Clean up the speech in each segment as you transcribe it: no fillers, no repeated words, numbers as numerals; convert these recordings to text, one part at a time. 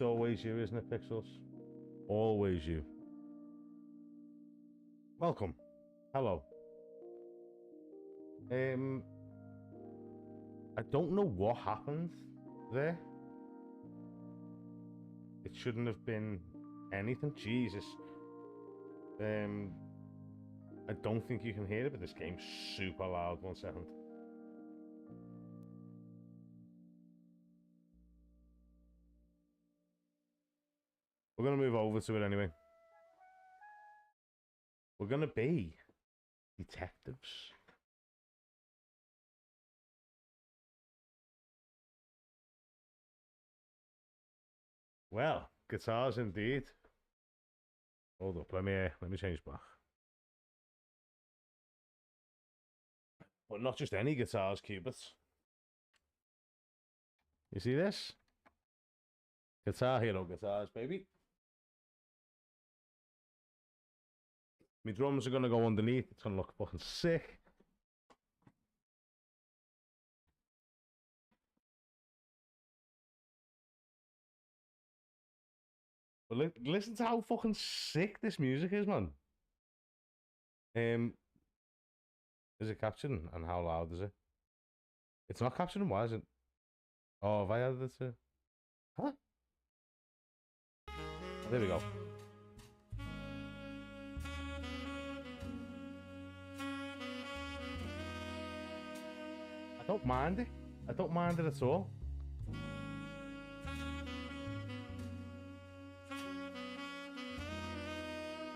It's always you, isn't it, Pixels? Always you. Welcome. Hello. I don't know what happened there. It shouldn't have been anything. Jesus. I don't think you can hear it, but this game's super loud. 1 second. We're gonna move over to it anyway. We're gonna be detectives. Well, guitars indeed. Hold up, let me change back. But not just any guitars, Cubits. You see this? Guitar Hero guitars, baby. My drums are gonna go underneath. It's gonna look fucking sick. But listen to how fucking sick this music is, man. Is it capturing? And how loud is it? It's not capturing. Why is it? Oh, have I added it to? Huh? Oh, there we go. I don't mind it. I don't mind it at all.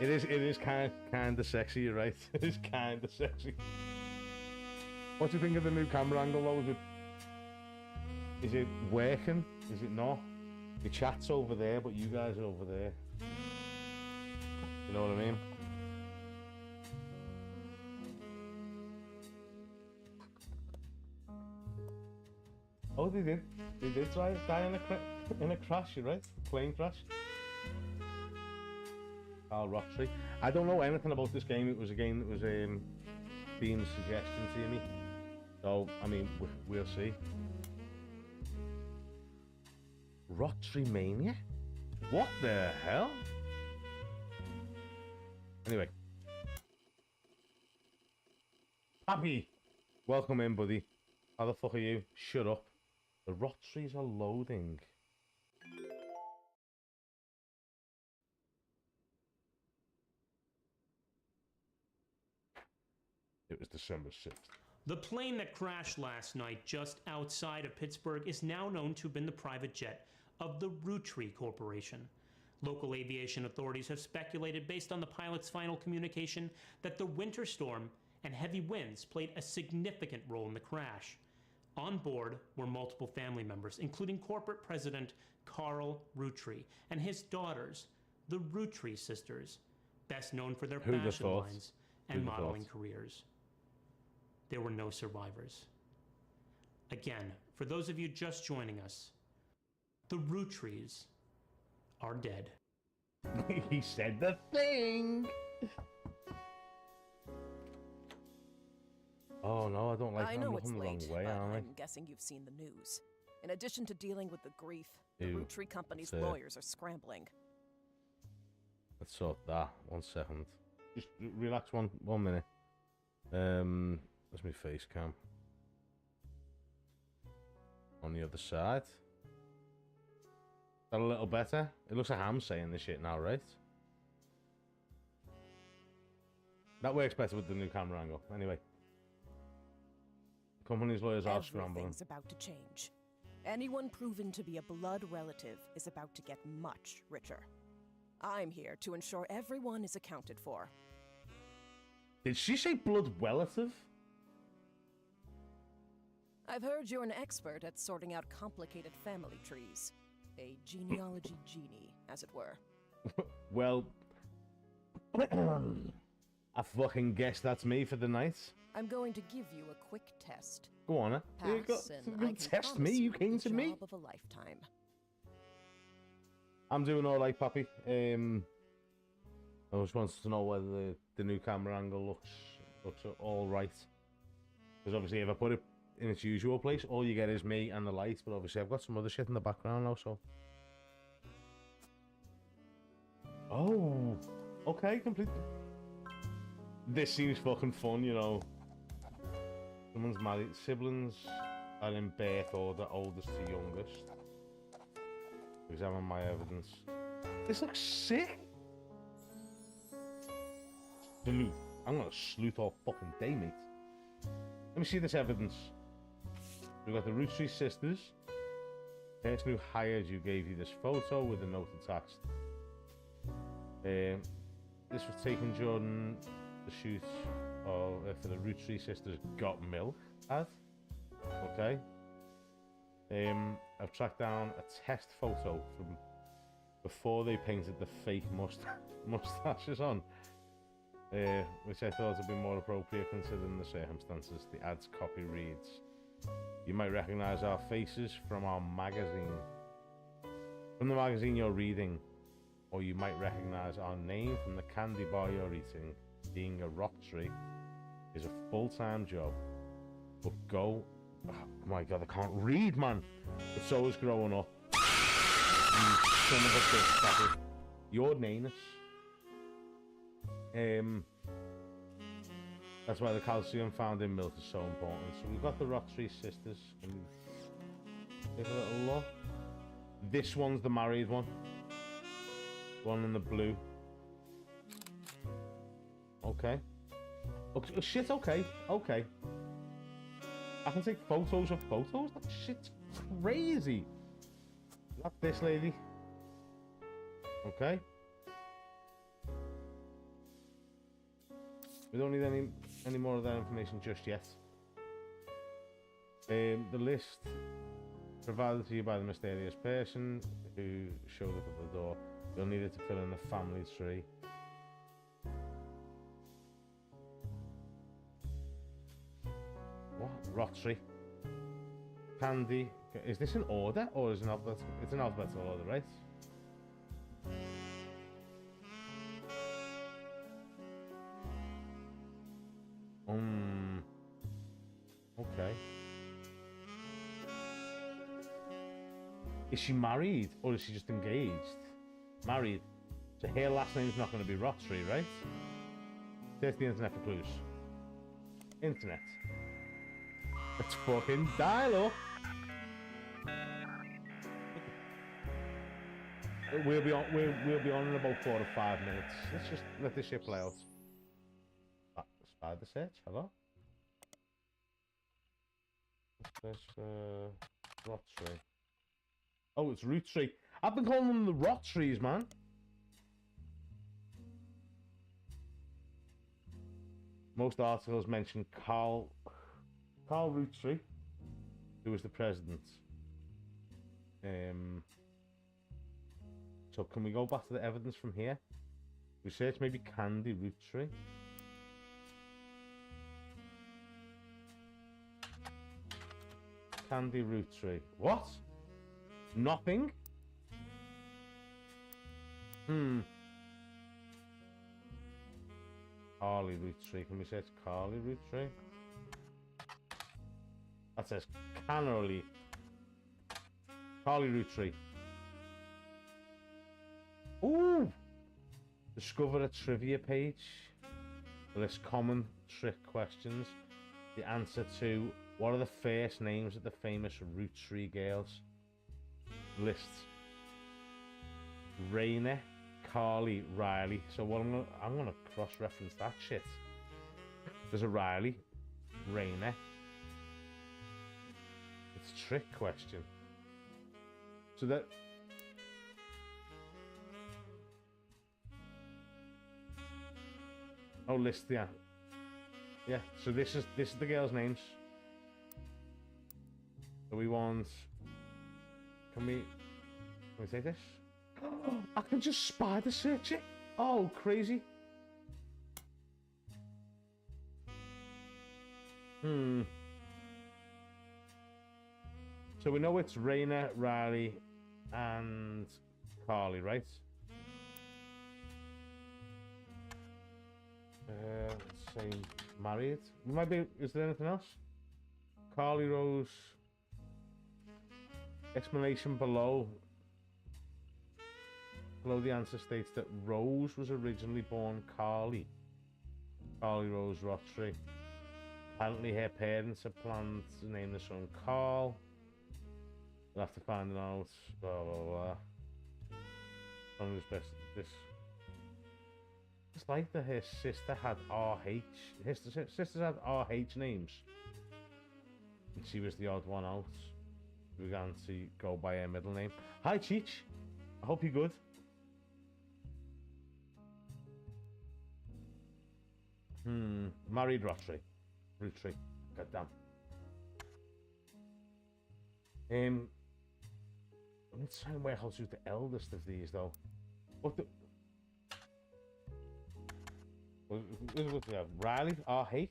It is kind of sexy, you're right. It is kind of sexy. What do you think of the new camera angle though? Is it working? Is it not? The chat's over there, but you guys are over there. You know what I mean? Oh, they did. They did die in a crash, you're right? Plane crash. Roottrees. I don't know anything about this game. It was a game that was being a suggestion to me. So, I mean, we'll see. Roottrees Mania? What the hell? Anyway. Happy! Welcome in, buddy. How the fuck are you? Shut up. The Roottrees are loading. It was December 6th. The plane that crashed last night just outside of Pittsburgh is now known to have been the private jet of the Roottrees Corporation. Local aviation authorities have speculated, based on the pilot's final communication, that the winter storm and heavy winds played a significant role in the crash. On board were multiple family members, including corporate president Carl Roottrees and his daughters, the Roottrees sisters, best known for their fashion lines and modeling careers. There were no survivors. Again, for those of you just joining us, the Roottrees are dead. He said the thing! Oh no, I don't like that. I know it's the late, wrong way, but I'm guessing you've seen the news. In addition to dealing with the grief, the Roottrees company's lawyers are scrambling. Let's sort that. 1 second. Just relax 1 minute. Where's my face cam? On the other side. That a little better? It looks like I'm saying this shit now, right? That works better with the new camera angle. Anyway. The company's lawyers are scrambling. Everything's about to change. Anyone proven to be a blood relative is about to get much richer. I'm here to ensure everyone is accounted for. Did she say blood relative? I've heard you're an expert at sorting out complicated family trees. A genealogy genie, as it were. Well, I fucking guess that's me for the night. I'm going to give you a quick test. Go on, Pass, you test me? You came to me? Job of a lifetime. I'm doing all right, Pappy. I just wanted to know whether the new camera angle looks all right. Because obviously, if I put it in its usual place, all you get is me and the lights. But obviously, I've got some other shit in the background now, so Oh, okay, completely. This seems fucking fun, you know. Someone's married. Siblings are in birth order, oldest to youngest. Examine my evidence. This looks sick. Salute. I'm gonna salute all fucking day, mate. Let me see this evidence. We've got the Roottrees sisters. The person who hired you gave you this photo with a note attached. This was taken during the shoot of, for the Roottrees sisters Got Milk ad. Okay. I've tracked down a test photo from before they painted the fake mustaches on, which I thought would be more appropriate considering the circumstances. The ad's copy reads, "You might recognize our faces from our magazine. From the magazine you're reading, or you might recognize our name from the candy bar you're eating. Being a Roottrees is a full-time job, but go..." Oh my god, I can't read, man. But so is growing up. You son of a bitch, Pappy. You're nanus. That's why the calcium found in milk is so important. So we've got the Roottrees sisters. Can we give a little look? This one's the married one. One in the blue. Okay. Oh shit, okay. Okay. I can take photos of photos? That shit's crazy. Not this lady. Okay. We don't need any more of that information just yet. The list provided to you by the mysterious person who showed up at the door. You'll need it to fill in the family tree. What? Roottrees. Candy. Is this in order or is it an alphabetical? It's an alphabetical order, right? Okay. Is she married or is she just engaged? Married. So her last name's not going to be Roottrees, right? There's the internet for clues. Internet. Let's fucking dial up. We'll be on in about 4 to 5 minutes. Let's just let this shit play out. Spider search. Hello. What's this? Roottrees. Oh, it's Roottrees. I've been calling them the Roottrees, man. Most articles mention Carl Roottrees, who was the president. So can we go back to the evidence from here? Research maybe Candy Roottrees. Candy Roottrees. What? Nothing? Carly Roottrees. Can we search Carly Roottrees? That says Cannerly. Carly Roottrees. Ooh! Discover a trivia page. List common trick questions. The answer to what are the first names of the famous Roottrees girls? Lists. Raina, Carly, Riley. So what I'm gonna cross-reference that shit. There's a Riley, Raina. It's a trick question. So that. Oh, list, yeah. Yeah, so this is the girls' names. So we want. Can we take this? I can just spider search it. Oh, crazy. So we know it's Raina, Riley, and Carly, right? Let's say married. We might be. Is there anything else? Carly Rose. Explanation below. Below the answer states that Rose was originally born Carly. Carly Rose Roottry. Apparently her parents had planned to name the son Carl. We'll have to find it out. Blah blah blah. This. It's like that her sister had RH. Her sisters had RH names. And she was the odd one out. We began to go by her middle name. Hi Cheech. I hope you're good. Married Roottry. Roottry. Goddamn. Let me try and work out who's the eldest of these though. What the... What do we have? Riley RH.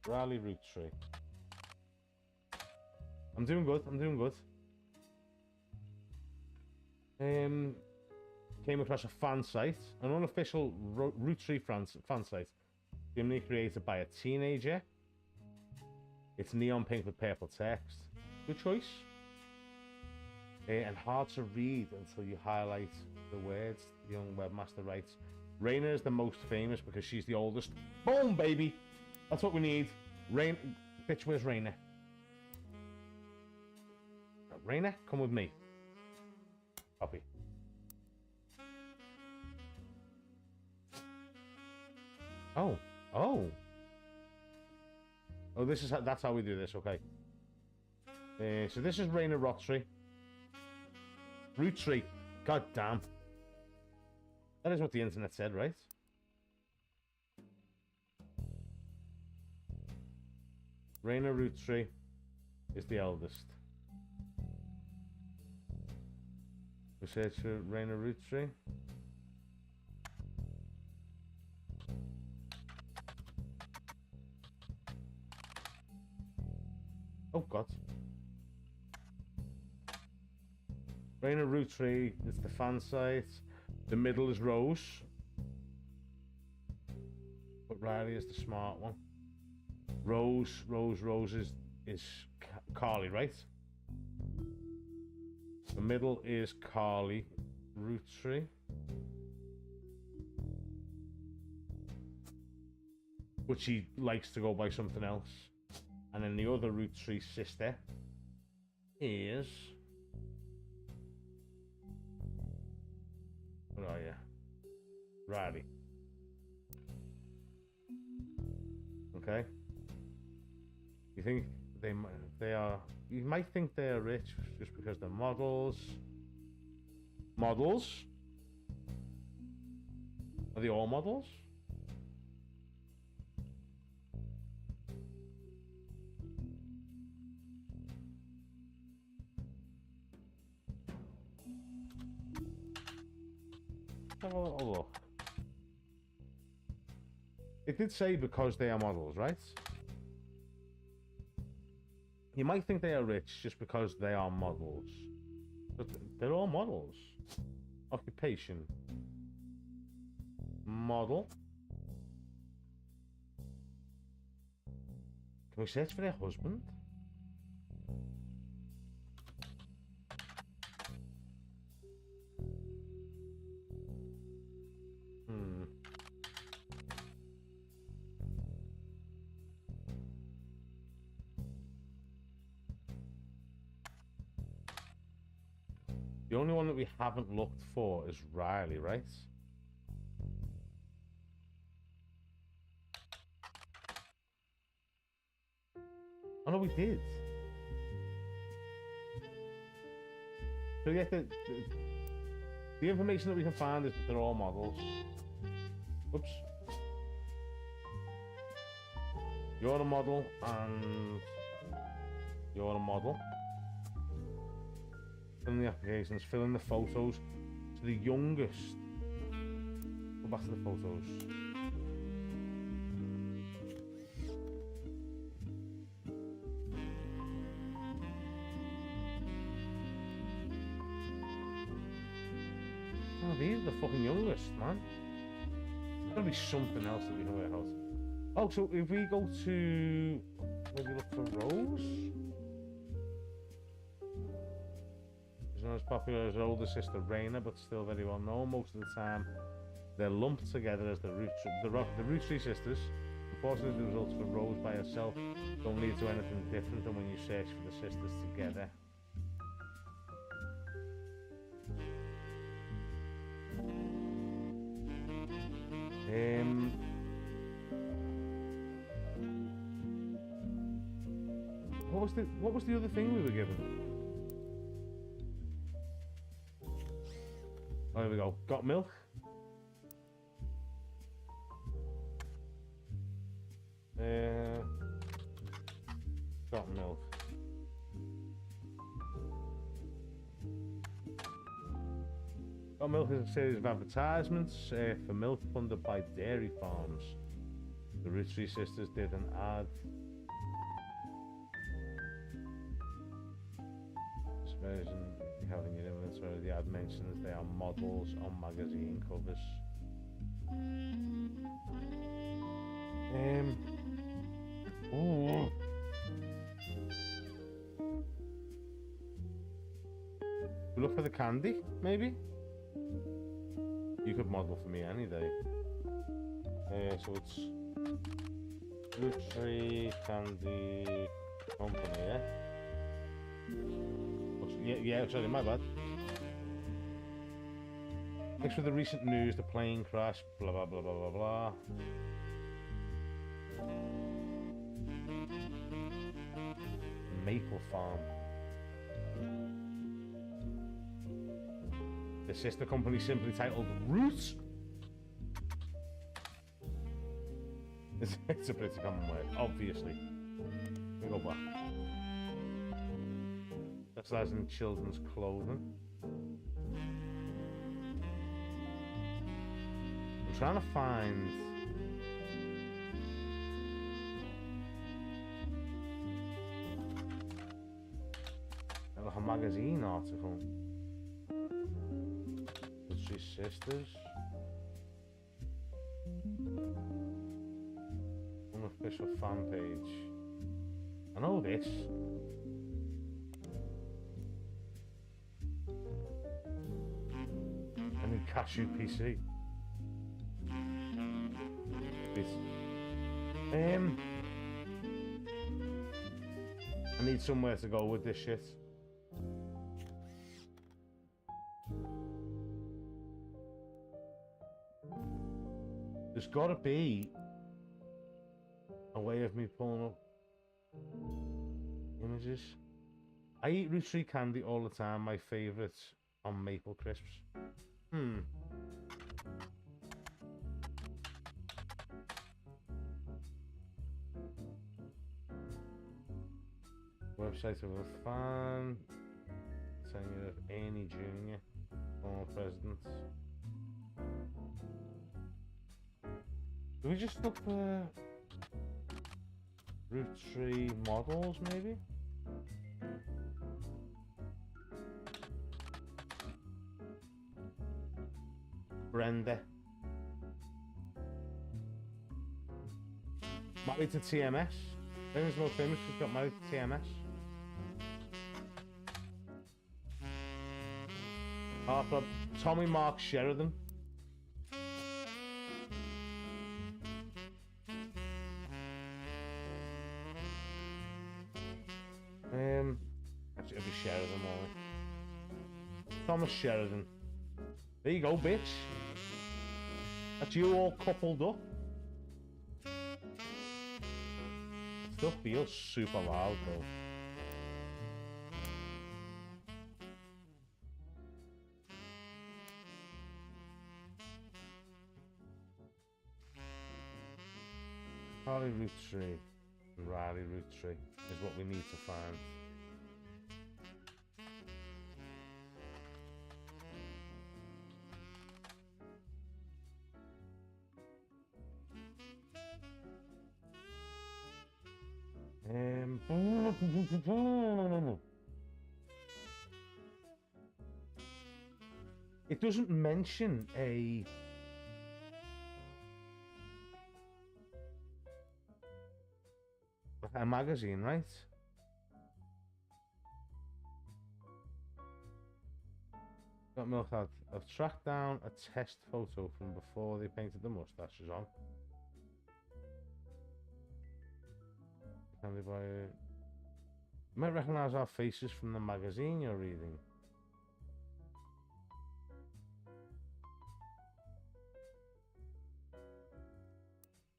Riley Roottry. I'm doing good. I'm doing good. Came across a fan site, an unofficial Roottry fan site, dimly created by a teenager. It's neon pink with purple text. Good choice. And hard to read until you highlight the words. The young webmaster writes, Raina is the most famous because she's the oldest. Boom, baby! That's what we need. Raina, bitch, where's Raina? Raina, come with me. Copy. Oh. Oh, this is that's how we do this. Okay. So this is Raina Roottry. Roottry. God damn. That is what the internet said, right? Raina Roottry is the eldest. We search for Raina Roottry. Oh God. Raina Roottry is the fan site. The middle is Rose. But Riley is the smart one. Rose is Carly, right? The middle is Carly Roottry. But she likes to go by something else. And then the other Roottry sister is... Where are you? Riley. Okay. You think they are... You might think they are rich just because they're models. Models? Are they all models? Have a little look. It did say because they are models, right? You might think they are rich just because they are models. But they're all models. Occupation. Model. Can we search for their husband? The only one that we haven't looked for is Riley, right? Oh no, we did. So yeah, the information that we can find is that they're all models. Oops. You're a model and you're a model. Fill in the applications, fill in the photos to the youngest. Go back to the photos. Oh, these are the fucking youngest, man. There's gotta be something else that we can work out. Oh, so if we go to maybe look for Rose? There's Not as popular as her older sister Raina, but still very well known. Most of the time, they're lumped together as the Roottrees sisters. Unfortunately, the results for Rose by herself don't lead to anything different than when you search for the sisters together. What was the other thing we were given? Oh, there we go. Got milk? Got milk. Got milk is a series of advertisements for milk funded by dairy farms. The Roottrees sisters did an ad. This version you have in your inventory, the ad mentions they are models on magazine covers. Oh. We look for the candy, maybe? You could model for me any day. So it's Roottrees Candy Company, yeah? Yeah, sorry, my bad. Thanks for the recent news, the plane crash, blah blah blah blah blah blah. Maple Farm. The sister company simply titled Roots. It's a pretty common word, obviously. We go back. Specializing in children's clothing. I'm trying to find like a magazine article. Roottrees sisters. Unofficial fan page. I know this. I need Cashew PC. This. I need somewhere to go with this shit. There's gotta be a way of me pulling up images. I eat Roottrees candy all the time. My favourites are maple crisps. Website of a fan. Tenure of any junior. Former president. Do we just look for Roottrees models, maybe? Brenda. Married to TMS. Famous, most famous, she's got married to TMS. Harper, Tommy Mark Sheridan. Actually, it'll be Sheridan, won't it? Thomas Sheridan. There you go, bitch. That's you all coupled up. Still feels super loud though. Charlie Roottrees and Riley Roottrees is what we need to find. It doesn't mention a magazine, right? Got milk out. I've tracked down a test photo from before they painted the mustaches on. Can they buy it? You might recognise our faces from the magazine you're reading.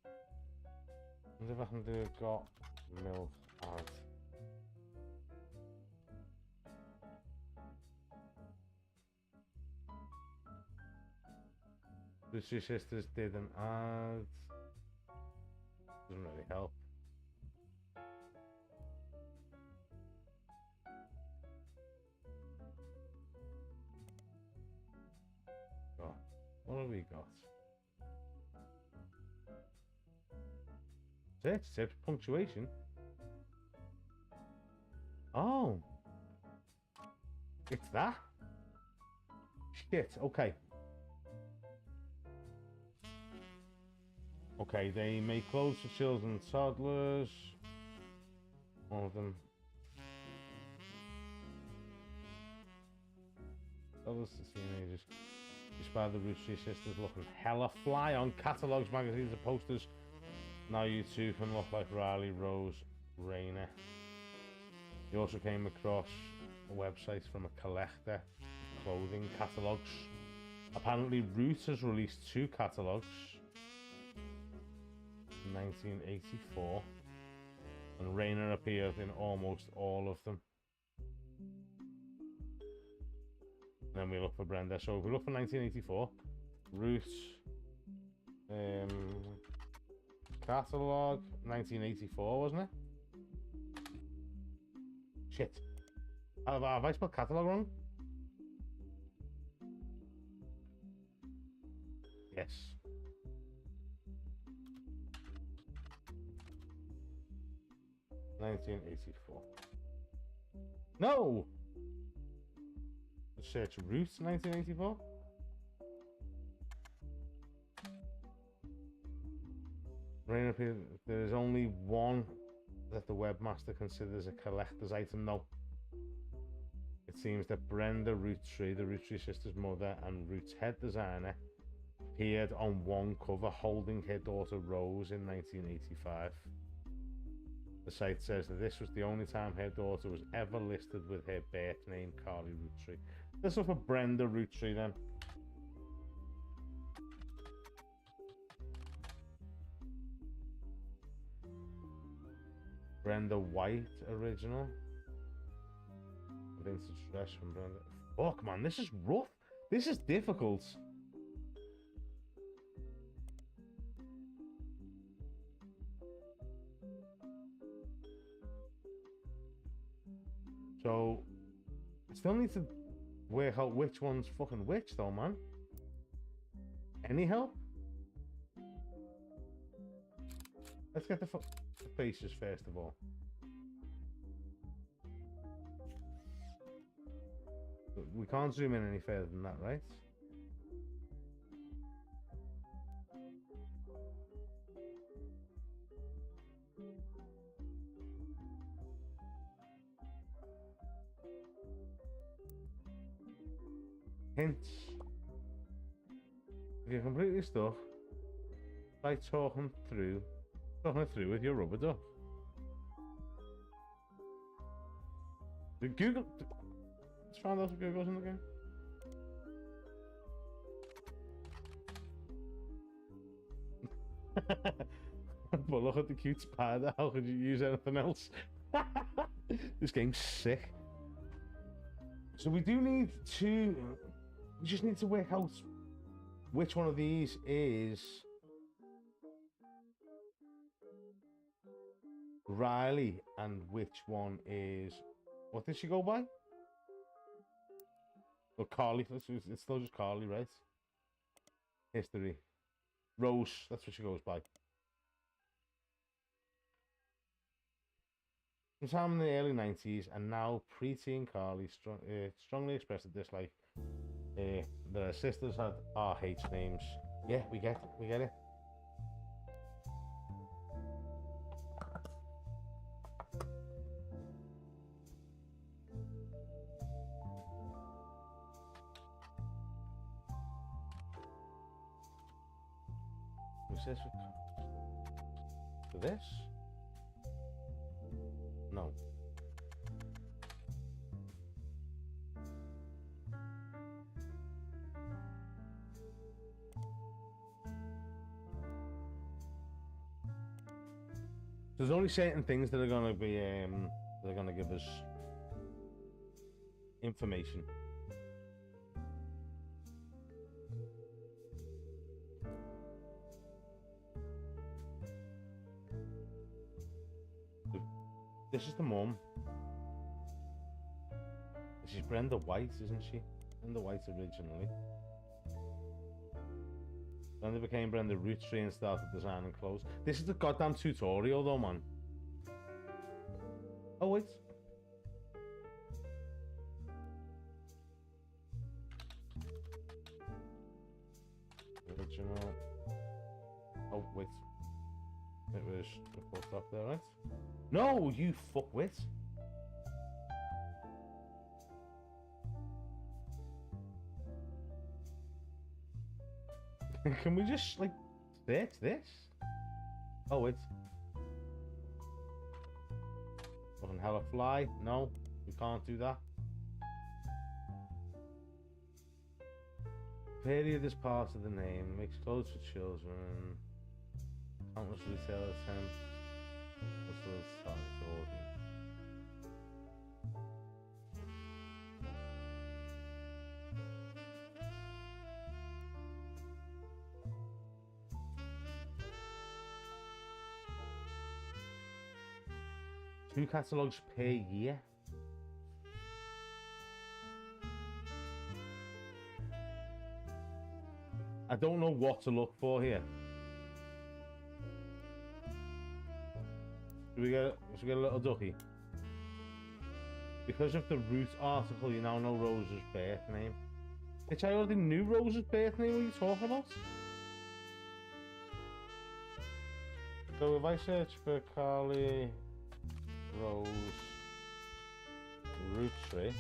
I wonder if I can do a got milk out. The two sisters did an ad. Doesn't really help. Oh, what have we got? Search tips, punctuation. Oh, it's that. Shit. Okay. Okay, they make clothes for children and toddlers. One of them. Toddlers to teenagers. Despite the Roottrees sisters looking hella fly on catalogues, magazines, and posters. Now you two can look like Riley, Rose, Rainer. He also came across a website from a collector of clothing catalogues. Apparently, Root has released 2 catalogues. 1984, and Rainer appeared in almost all of them. Then we look for Brenda. So if we look for 1984, Root, catalogue, 1984, wasn't it? Shit. Have I spelled catalogue wrong? Yes. $1984. No! Search Roots 1984. There is only one that the webmaster considers a collector's item, though. It seems that Brenda Roottree, the Roottree sisters' mother and Root's head designer, appeared on one cover holding her daughter Rose in 1985. The site says that this was the only time her daughter was ever listed with her birth name, Carly Roottree. This was for Brenda Roottree then. Brenda White original. Vintage dress from Brenda. Fuck man, this is rough. This is difficult. So, I still need to work out which one's fucking which though, man. Any help? Let's get the faces first of all. We can't zoom in any further than that, right? Hints. If you're completely stuck, try talking it through with your rubber duck. Google. Let's find out if Google's in the game. But look at the cute spider. How could you use anything else? This game's sick. So we do need to. We just need to work out which one of these is Riley and which one is. What did she go by? Or Carly. It's still just Carly, right? History. Rose. That's what she goes by. Sometime in the early 90s, and now preteen Carly strongly expressed a dislike. The sisters had RH names. Yeah, we get it. says for this? No. There's only certain things that are gonna be that are gonna give us information. This is the mum. She's Brenda White, isn't she? Brenda White originally. Then they became Brenda Roottrees and started designing clothes. This is the goddamn tutorial though, man. Oh wait. Original. Oh wait. It was the full stop there, right? No, you fuckwit. Can we just, like, search this? Oh, wait. Fucking hell, a fly? No, we can't do that. Period is part of the name. Makes clothes for children. Countless retail attempts. This was Gordon. Two catalogues per year. I don't know what to look for here. Should we get a little ducky? Because of the root article, you now know Rose's birth name. Which I already knew Rose's birth name. What are you talking about? So if I search for Carly Rose Roottrees,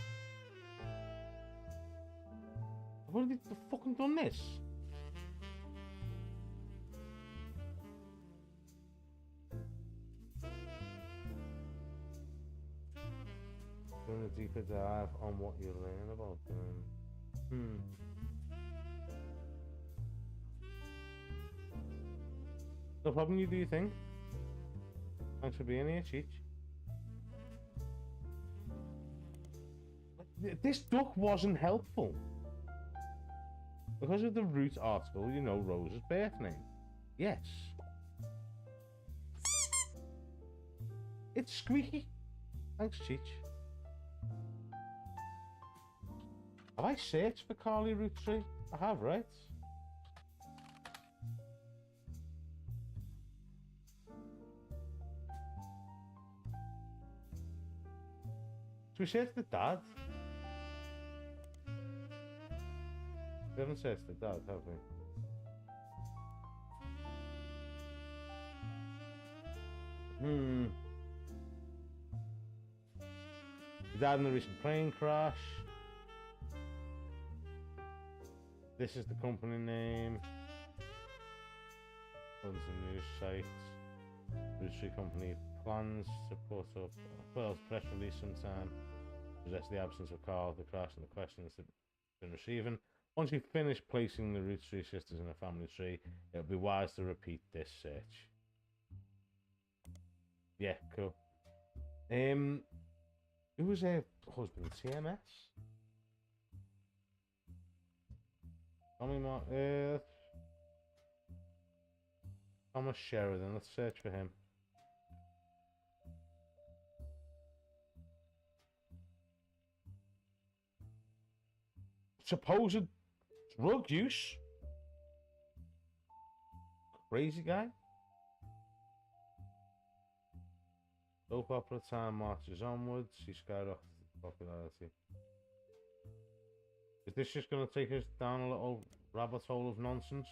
I've already fucking done this. Doing a deeper dive on what you learn about them. No problem, you do your thing. Thanks for being here, Cheech. This duck wasn't helpful. Because of the root article, you know Rose's birth name. Yes. It's squeaky. Thanks, Cheech. Have I searched for Carly Roottrees? I have, right? Should we search the dad? We haven't searched the dad, have we? He died in a recent plane crash. This is the company name. On the news site. Roottrees Company plans to put up a press release sometime. Possess the absence of Carl, the crash, and the questions they've been receiving. Once you finish placing the Roottrees sisters in a family tree, it would be wise to repeat this search. Yeah, cool. Who was her husband? TMS? Thomas Sheridan. Let's search for him. Supposed drug use. Crazy guy. Soap opera time marches onwards. He skyrocketed popularity. Is this just going to take us down a little rabbit hole of nonsense?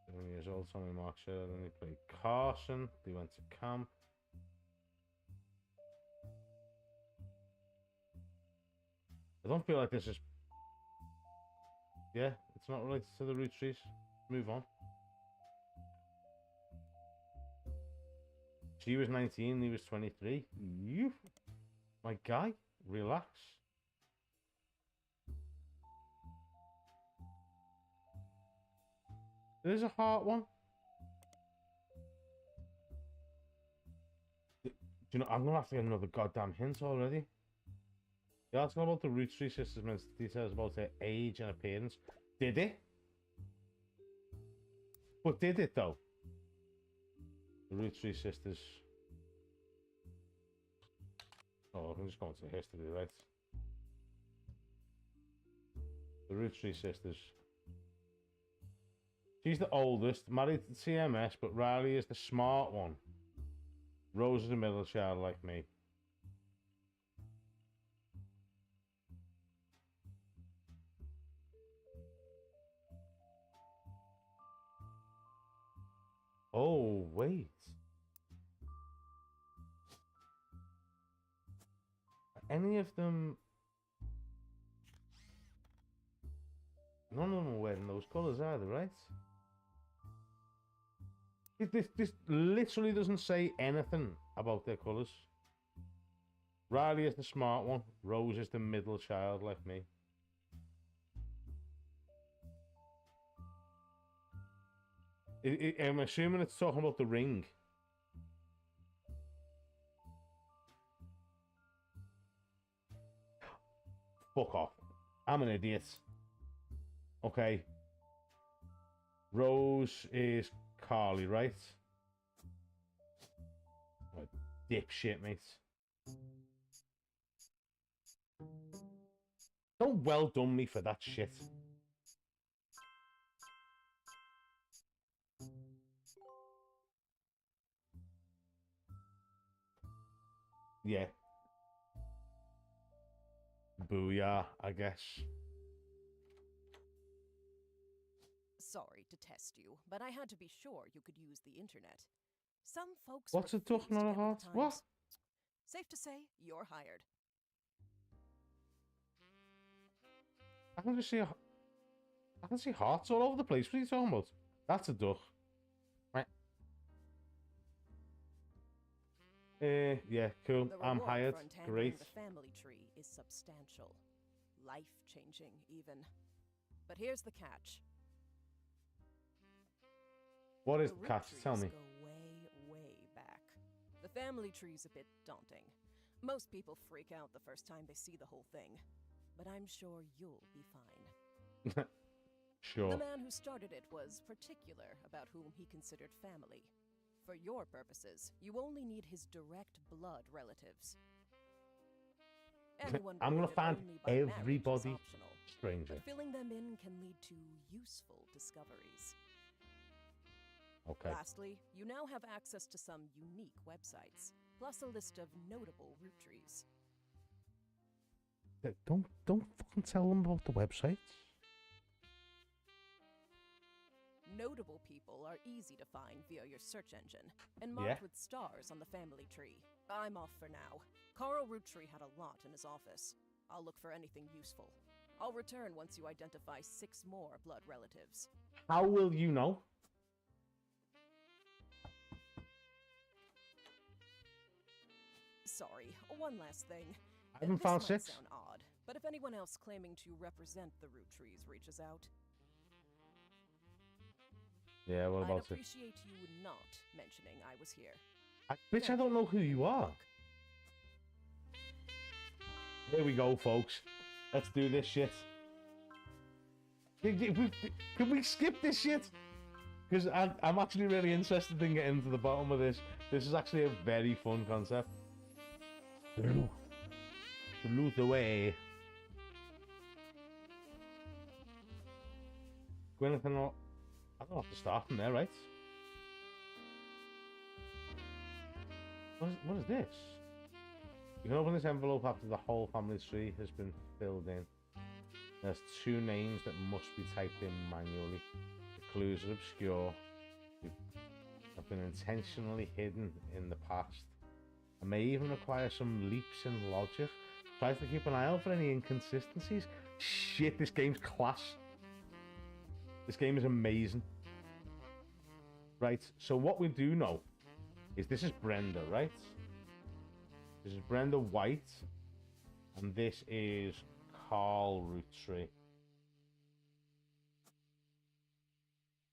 7 years old, Tommy Mark Sheridan. He played Carson. They went to camp. I don't feel like this is... Yeah, it's not related to the root trees. Move on. She was 19, he was 23. You, my guy, relax. There's a heart one. Do you know, I'm gonna have to get another goddamn hint already. The article about the Roottrees sisters mentions details about their age and appearance. Did it? But did it though? The Roottrees sisters. Oh, I'm just going to history, right? The Roottrees sisters. She's the oldest, married to CMS, but Riley is the smart one. Rose is the middle child like me. Oh, wait. Any of them... None of them are wearing those colours either, right? This literally doesn't say anything about their colours. Riley is the smart one. Rose is the middle child like me. I'm assuming it's talking about the ring. Fuck off. I'm an idiot. Okay. Rose is Carly, right? What dipshit, mate. Don't well done me for that shit. Yeah. Booyah, I guess. Sorry to test you, but I had to be sure you could use the internet. Some folks. What's a duck, not a heart? What? Safe to say, you're hired. I can just see I can see hearts all over the place. What are you talking about? That's a duck. Right. Yeah, cool. I'm hired. Great. The family tree is substantial, life-changing, even. But here's the catch. What is the catch? Tell me. Go way, way back. The family tree's a bit daunting. Most people freak out the first time they see the whole thing, but I'm sure you'll be fine. Sure. The man who started it was particular about whom he considered family. For your purposes, you only need his direct blood relatives. I'm gonna find everybody stranger. But filling them in can lead to useful discoveries. Okay. Lastly, you now have access to some unique websites, plus a list of notable root trees. Don't fucking tell them about the websites. Notable people are easy to find via your search engine, and marked with stars on the family tree. I'm off for now. Carl Roottree had a lot in his office. I'll look for anything useful. I'll return once you identify 6 more blood relatives. How will you know? Sorry, one last thing. I haven't found 6. This might sound odd, but if anyone else claiming to represent the Rootrees reaches out, yeah, what about I'd appreciate you not mentioning I was here. Bitch, I don't know who you are. Here we go, folks. Let's do this shit. Can we skip this shit? Because I'm actually really interested in getting to the bottom of this. This is actually a very fun concept. Loot away. Gwyneth and all. I don't have to start from there, right? What is this? You can open this envelope after the whole family tree has been filled in. There's 2 names that must be typed in manually. The clues are obscure. Have been intentionally hidden in the past. And may even require some leaps in logic. Tries to keep an eye out for any inconsistencies. Shit, this game's class. This game is amazing. Right, so what we do know is this is Brenda, right? This is Brenda White, and this is Carl Roottrees.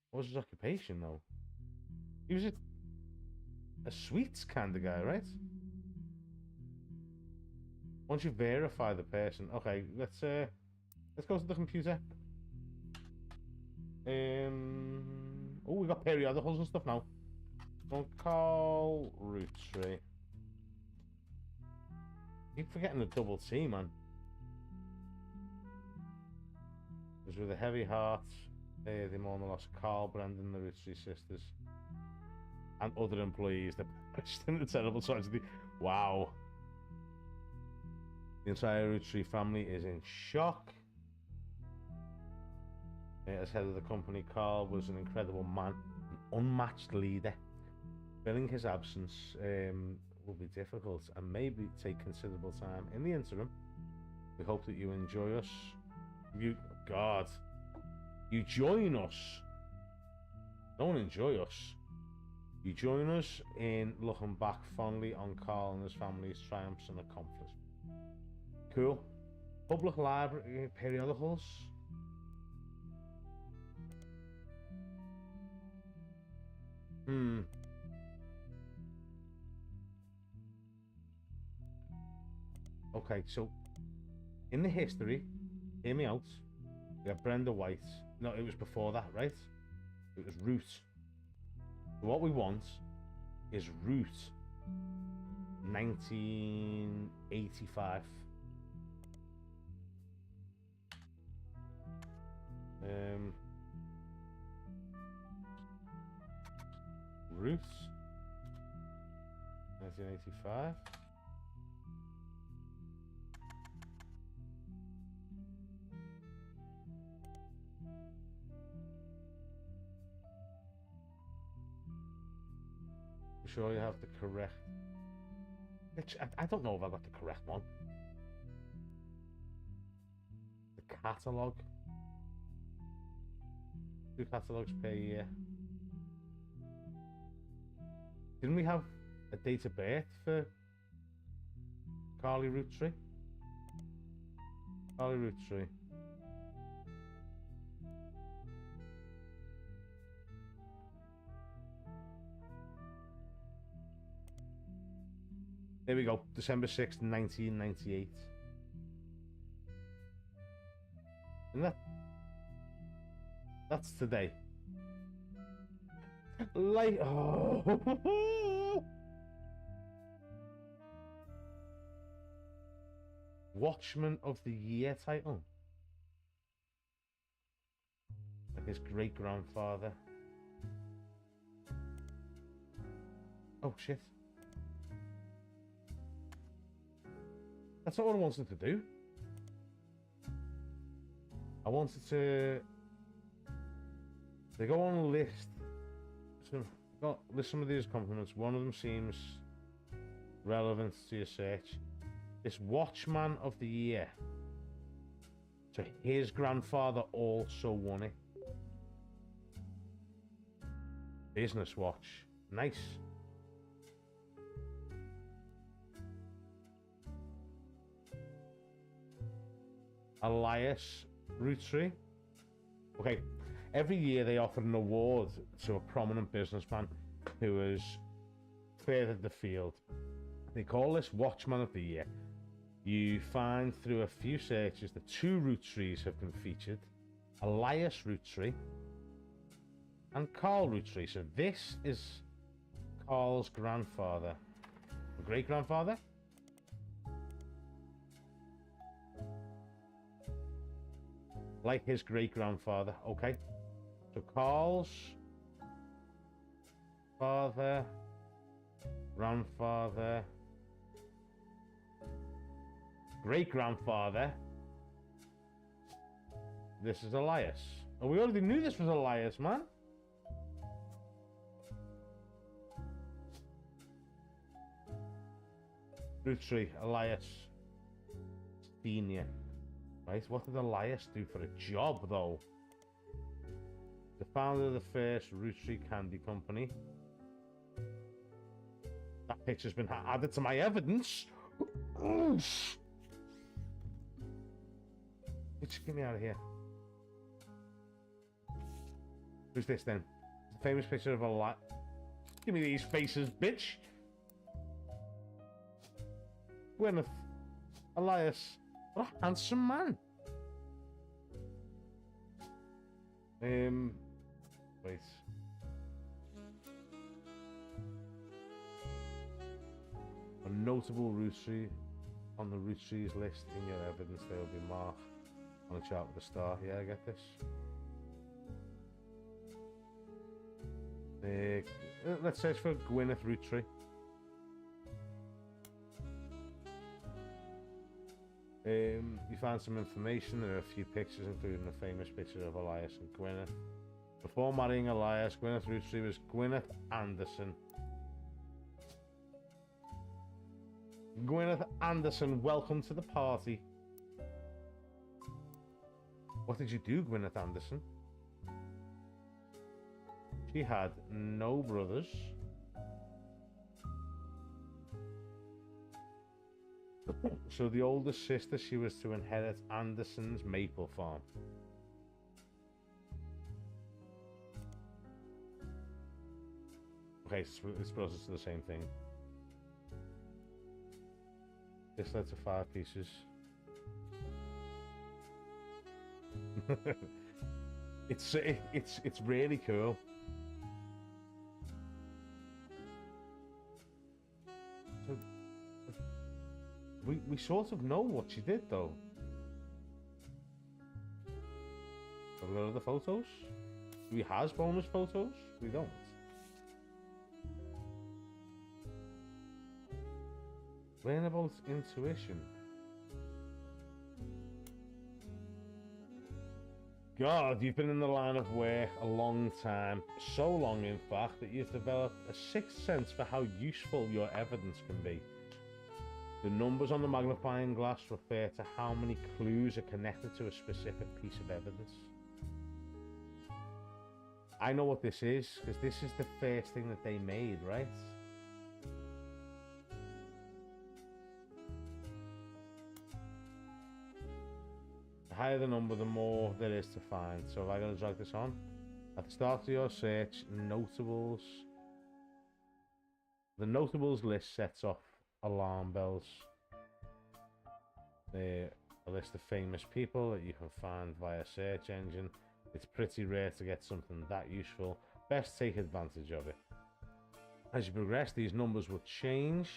What was his occupation, though? He was a sweets kind of guy, right? Once you verify the person, okay, let's go to the computer. Oh, we got periodicals and stuff now. Carl Roottrees. Keep forgetting the double T, man. It was with a heavy heart. They mourn the loss of Carl, Brendan, the Roottrees sisters, and other employees that perished in the terrible tragedy. Wow. The entire Roottrees family is in shock. As head of the company, Carl was an incredible man, an unmatched leader. Filling his absence will be difficult and maybe take considerable time. In the interim, we hope that you enjoy us. You join us. Don't enjoy us. You join us in looking back fondly on Carl and his family's triumphs and accomplishments. Cool. Public library periodicals. Okay, so in the history, hear me out. We have Brenda White. No, it was before that, right? It was Root. So what we want is Root 1985. Root 1985. Sure you have the correct. I don't know if I got the correct one. The catalogue. 2 catalogues per year. Didn't we have a date of birth for Carly Roottrees? Carly Roottrees. There we go, December 6th, 1998. And that's today. Like, oh. Watchman of the Year title. Like his great-grandfather. Oh, shit. That's not what I wanted to do. I wanted to go on a list. List some of these compliments. One of them seems relevant to your search. This Watchman of the Year. So his grandfather also won it. Business watch. Nice. Elias Roottrees. Okay, every year they offer an award to a prominent businessman who has furthered the field. They call this Watchman of the Year. You find through a few searches that 2 Roottrees have been featured. Elias Roottrees and Carl Roottrees. So this is Carl's grandfather. Great-grandfather? Like his great-grandfather. Okay. So Carl's father, grandfather, great-grandfather. This is Elias. Oh, we already knew this was Elias, man. Roottrees, Elias Senior. Right, what did Elias do for a job, though? The founder of the first Roottrees Candy Company. That picture's been added to my evidence. Just get me out of here. Who's this then? The famous picture of a light. Give me these faces, bitch. Gwyneth. Elias. What a handsome man. Wait. A notable Roottrees on the Roottrees list in your evidence, they will be marked on a chart with a star. Yeah, I get this. Let's search for Gwyneth Roottrees. You find some information. There are a few pictures, including a famous picture of Elias and Gwyneth. Before marrying Elias, Gwyneth Roottrees was Gwyneth Anderson. Gwyneth Anderson, welcome to the party. What did you do, Gwyneth Anderson? She had no brothers. So the oldest sister, she was to inherit Anderson's maple farm. Okay, so this brought us to the same thing. This led to 5 pieces. It's really cool. So we sort of know what she did, though. Have we got other photos? Do we have bonus photos? We don't. Learn about intuition. God, you've been in the line of work a long time. So long, in fact, that you've developed a sixth sense for how useful your evidence can be. The numbers on the magnifying glass refer to how many clues are connected to a specific piece of evidence. I know what this is, because this is the first thing that they made, right? The higher the number, the more there is to find. So if I'm going to drag this on, at the start of your search, notables. The notables list sets off alarm bells. A list of famous people that you can find via search engine. It's pretty rare to get something that useful. Best take advantage of it. As you progress, these numbers will change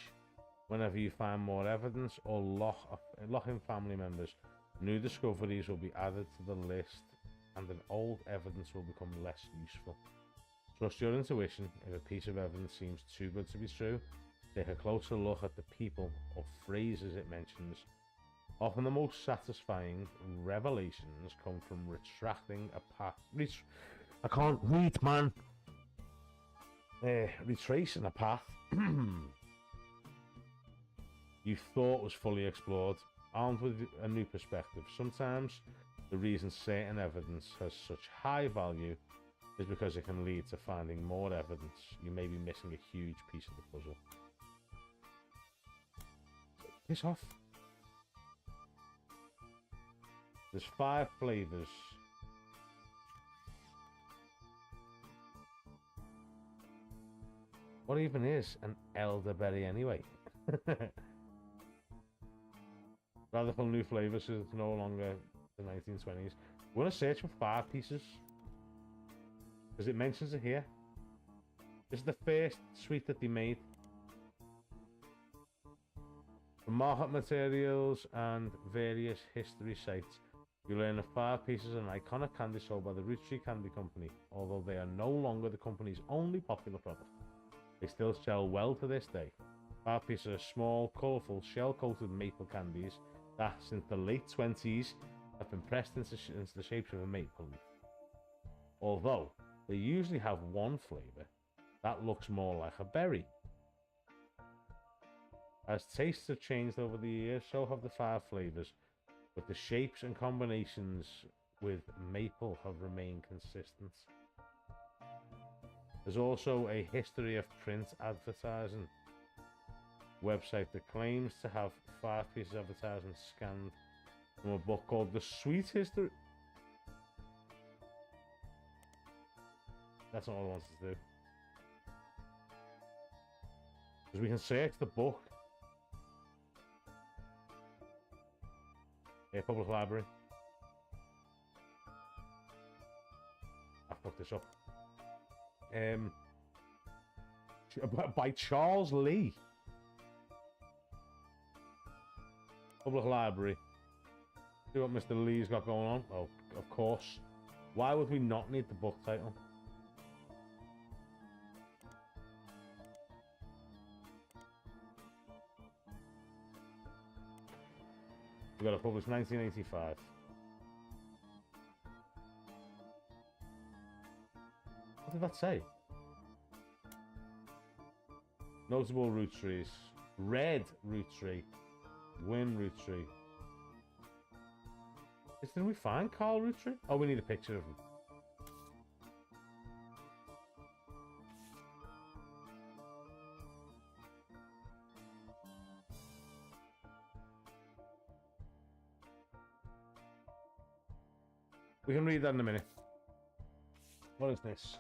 whenever you find more evidence or lock in family members. New discoveries will be added to the list, and an old evidence will become less useful. Trust your intuition. If a piece of evidence seems too good to be true, take a closer look at the people or phrases it mentions. Often the most satisfying revelations come from retracting a path. I can't read, man. Retracing a path you thought was fully explored, armed with a new perspective. Sometimes the reason certain evidence has such high value is because it can lead to finding more evidence. You may be missing a huge piece of the puzzle. Piss off. There's 5 flavors. What even is an elderberry anyway? Radical new flavors, so it's no longer the 1920s. We're going to search for 5 pieces, because it mentions it here. This is the first sweet that they made. From market materials and various history sites, you learn of 5 pieces of an iconic candy sold by the Roottrees Candy Company. Although they are no longer the company's only popular product, they still sell well to this day. 5 pieces of small, colourful, shell-coated maple candies that, since the late 20s, have been pressed into the shapes of a maple leaf. Although they usually have one flavour that looks more like a berry. As tastes have changed over the years, so have the 5 flavours, but the shapes and combinations with maple have remained consistent. There's also a history of print advertising website that claims to have 5 pieces of advertising scanned from a book called The Sweet History. That's not what I wanted to do. Because we can search the book. Yeah, public library. I fucked this up. By Charles Lee. Public library. See what Mr. Lee's got going on? Oh, of course. Why would we not need the book title? We got it published 1985. What did that say? Notable root trees. Red root tree. Win root tree. Did we find Carl root tree? Oh, we need a picture of him. We can read that in a minute. What is this?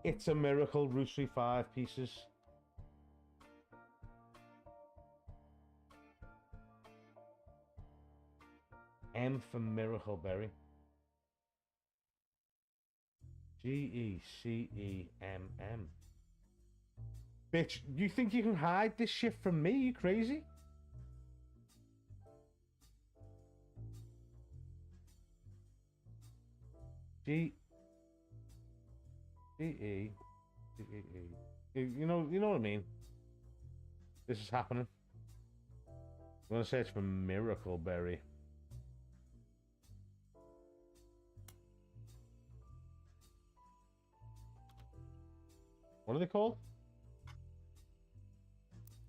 It's a Miracle, Roottrees 5 pieces. M for Miracle Berry. Geemm. Bitch, you think you can hide this shit from me? You crazy? G-E-E. You know what I mean? This is happening. I'm gonna search for Miracle Berry. What are they called?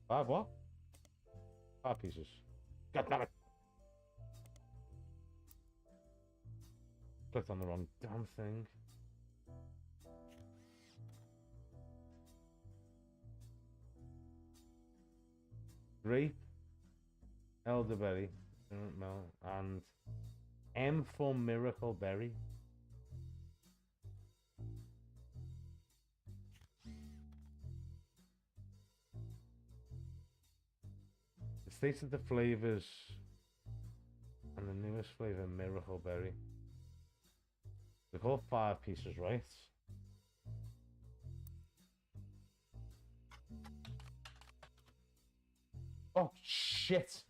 5 what? 5 pieces. God damn it! Clicked on the wrong damn thing. Grape, elderberry, and M for Miracle Berry. It states that the flavors and the newest flavor, Miracle Berry. They're called 5 pieces, right? Oh shit!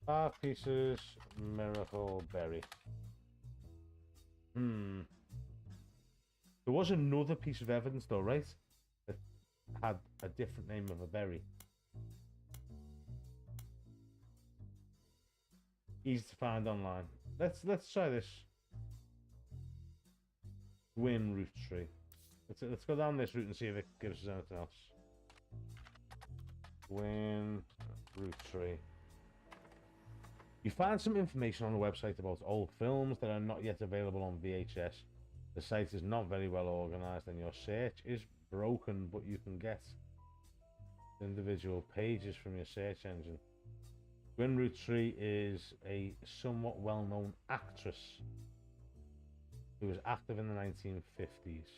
5 pieces, Miracle Berry. There was another piece of evidence though, right? That had a different name of a berry. Easy to find online. Let's try this. Gwyn root tree. Let's go down this route and see if it gives us anything else. Gwyn root tree. You find some information on the website about old films that are not yet available on VHS. The site is not very well organized and your search is broken, but you can get individual pages from your search engine. Gwyn Roottrees is a somewhat well-known actress who was active in the 1950s.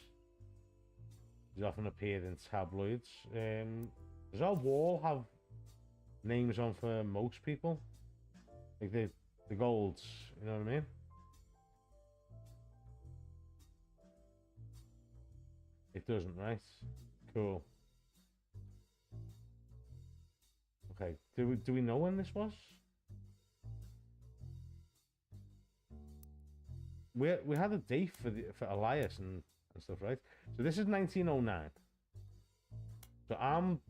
She's often appeared in tabloids. Does our wall have names on for most people? Like the golds, you know what I mean? It doesn't, right? Cool. Okay, do we know when this was? We had a date for Elias and stuff, right? So this is 1909. So I'm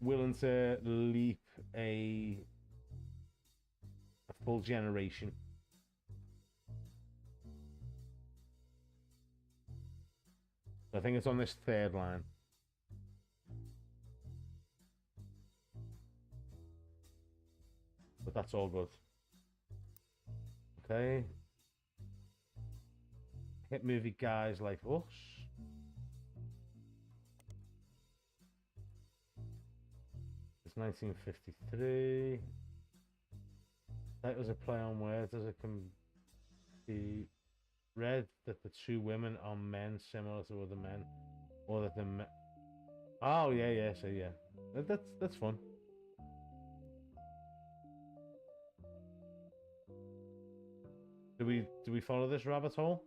willing to leap a full generation. I think it's on this 3rd line. But that's all good. Okay. Hit movie guys like us. It's 1953. That was a play on words, as it can be read that the two women are men similar to other men, or that the men... Oh yeah, so yeah, that's fun. Do we follow this rabbit hole?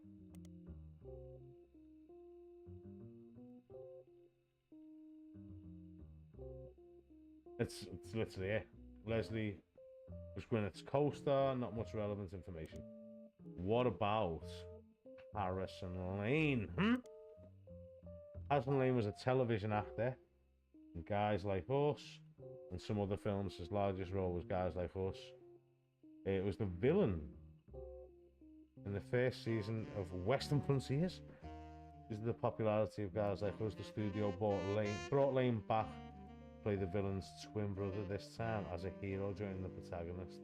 It's literally it. Leslie was Gwyneth's co-star, not much relevant information. What about Harrison Lane? Harrison Lane was a television actor in Guys Like Us and some other films. His largest role was Guys Like Us. It was the villain in the first season of Western Frontiers. Due to the popularity of Guys Like Us, the studio brought Lane back to play the villain's twin brother, this time as a hero joining the protagonist.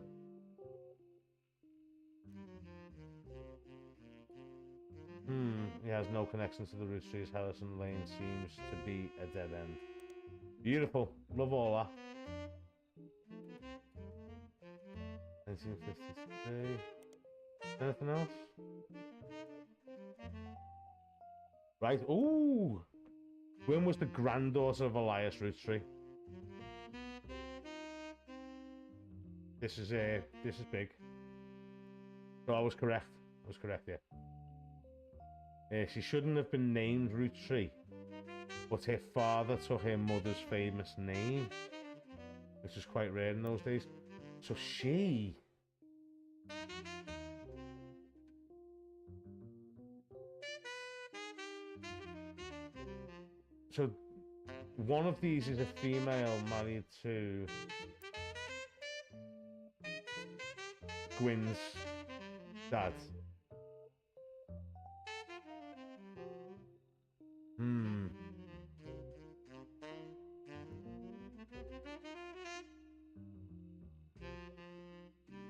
He has no connection to the Roottrees. Harrison Lane seems to be a dead end. Beautiful. Love all that. 1953. Anything else? Right. Ooh! Gwyn was the granddaughter of Elias Roottree. This is big. So I was correct. Yeah. She shouldn't have been named Roottree, but her father took her mother's famous name, which was quite rare in those days. So she... So one of these is a female married to Gwyn's dad.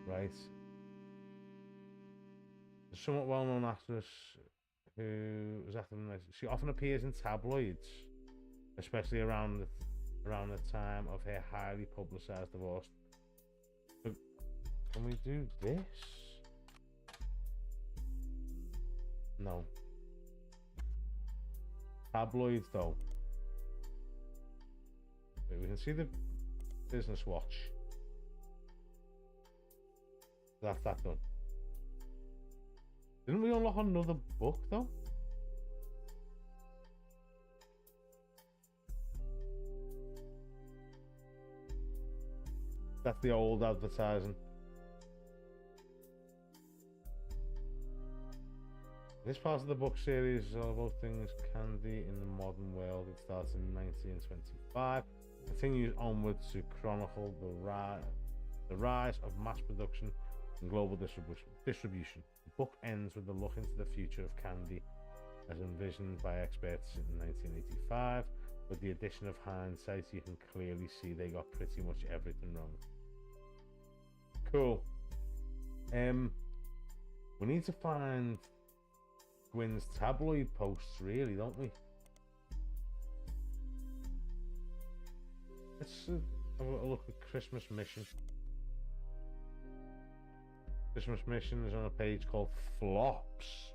Right. The somewhat well-known actress who was active in this. She often appears in tabloids, especially around the time of her highly publicized divorce. But can we do this? No. Tabloids though. Wait, we can see the Business Watch. That's that done. Didn't we unlock another book though? That's the old advertising. This part of the book series is all about things candy in the modern world. It starts in 1925, continues onwards to chronicle the rise of mass production and global distribution. The book ends with a look into the future of candy as envisioned by experts in 1985. With the addition of hindsight, you can clearly see they got pretty much everything wrong. Cool. We need to find Gwyn's tabloid posts, really, don't we? Let's have a look at Christmas Mission. Christmas Mission is on a page called Flops.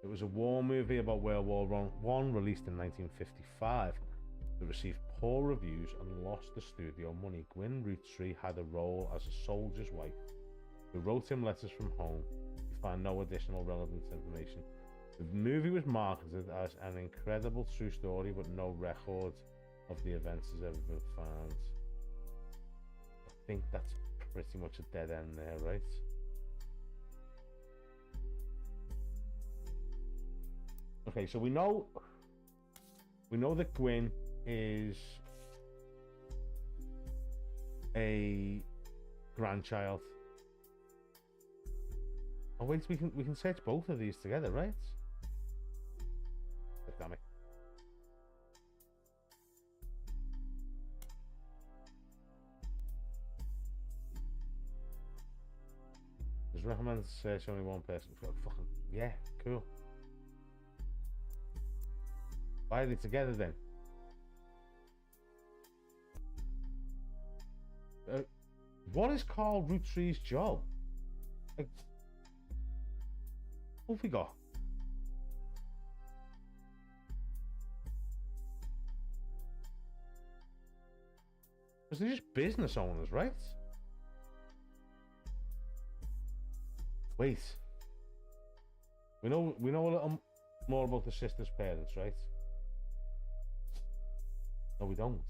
It was a war movie about World War I, released in 1955. It received poor reviews and lost the studio money. Gwyn Roottree had a role as a soldier's wife who wrote him letters from home. You find no additional relevant information. The movie was marketed as an incredible true story, but no record of the events has ever been found. I think that's pretty much a dead end there, right? Okay, so we know that Gwyn is a grandchild. Oh wait, we can search both of these together, right? Oh, damn it. It's recommended to search only one person. Fucking yeah, cool. Why are they together then? What is Carl Roottree's job? Like, what have we got? Because they're just business owners, right? Wait. We know a little more about the sister's parents, right? No, we don't.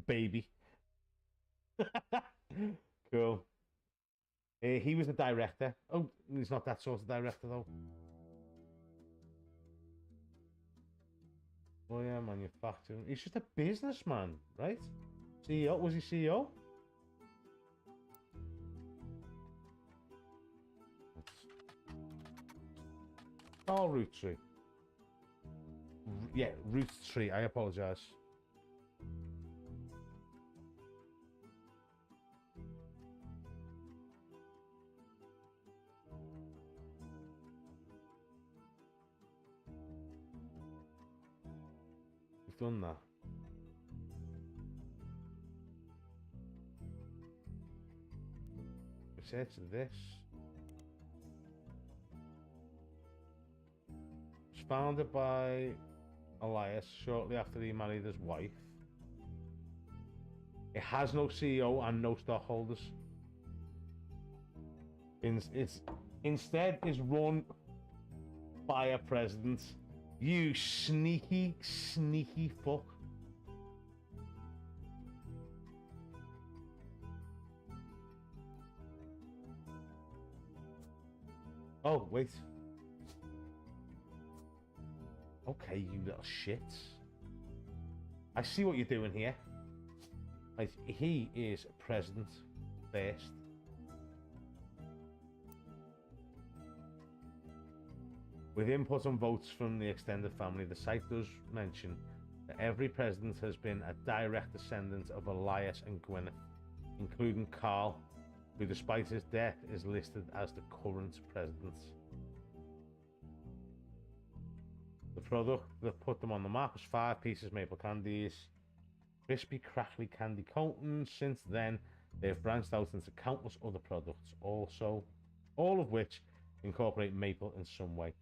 Baby. Cool. He was the director. Oh, he's not that sort of director though. Oh yeah, manufacturing. He's just a businessman, right? CEO. Was he CEO? Carl Roottrees. Yeah, Roottrees. I apologize. We've done that. Research this. It was founded by Elias shortly after he married his wife. It has no CEO and no stockholders. Instead is run by a president. You sneaky, sneaky fuck. Oh, wait. Okay, you little shit. I see what you're doing here. Right, he is president first. With input and votes from the extended family, the site does mention that every president has been a direct descendant of Elias and Gwyneth, including Carl, who despite his death is listed as the current president. The product that put them on the map was 5 pieces maple candies, crispy crackly candy coatings. Since then, they've branched out into countless other products, also, all of which incorporate maple in some way.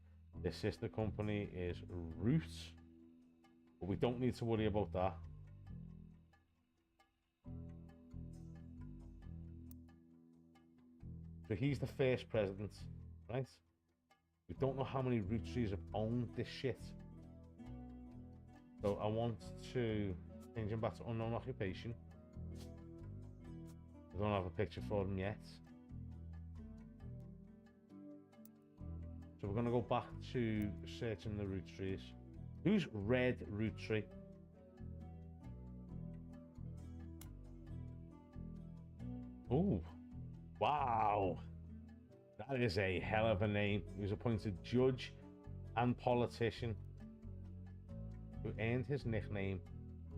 Their sister company is Roots, but we don't need to worry about that. So he's the first president, right? We don't know how many Roottrees have owned this shit. So I want to change him back to unknown occupation. I don't have a picture for him yet. So we're going to go back to searching the Roottrees. Who's Red Roottree? Oh, wow. That is a hell of a name. He was appointed judge and politician who earned his nickname,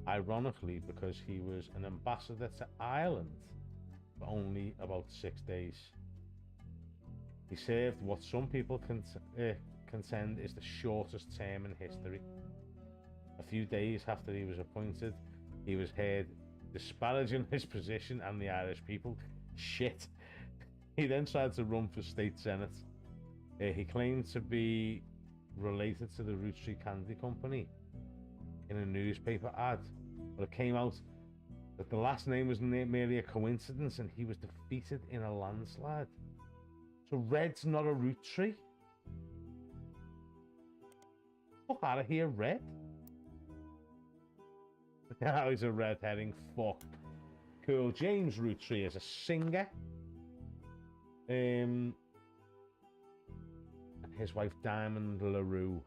ironically, because he was an ambassador to Ireland for only about 6 days. He served what some people contend is the shortest term in history. A few days after he was appointed, he was heard disparaging his position and the Irish people. Shit. He then tried to run for state senate. He claimed to be related to the Roottrees Candy Company in a newspaper ad, but it came out that the last name was merely a coincidence and he was defeated in a landslide. So Red's not a Roottrees? Fuck out of here, Red. Now he's a red herring. Fuck. Cool. James Roottrees is a singer. And his wife Diamond LaRue.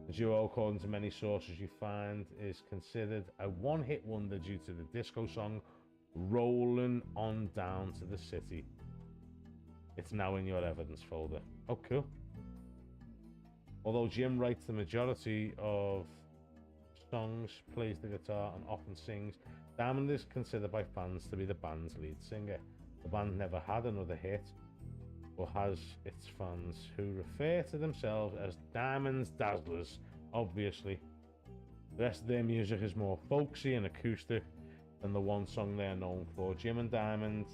The duo, according to many sources you find, is considered a one-hit wonder due to the disco song "Rollin' On Down to the City." It's now in your evidence folder. Oh, cool. Although Jim writes the majority of songs, plays the guitar, and often sings, Diamond is considered by fans to be the band's lead singer. The band never had another hit, or has its fans who refer to themselves as Diamond's Dazzlers, obviously. The rest of their music is more folksy and acoustic than the one song they're known for. Jim and Diamond,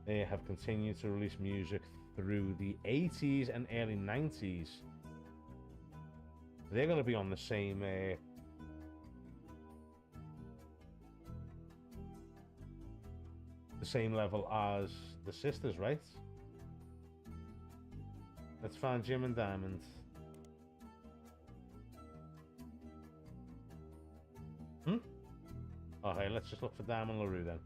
they have continued to release music through the 80s and early 90s. They're going to be on the same level as the sisters, right? Let's find Jim and Diamond. Okay, let's just look for Diamond LaRue then.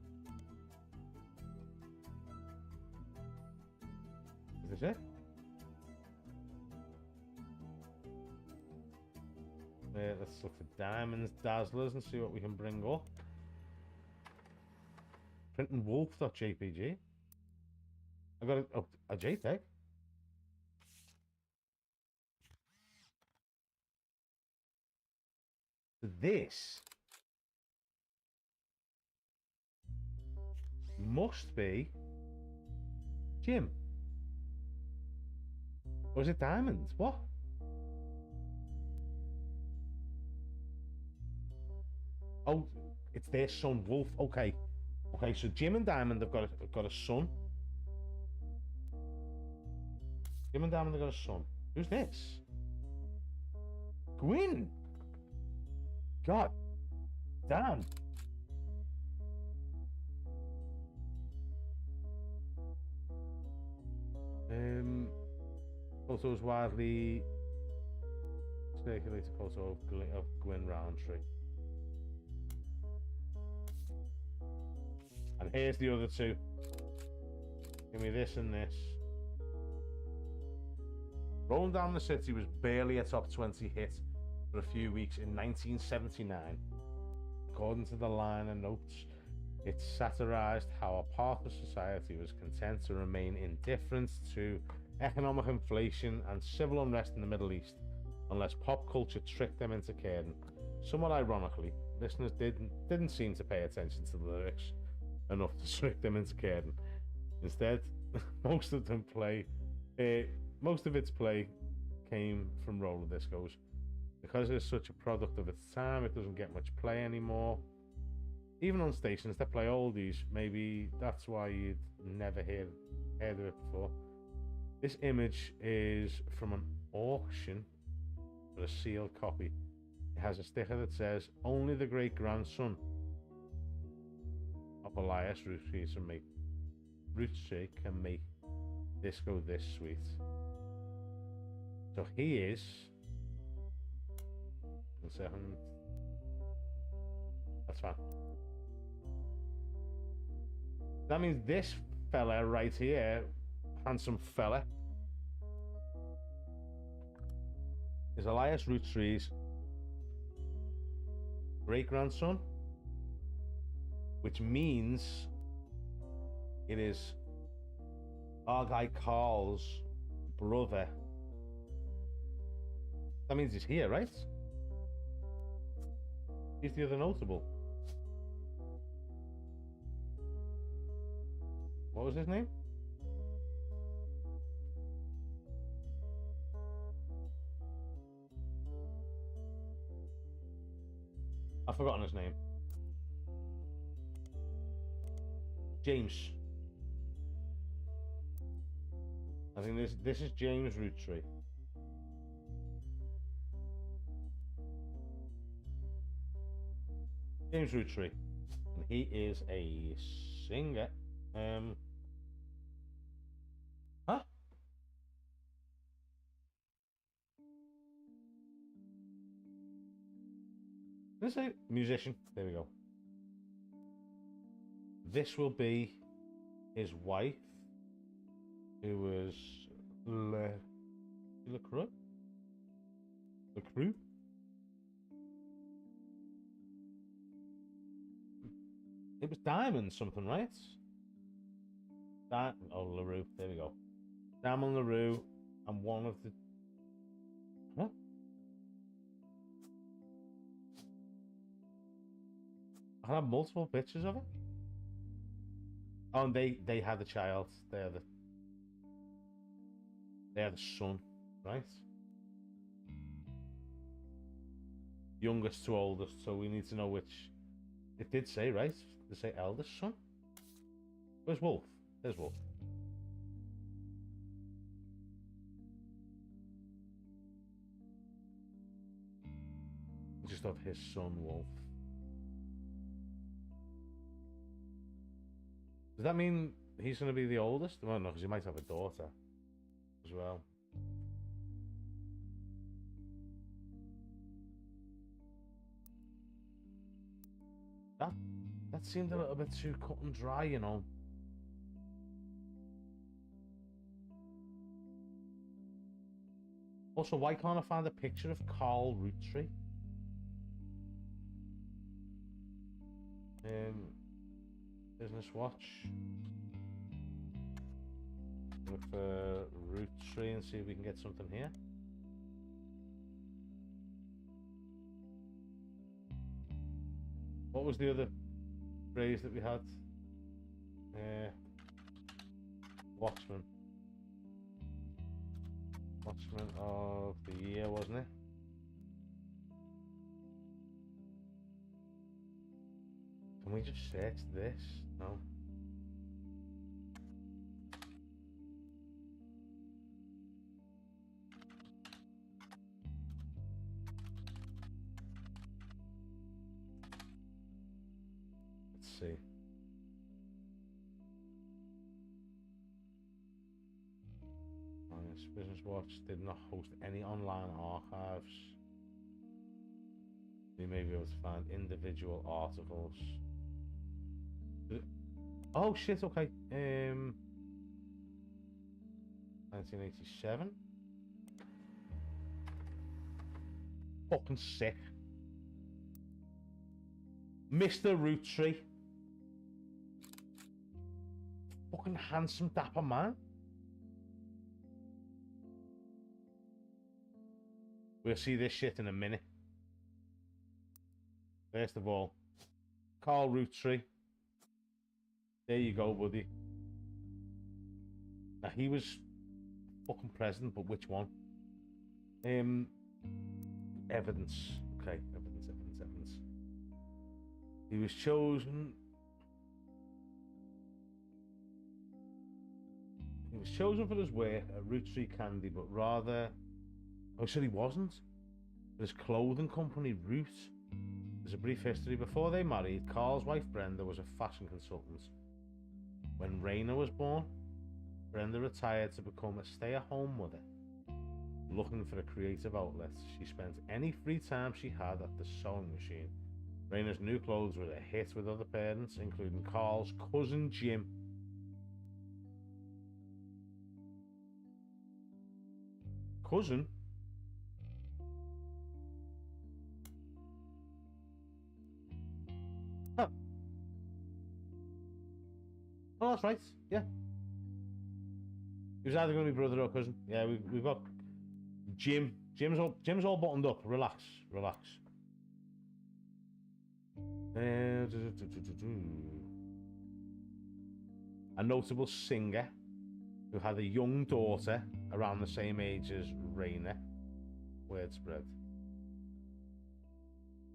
Is this it? Let's look for Diamonds, Dazzlers, and see what we can bring up. Printingwolf.jpg. I got a JPEG. This must be Jim. Or is it Diamond? What? Oh, it's their son, Wolf. Okay. Okay, so Jim and Diamond have got a son. Jim and Diamond have got a son. Who's this? Gwyn. God damn. Photos widely circulated photo of Gwyn Roundtree. And here's the other two. Give me this and this. Rolling Down the City was barely a top 20 hit for a few weeks in 1979. According to the liner notes, it satirized how a part of society was content to remain indifferent to economic inflation and civil unrest in the Middle East unless pop culture tricked them into caring. Somewhat ironically, listeners didn't seem to pay attention to the lyrics enough to trick them into caring. Instead, most of its play came from roller discos. Because it's such a product of its time, it doesn't get much play anymore. Even on stations that play oldies, maybe that's why you'd never heard of it before. This image is from an auction for a sealed copy. It has a sticker that says, "Only the great-grandson of Elias Roottrees can make disco this sweet." So he is... 1 second. That's fine. That means this fella right here, handsome fella, is Elias Roottrees' great-grandson, which means it is our guy Carl's brother. That means he's here, right? He's the other notable. What was his name? I've forgotten his name. James. I think this is James Roottree. James Roottree, and he is a singer. Huh? Let's say musician. There we go. This will be his wife, who was LaCroix. It was Diamond something, right? LaRue. There we go. Diamond LaRue, and one of the... What? I have multiple pictures of it. Oh, and they had a child. They are the son, right? youngest to oldest, so we need to know which. It did say, right? Did it say eldest son? Where's Wolf? There's Wolf. Just of his son Wolf. Does that mean he's going to be the oldest? Well, no, because he might have a daughter as well. That seemed a little bit too cut and dry, you know. Also, why can't I find a picture of Carl Roottrees? Business watch. Look for Roottrees and see if we can get something here. What was the other phrase that we had? Watchman. Watchman of the year, wasn't it? Can we just search this? No. Let's see. Business Watch did not host any online archives. You may be able to find individual articles. Oh shit, okay. 1987. Fucking sick. Mr. Roottrees. Fucking handsome, dapper man. We'll see this shit in a minute. First of all, Carl Roottrees. There you go, buddy. Now, he was fucking president, but which one? Evidence. Okay, evidence. He was chosen. He was chosen for his work at Roottrees Candy, but rather... Oh, so he wasn't. His clothing company, Root. There's a brief history. Before they married, Carl's wife Brenda was a fashion consultant. When Raina was born, Brenda retired to become a stay-at-home mother. Looking for a creative outlet, she spent any free time she had at the sewing machine. Raina's new clothes were a hit with other parents, including Carl's cousin Jim. Cousin? Huh. Oh, that's right. Yeah. He was either going to be brother or cousin. Yeah, we've got Jim. Jim's all buttoned up. Relax. A notable singer who had a young daughter around the same age as Raina. Word spread.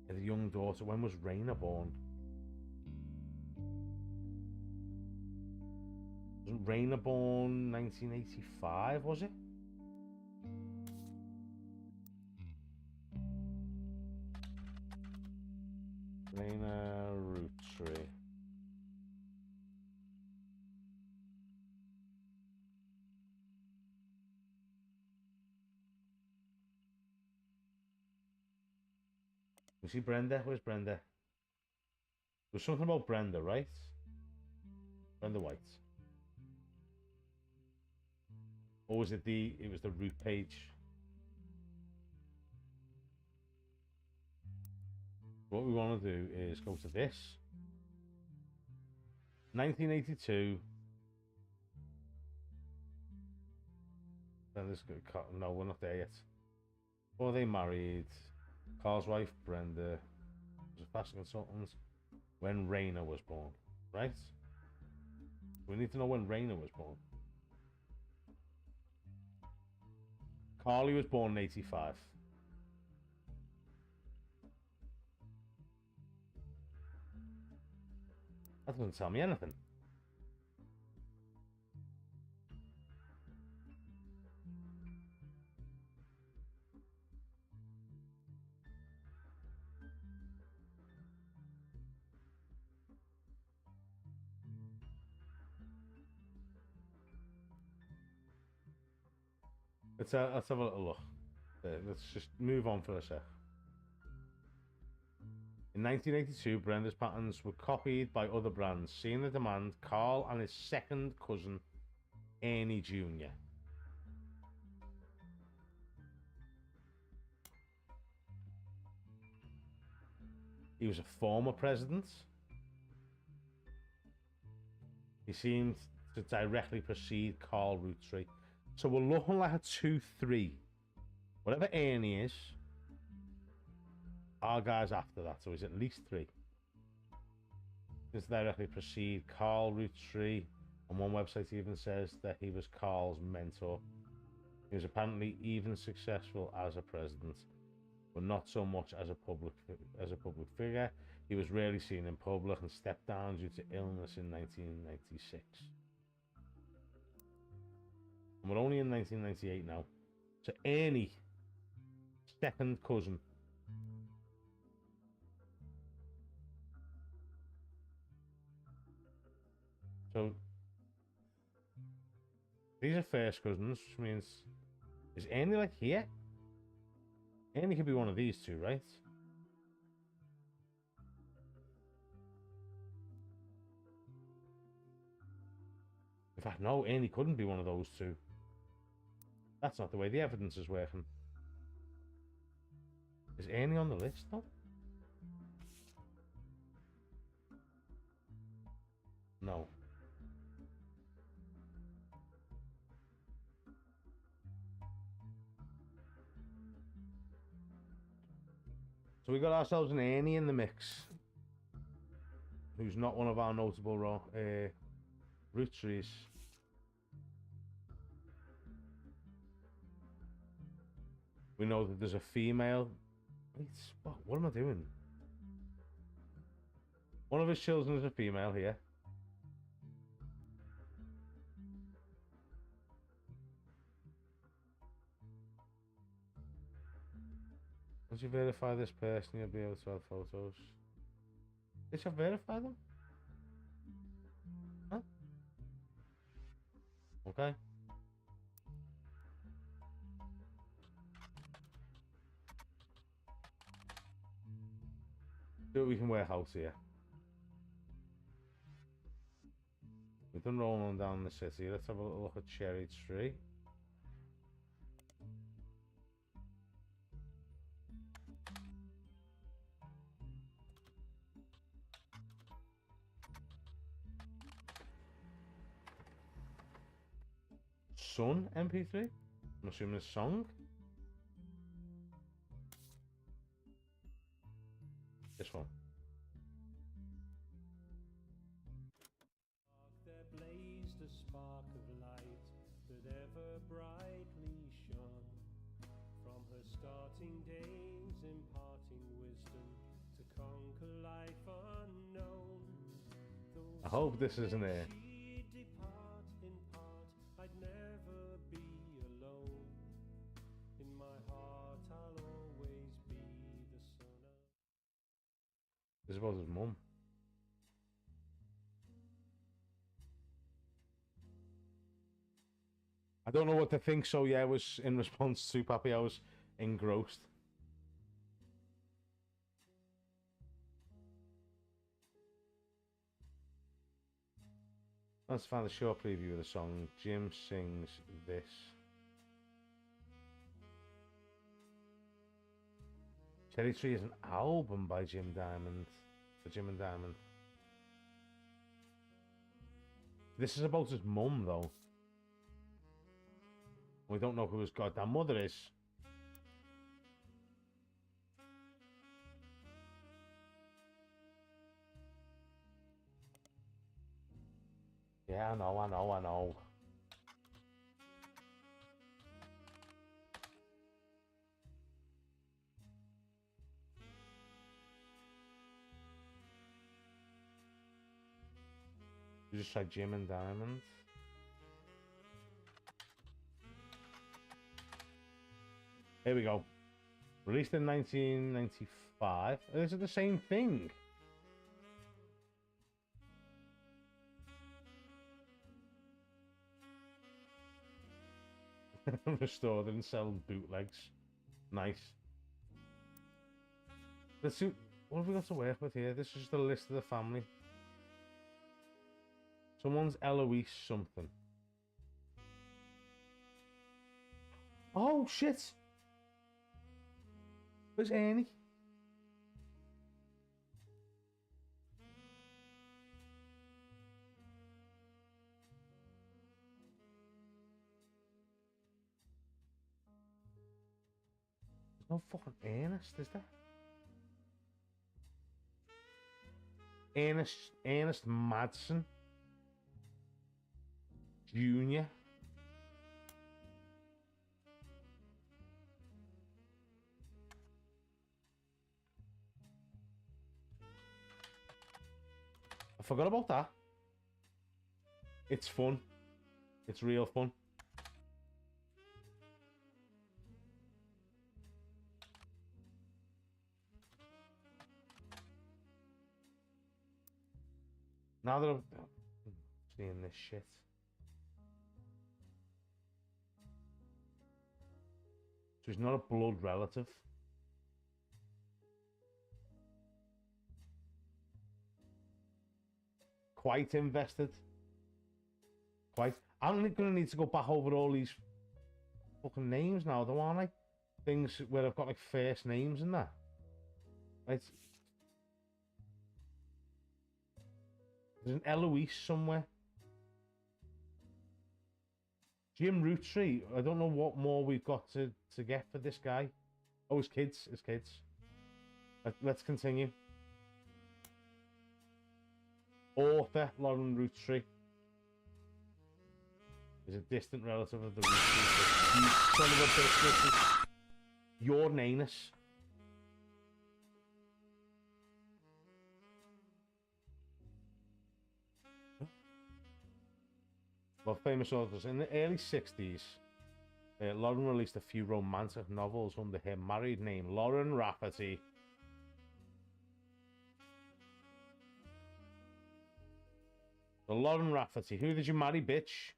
He had a young daughter. When was Raina born? Wasn't Raina born 1985, was it? Raina Roottrees. You see Brenda? Where's Brenda? There's something about Brenda, right? Brenda White. Or was it it was the root page? What we want to do is go to this. 1982. No, we're not there yet. Before they married, Carl's wife Brenda was a fashion consultant when Raina was born, right? We need to know when Raina was born. Carly was born in 85. That doesn't tell me anything. Let's have a little look. Let's just move on for a sec. In 1982, Brenda's patterns were copied by other brands. Seeing the demand, Carl and his second cousin, Ernie Jr. He was a former president. He seemed to directly precede Carl Roottrees. So we're looking like a 2-3. Whatever Ernie is, our guy's after that, so he's at least 3. This directly precede Carl Roottrees. On one website even says that he was Carl's mentor. He was apparently even successful as a president, but not so much as a public figure. He was rarely seen in public and stepped down due to illness in 1996. And we're only in 1998 now. So Ernie, second cousin. So these are first cousins, which means, is Ernie like here? Ernie could be one of these two, right? In fact, no, Ernie couldn't be one of those two. That's not the way the evidence is working. Is Ernie on the list, though? No. So we got ourselves an Ernie in the mix, who's not one of our notable Roottrees. We know that there's a female. Wait, what am I doing? One of his children is a female here. Once you verify this person, you'll be able to have photos. Did you verify them? Huh? Okay. See what we can work out here. We've done rolling down the city. Let's have a little look at Cherry Tree. Sun MP3? I'm assuming it's song. This one. There blazed a spark of light that ever brightly shone from her starting days, imparting wisdom to conquer life unknown. I hope this isn't it. Depart in part, I'd never be alone. In my heart, I'll always be the son of. This was his mum. I don't know what to think, so yeah, it was in response to Pappy, I was engrossed. Let's find a short preview of the song. Jim sings this. Cherry Tree is an album by Jim Diamond. For Jim and Diamond. This is about his mum, though. We don't know who his goddamn mother is. Yeah, I know. You just try Jim and Diamond. Here we go. Released in 1995. Is it the same thing? Restored and sell bootlegs. Nice. Let's see. What have we got to work with here? This is the list of the family. Someone's Eloise something. Oh, shit! Where's Annie? There's no fucking Ernest, is there? Ernest Madsen Jr. I forgot about that. It's fun. It's real fun. Now that I'm seeing this shit. So he's not a blood relative. Quite invested. Quite. I'm going to need to go back over all these fucking names now, though, aren't I? Things where I've got like first names and that. Right. There's an Eloise somewhere. Jim Rootree. I don't know what more we've got to get for this guy. Oh, his kids. His kids. Let's continue. Author Lauren Rootree is a distant relative of the Rootrees. You son of a bitch, this is your nanus. Well, famous authors. In the early 60s, Lauren released a few romantic novels under her married name, Lauren Rafferty. So Lauren Rafferty, who did you marry, bitch?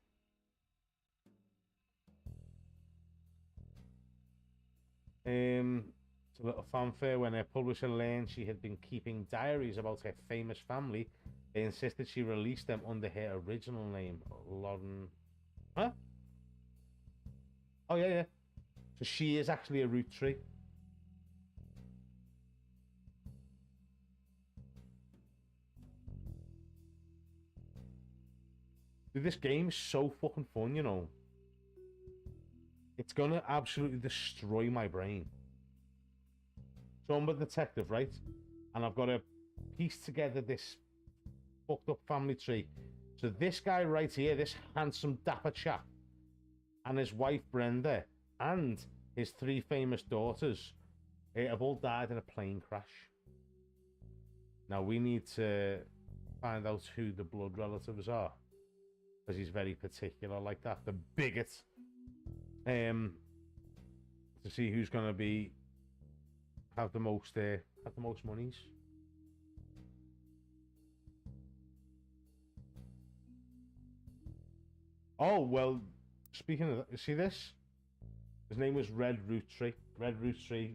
It's a little fanfare. When her publisher learned she had been keeping diaries about her famous family, they insisted she release them under her original name, Lauren. Huh? Oh, yeah. So she is actually a Rootree. Dude, this game is so fucking fun, you know. It's gonna absolutely destroy my brain. So I'm a detective, right? And I've got to piece together this fucked up family tree. So this guy right here, this handsome dapper chap, and his wife Brenda, and his 3 famous daughters have all died in a plane crash. Now we need to find out who the blood relatives are, because he's very particular like that. The bigot. To see who's gonna be have the most monies. Oh well, speaking of that, you see this? His name was Red Rootree. Red Rootree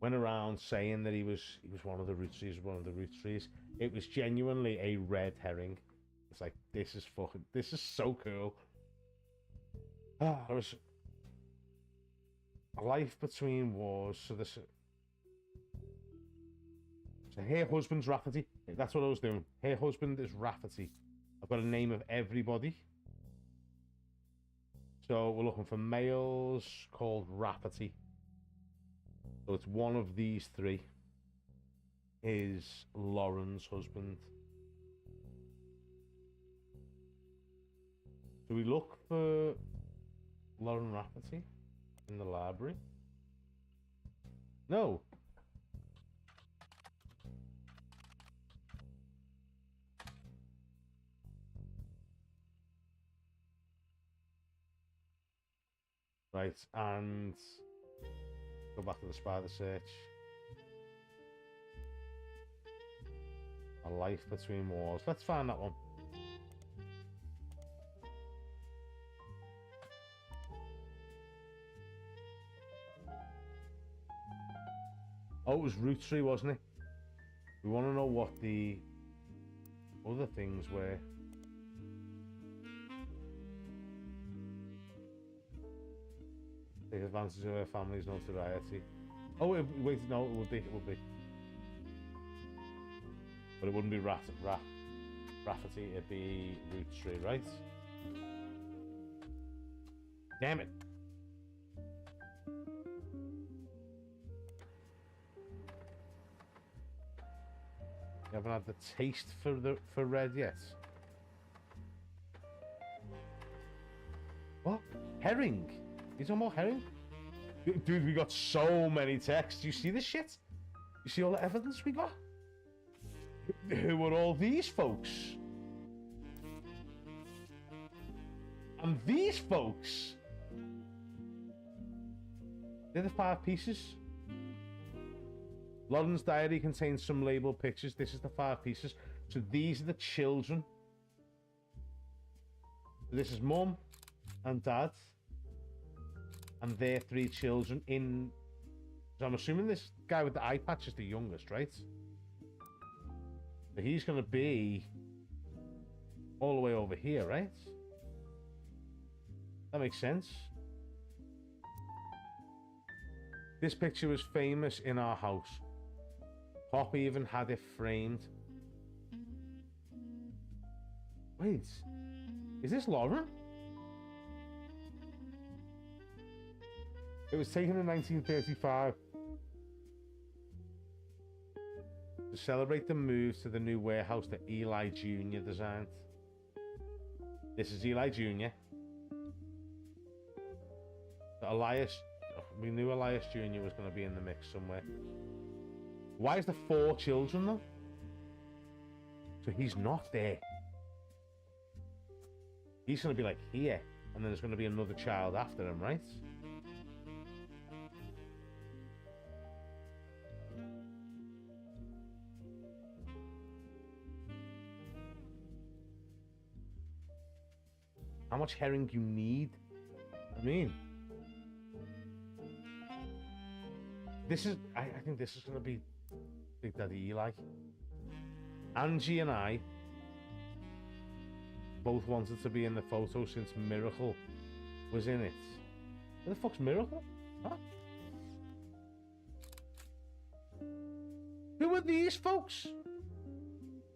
went around saying that he was one of the Roottrees. It was genuinely a red herring. It's like, this is so cool. There was a life between wars. So her husband's Rafferty. That's what I was doing. Her husband is Rafferty. I've got a name of everybody. So we're looking for males called Rafferty. So it's one of these 3 is Lauren's husband. Do we look for Lauren Rafferty in the library? No. Right, and go back to the spider search. A life between wars. Let's find that one. Oh, it was Roottrees, wasn't it? We want to know what the other things were. Take advantage of her family's notoriety. Oh, wait, no, it would be. But it wouldn't be Rafferty, it'd be Roottrees, right? Damn it. You haven't had the taste for red yet. What? Herring? You talking about herring? Dude, we got so many texts. Do you see this shit? You see all the evidence we got? Who are all these folks? And these folks? They're the 5 pieces. Lauren's diary contains some labeled pictures. This is the 5 pieces. So these are the children. This is mum and dad. And their 3 children in... So I'm assuming this guy with the eye patch is the youngest, right? So he's going to be all the way over here, right? That makes sense. This picture was famous in our house. Pop even had it framed. Wait, is this Lauren? It was taken in 1935 to celebrate the move to the new warehouse that Eli Jr. designed. This is Eli Jr. Elias, we knew Elias Jr. was going to be in the mix somewhere. Why is there 4 children though? So he's not there. He's going to be like here, and then there's going to be another child after him, right? How much herring you need? I mean, this is, I think this is going to be Big Daddy Eli. Angie and I both wanted to be in the photo since Miracle was in it. Where the fuck's Miracle? Huh? Who are these folks?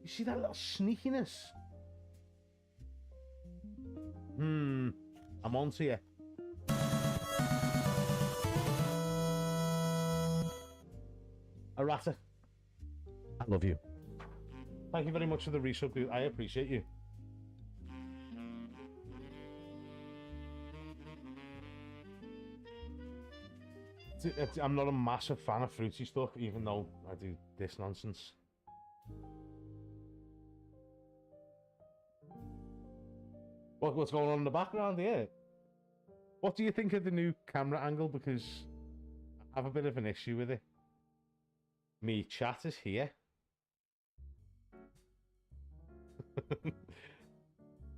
You see that little sneakiness? I'm on to you. Arata, I love you. Thank you very much for the resub, dude. I appreciate you. I'm not a massive fan of fruity stuff, even though I do this nonsense. What's going on in the background here? What do you think of the new camera angle? Because I have a bit of an issue with it. Me chat is here.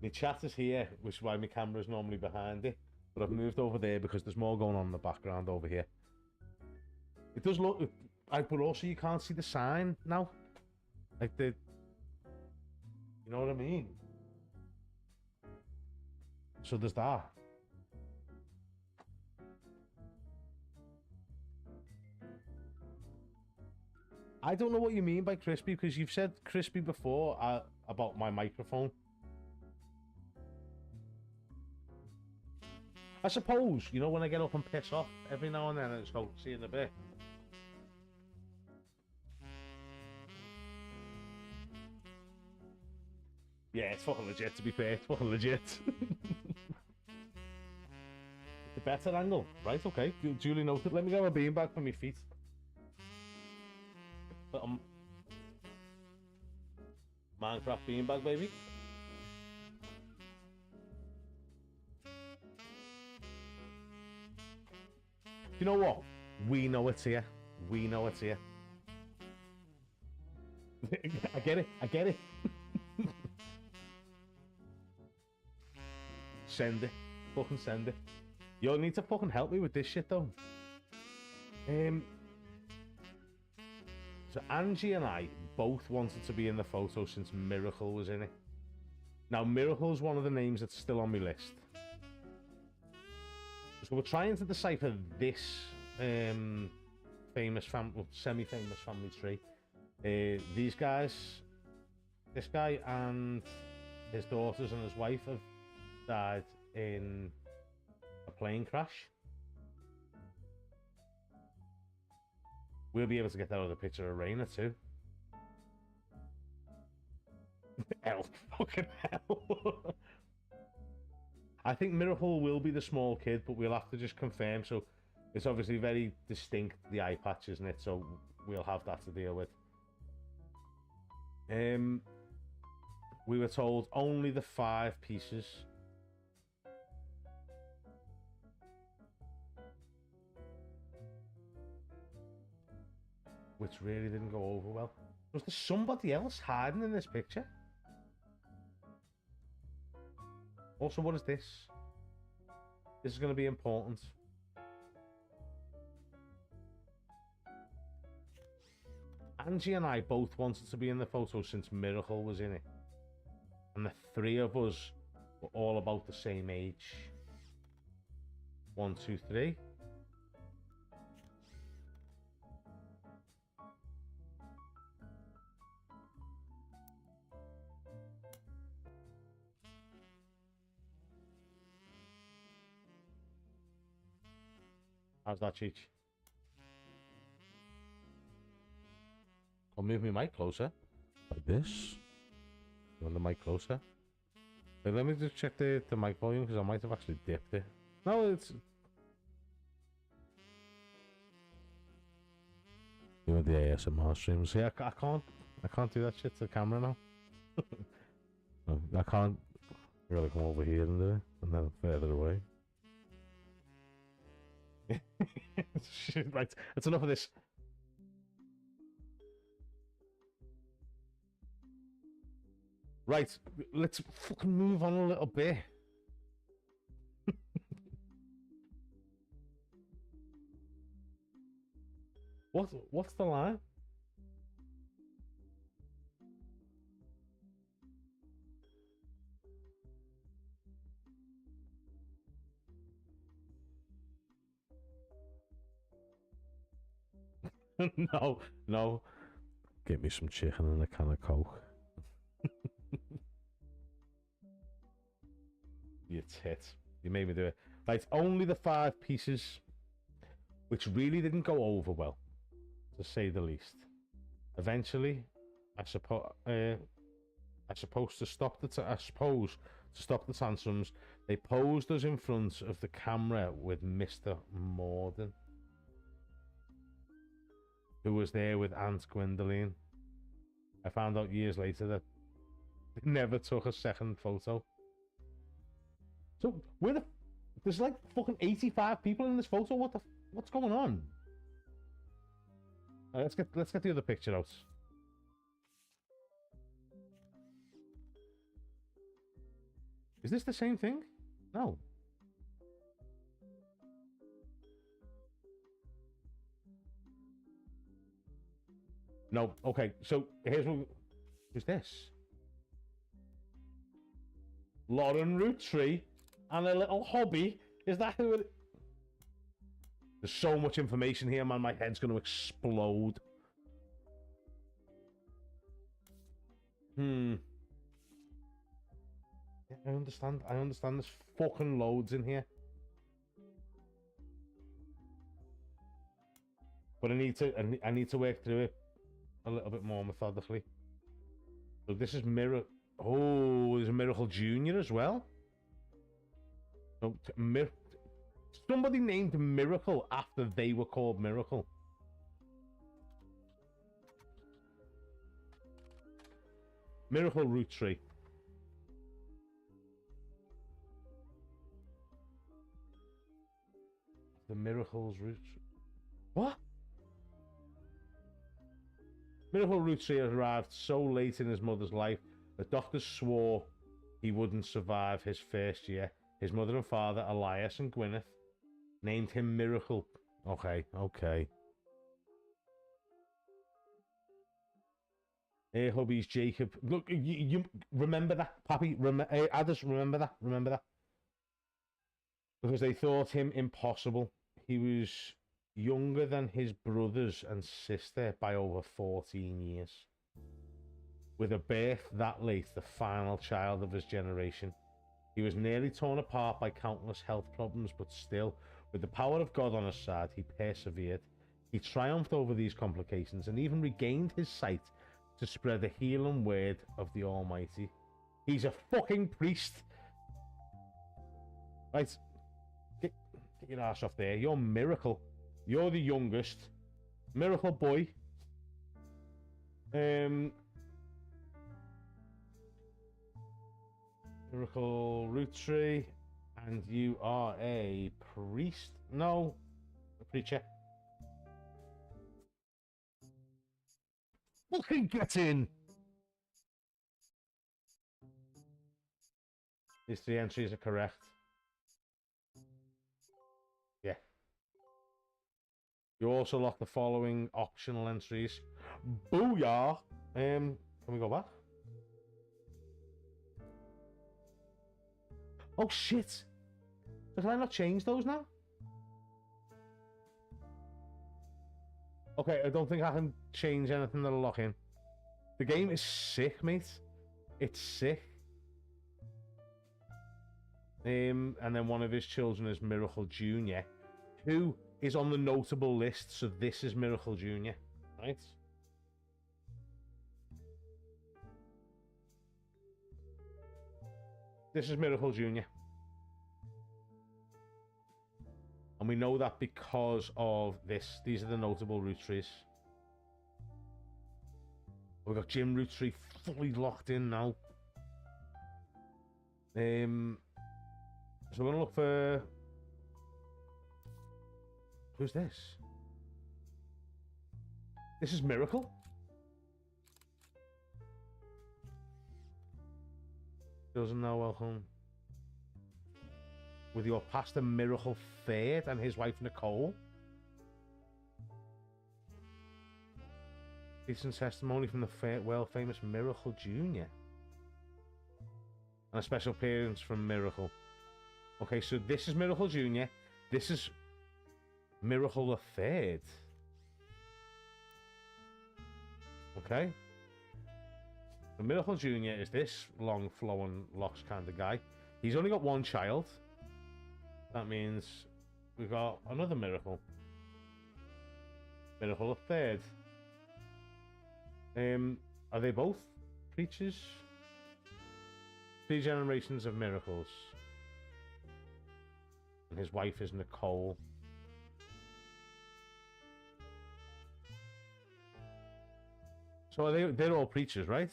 My chat is here, which is why my camera is normally behind it. But I've moved over there because there's more going on in the background over here. It does look... but also you can't see the sign now. Like the... You know what I mean? So there's that. I don't know what you mean by crispy, because you've said crispy before about my microphone. I suppose, you know, when I get up and piss off every now and then, I just go, see you in a bit. Yeah, it's fucking legit, to be fair. It's fucking legit. The better angle. Right, okay. Duly noted. Let me grab a beanbag for my feet. But Minecraft beanbag, baby. You know what? We know it's here. We know it's here. I get it. I get it. Send it. Fucking send it. You'll need to fucking help me with this shit, though. So Angie and I both wanted to be in the photo since Miracle was in it. Now, Miracle's one of the names that's still on my list. So we're trying to decipher this semi-famous family tree. These guys, this guy and his daughters and his wife have died in a plane crash. We'll be able to get that other picture of Raina too. Hell, fucking hell. I think Miracle will be the small kid, but we'll have to just confirm. So it's obviously very distinct, the eye patch, isn't it? So we'll have that to deal with. We were told only the 5 pieces. Which really didn't go over well. Was there somebody else hiding in this picture? Also, what is this? This is going to be important. Angie and I both wanted to be in the photo since Miracle was in it. And the 3 of us were all about the same age. 1, 2, 3. How's that, Cheech? I'll move my mic closer. Like this. You want the mic closer? Wait, let me just check the mic volume, because I might have actually dipped it. No, it's... You know the ASMR streams. Yeah, I can't do that shit to the camera now. No, I can't really come over here and do it, and then further away. Right, that's enough of this. Right, let's fucking move on a little bit. What's the line? No. Get me some chicken and a can of Coke. You tit. You made me do it. Right, only the 5 pieces, which really didn't go over well, to say the least. Eventually, I suppose to stop the tantrums, they posed us in front of the camera with Mr. Morden, who was there with Aunt Gwendoline. I found out years later that they never took a second photo. So there's like fucking 85 people in this photo. What's going on? Let's get the other picture out. Is this the same thing? No. No. Okay. So here's who's this? Lauren Roottrees and a little hobby. Is that who it... There's so much information here, man. My head's going to explode. Yeah, I understand. There's fucking loads in here. But I need to work through it a little bit more methodically. So this is Oh, there's a Miracle Jr. as well. So, somebody named Miracle after they were called Miracle. Miracle Roottrees. The miracle's roots. What? Miracle Roottrees arrived so late in his mother's life that doctors swore he wouldn't survive his first year. His mother and father, Elias and Gwyneth, named him Miracle. Okay, okay. Hey, hubby's Jacob. Look, you remember that, Pappy? Addis, remember that? Remember that? Because they thought him impossible. He was younger than his brothers and sister by over 14 years. With a birth that late, the final child of his generation. He was nearly torn apart by countless health problems, but still, with the power of God on his side, he persevered. He triumphed over these complications and even regained his sight to spread the healing word of the Almighty. He's a fucking priest. Right, get your ass off there. You're Miracle. You're the youngest. Miracle boy. Miracle Roottree. And you are a priest? No, a preacher. Fucking get in! These 3 entries are correct. Yeah. You also lock the following optional entries. Booyah! Can we go back? Oh shit! Can I not change those now? Okay, I don't think I can change anything that'll lock in. The game is sick, mate. It's sick. And then one of his children is Miracle Jr., who is on the notable list, so this is Miracle Jr., right? This is Miracle Jr. And we know that because of this. These are the notable Rootrees. We've got Jim Roottree fully locked in now. So we're going to look for... Who's this? This is Miracle? Doesn't know, welcome. With your pastor Miracle Third and his wife Nicole. Decent testimony from the world famous Miracle Jr. And a special appearance from Miracle. Okay, so this is Miracle Jr. This is Miracle the Third. Okay. The Miracle Jr. is this long flowing locks kind of guy. He's only got 1 child. That means we've got another Miracle. Miracle the Third. Are they both preachers? 3 generations of miracles. And his wife is Nicole. So are they're all preachers, right?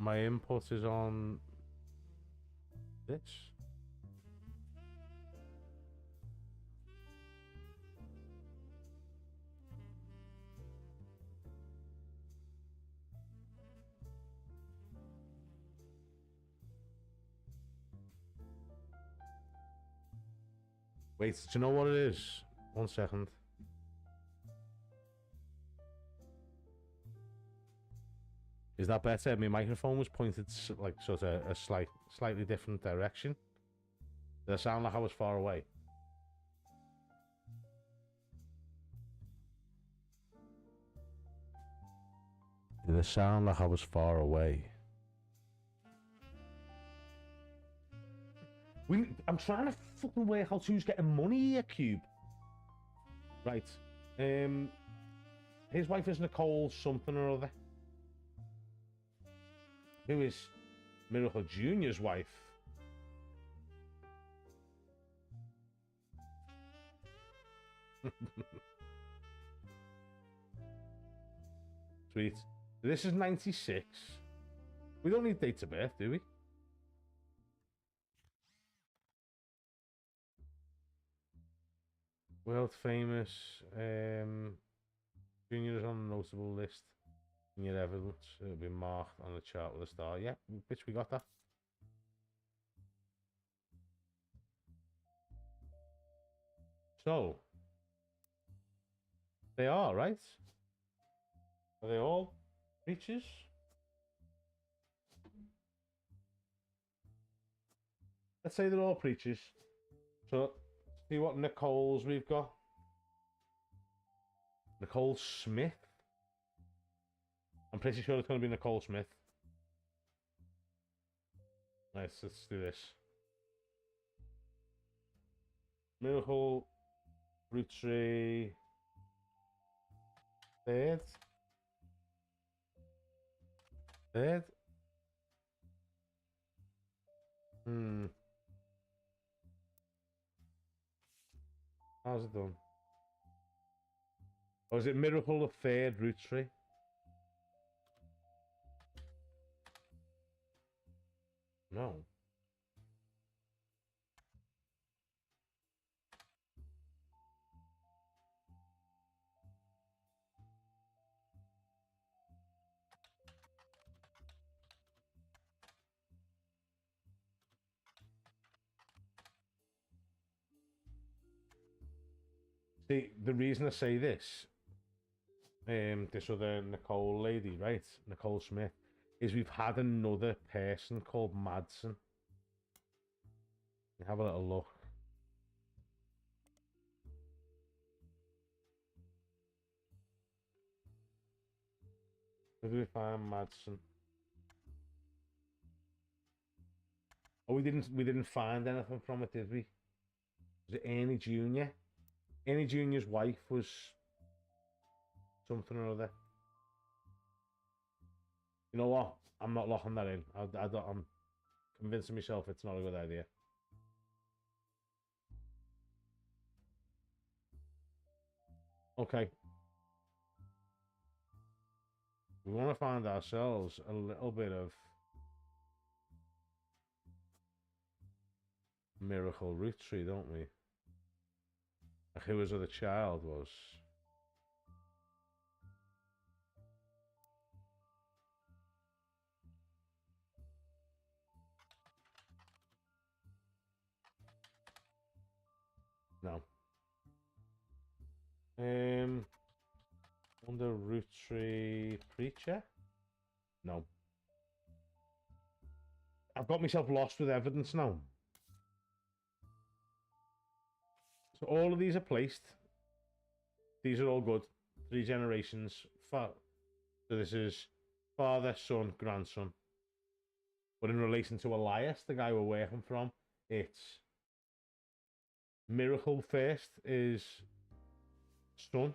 My input is on this. Wait, do you know what it is? 1 second. Is that better? My microphone was pointed like sort of a slightly different direction. Did I sound like I was far away? Did it sound like I was far away? I'm trying to fucking work out who's getting money here, Cube. Right. His wife is Nicole something or other. Who is Miracle Jr.'s wife? Sweet. This is 96. We don't need dates of birth, do we? World famous. Junior is on a notable list. In your evidence, it'll be marked on the chart with a star. Yeah, bitch, we got that. So, they are, right? Are they all preachers? Let's say they're all preachers. So, see what Nicole's we've got. Nicole Smith. I'm pretty sure it's going to be Nicole Smith. Let's do this. Miracle Roottrees Dead. Dead. How's it done? Or is it Miracle the Third Roottrees? No. See, the reason I say this other Nicole lady, right, Nicole Smith, is we've had another person called Madsen. Have a little look. Where do we find Madsen? Oh, we didn't find anything from it, did we? Was it Ernie Jr.? Ernie Jr.'s wife was something or other. You know what? I'm not locking that in. I'm convincing myself it's not a good idea. Okay. We want to find ourselves a little bit of Miracle Roottrees, don't we? Like who his other child was. No. Under Roottrees Preacher? No. I've got myself lost with evidence now. So all of these are placed. These are all good. 3 generations. So this is father, son, grandson. But in relation to Elias, the guy we're working from, it's Miracle first is son.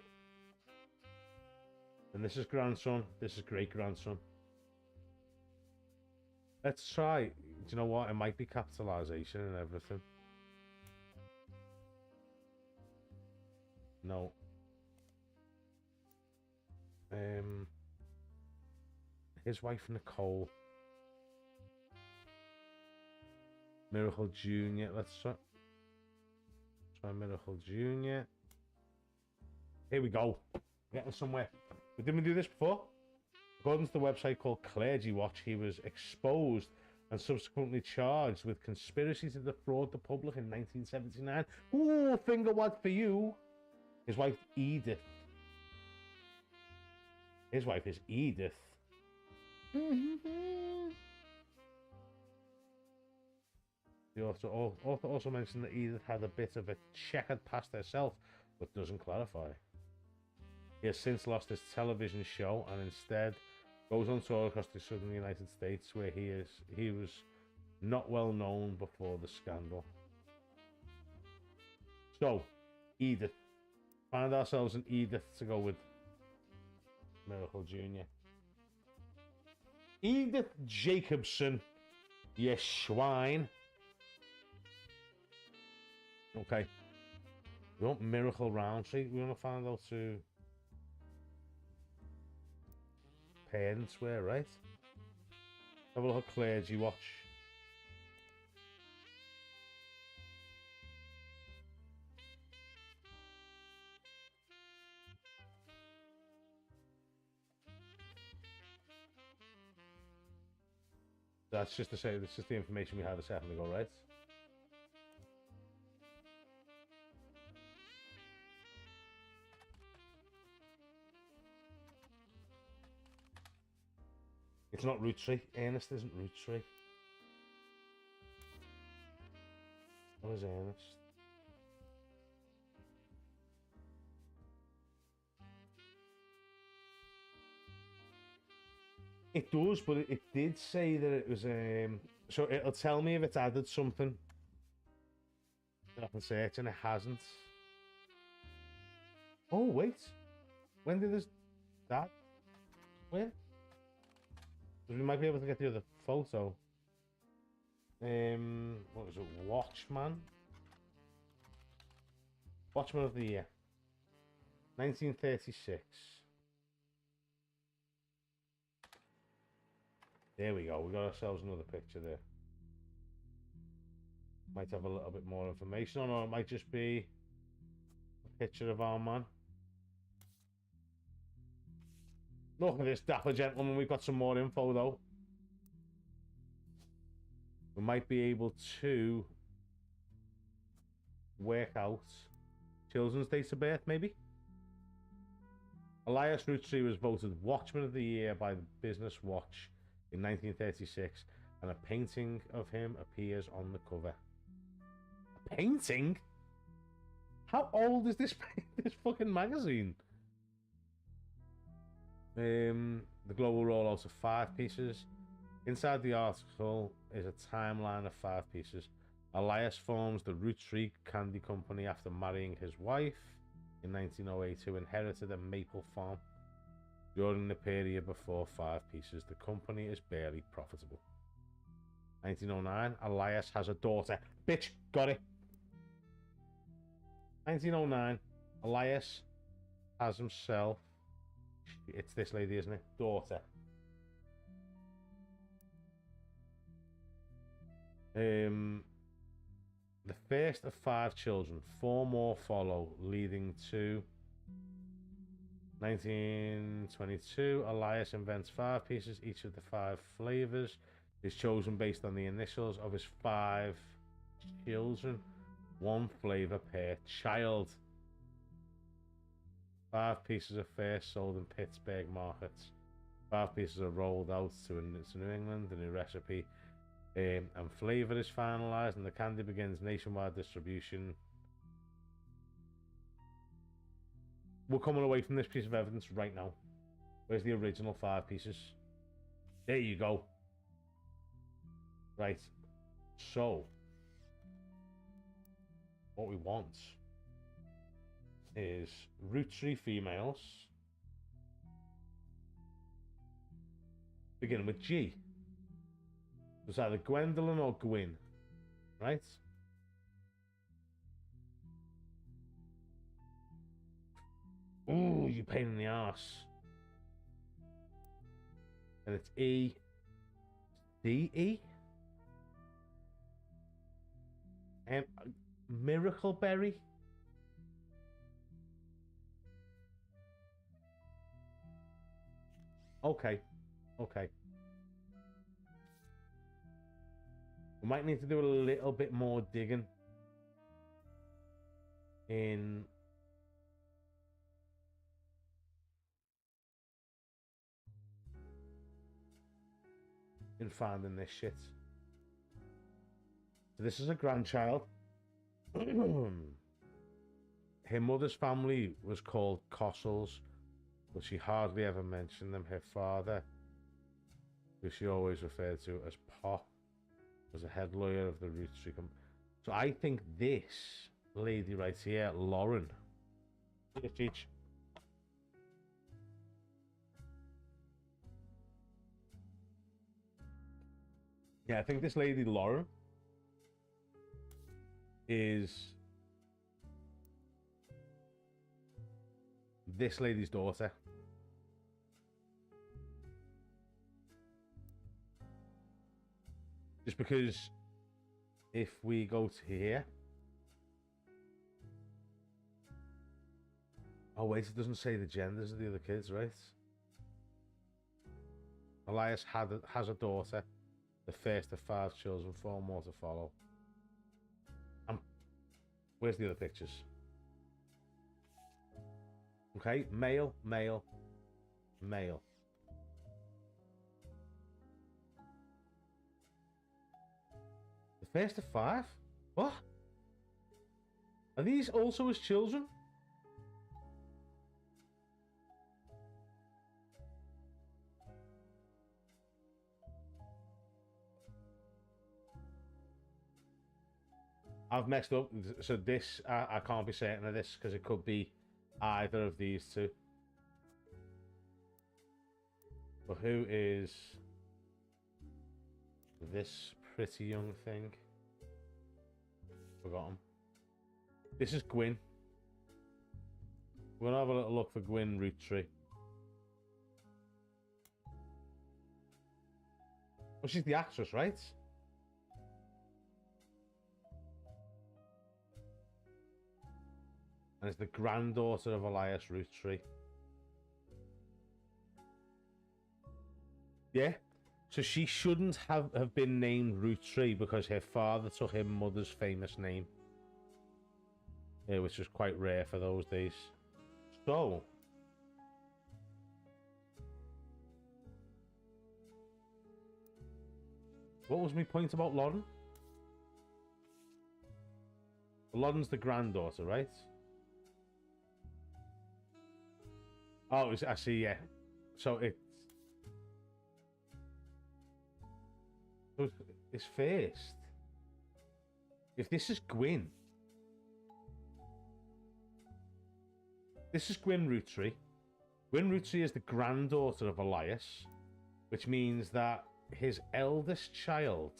And this is grandson. This is great-grandson. Let's try. Do you know what? It might be capitalization and everything. No. His wife Nicole. Miracle Jr. Let's try Miracle Jr. Here we go. Getting somewhere. But didn't we do this before? According to the website called Clergy Watch, he was exposed and subsequently charged with conspiracy to defraud the public in 1979. Ooh, finger what for you? His wife Edith. His wife is Edith. The author also mentioned that Edith had a bit of a checkered past herself, but doesn't clarify. He has since lost his television show and instead goes on tour across the southern United States, where he was not well known before the scandal. So, Edith. Find ourselves an Edith to go with Miracle Jr. Edith Jacobson, you swine. Okay. We want Miracle Roundtree. We want to find out to parents were, right? Have a look at Clergy Watch. That's just to say, this is the information we had a second ago, right? It's not Roottrees. Ernest isn't Roottrees. What is Ernest? It does, but it did say that it was so it'll tell me if it's added something that I can search, and it hasn't. Oh wait, when did this that? When? We might be able to get the other photo. What was it? Watchman. Watchman of the Year. 1936. There we go. We got ourselves another picture there. Might have a little bit more information on, or it might just be a picture of our man. Look at this dapper gentleman. We've got some more info though. We might be able to work out children's dates of birth, maybe. Elias Roottrees was voted Watchman of the Year by the Business Watch in 1936, and a painting of him appears on the cover. A painting? How old is this this fucking magazine? The global rollout of 5 pieces. Inside the article is a timeline of 5 pieces. Elias forms the Roottrees Candy Company after marrying his wife in 1908, who inherited a maple farm. During the period before 5 pieces, the company is barely profitable. 1909, Elias has a daughter. Bitch, got it. 1909, Elias has himself. It's this lady, isn't it? Daughter. The first of 5 children. 4 more follow, leading to 1922, Elias invents 5 pieces. Each of the 5 flavors is chosen based on the initials of his 5 children. 1 flavor per child. 5 pieces are first sold in Pittsburgh markets. 5 pieces are rolled out to New England. The new recipe and flavor is finalized, and the candy begins nationwide distribution. We're coming away from this piece of evidence right now. Where's the original 5 pieces? There you go. Right. So, what we want is Roottrees females, beginning with G. It's either Gwendolyn or Gwyn, right? Ooh, you pain in the arse. And it's E. D-E? Miracle Berry? Okay. Okay. We might need to do a little bit more digging in finding this shit. So this is a grandchild. Her mother's family was called Cossels, but she hardly ever mentioned them. Her father, who she always referred to as Pop, was a head lawyer of the Roottrees Company. So I think this lady right here, Lauren. Here, Cheech. Yeah, I think this lady, Lauren, is this lady's daughter. Just because if we go to here... Oh wait, it doesn't say the genders of the other kids, right? Elias has a daughter, the first of 5 children, 4 more to follow. Where's the other pictures? Okay, male, male, male. The first of 5? What? Are these also his children? I've messed up, so this, I can't be certain of this, because it could be either of these two. But who is this pretty young thing? Forgot him. This is Gwyn. We're gonna have a little look for Gwyn Roottrees. Well, she's the actress, right? And it's the granddaughter of Elias Roottrees. Yeah. So she shouldn't have been named Roottrees because her father took her mother's famous name. Yeah, which was quite rare for those days. So... what was my point about Lauren? Lauren's the granddaughter, right? Oh, I see, yeah. So it's first. If this is Gwyn. This is Gwyn Roottrees. Gwyn Roottrees is the granddaughter of Elias, which means that his eldest child,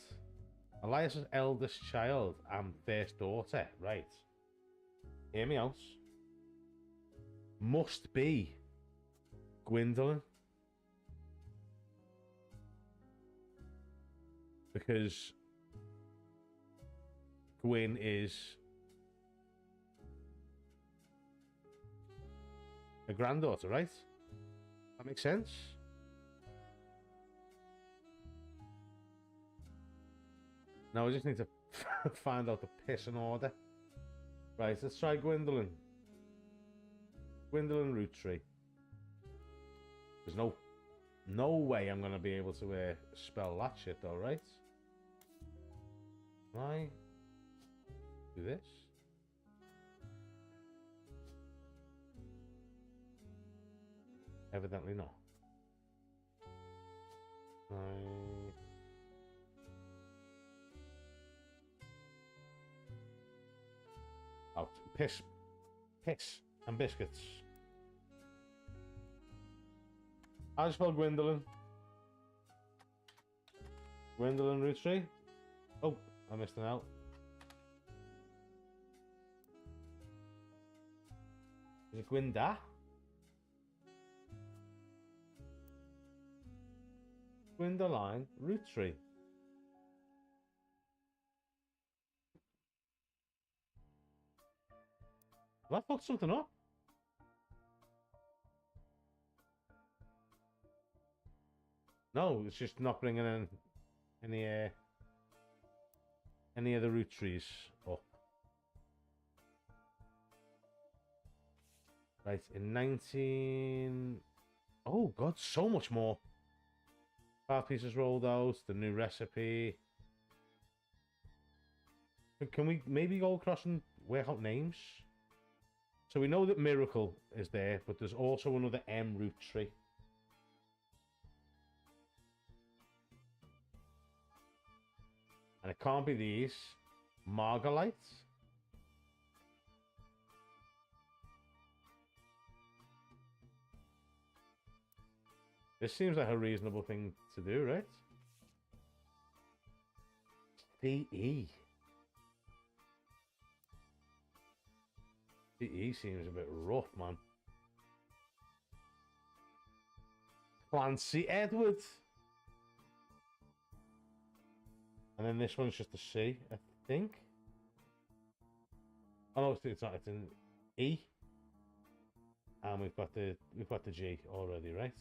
Elias's eldest child and first daughter, right? Hear me out. Must be Gwendolyn, because Gwyn is a granddaughter, right? That makes sense. Now I just need to find out the pissing order. Right, let's try Gwendolyn. Gwendolyn Roottrees. There's no way I'm gonna be able to spell that shit though, right? Can I do this? Evidently not. Oh, piss and biscuits. How do you spell Gwendolyn? Gwendolyn Roottrees? Oh, I missed an L. Is it Gwenda? Gwendoline Roottrees. Have I fucked something up? No, it's just not bringing in any of the Roottrees up. Right, in 19... Oh god, so much more. 5 pieces rolled out, the new recipe. Can we maybe go across and work out names? So we know that Miracle is there, but there's also another M Roottrees. And it can't be these. Margolite? This seems like a reasonable thing to do, right? DE. DE seems a bit rough, man. Clancy Edward. And then this one's just a C, I think. Oh no, it's not. It's an E. And we've got the G already, right?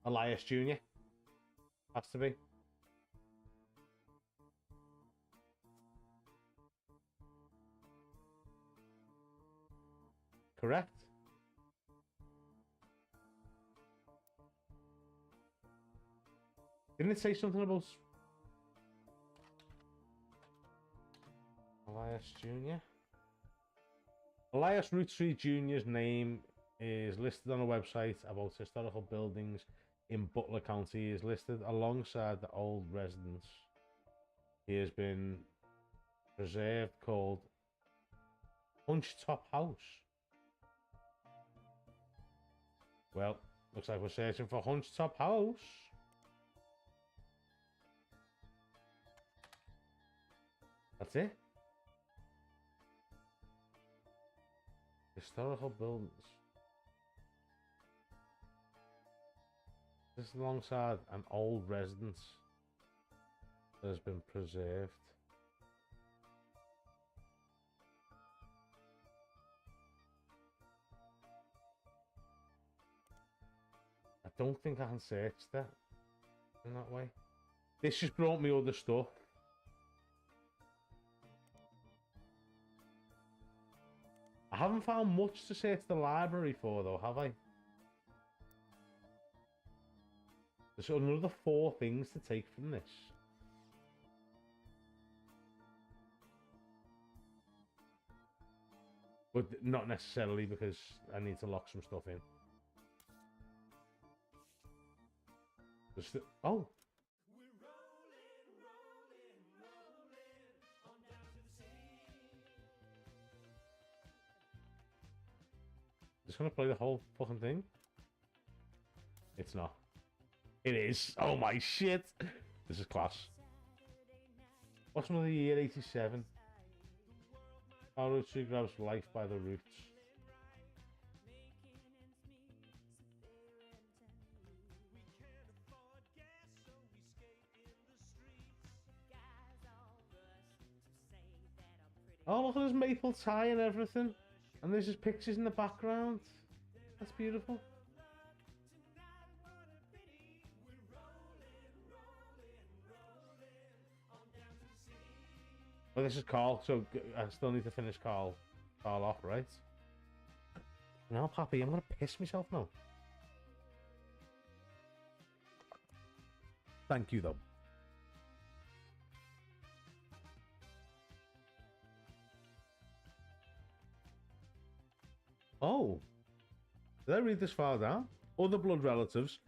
Elias Jr. Has to be. Correct. Didn't it say something about Elias Jr.? Elias Roottrees Jr.'s name is listed on a website about historical buildings in Butler County. He is listed alongside the old residence. He has been preserved called Hunchetop House. Well, looks like we're searching for Hunchetop House. That's it. Historical buildings. This is alongside an old residence that has been preserved. I don't think I can search that in that way. This just brought me other stuff. I haven't found much to search the library for though, have I? There's another 4 things to take from this. But not necessarily, because I need to lock some stuff in. Oh! Just gonna play the whole fucking thing? It's not. It is. Oh my shit! This is class. What's another year? 87. Our Roottrees grabs life by the roots. Oh, look at his maple tie and everything. And there's just pictures in the background. That's beautiful. Well, this is Carl, so I still need to finish Carl off, right? Now, Pappy, I'm gonna piss myself now. Thank you, though. Oh, did I read this far down? Other blood relatives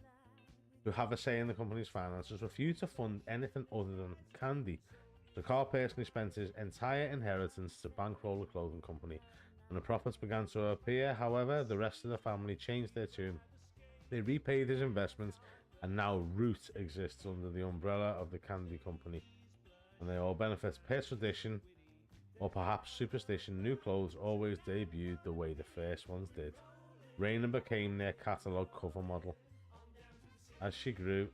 who have a say in the company's finances refuse to fund anything other than Candy. So Carl personally spent his entire inheritance to bankroll the clothing company. When the profits began to appear, however, the rest of the family changed their tune. They repaid his investments, and now Root exists under the umbrella of the Candy Company. And they all benefit per tradition, or perhaps superstition. New clothes always debuted the way the first ones did. Raina became their catalogue cover model. As she grew...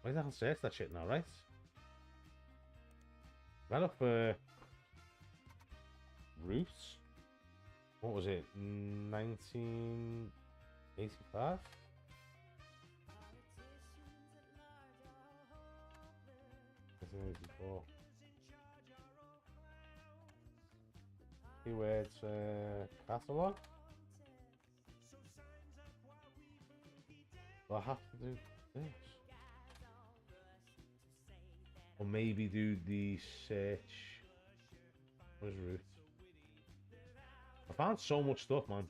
Wait, I can search that shit now, right? Right up for Roots. What was it? 1985? Keywords catalog. Do I have to do this? Or maybe do the search. Where's Ruth? I found so much stuff, man.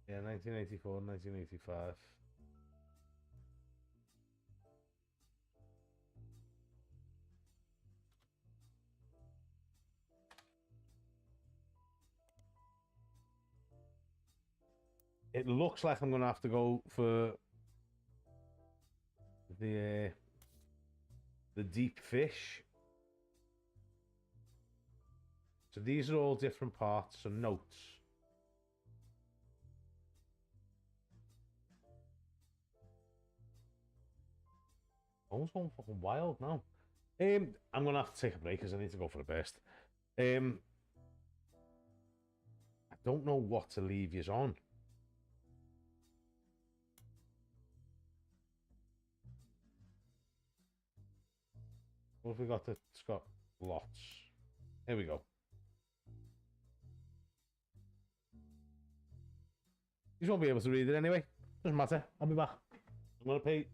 Yeah, 1984, 1985. It looks like I'm going to have to go for the deep fish. So these are all different parts and notes. Almost going fucking wild now. I'm gonna have to take a break because I need to go for the best. I don't know what to leave yous on. What have we got? It's got lots. Here we go. You won't be able to read it anyway. Doesn't matter. I'll be back. I'm gonna pay.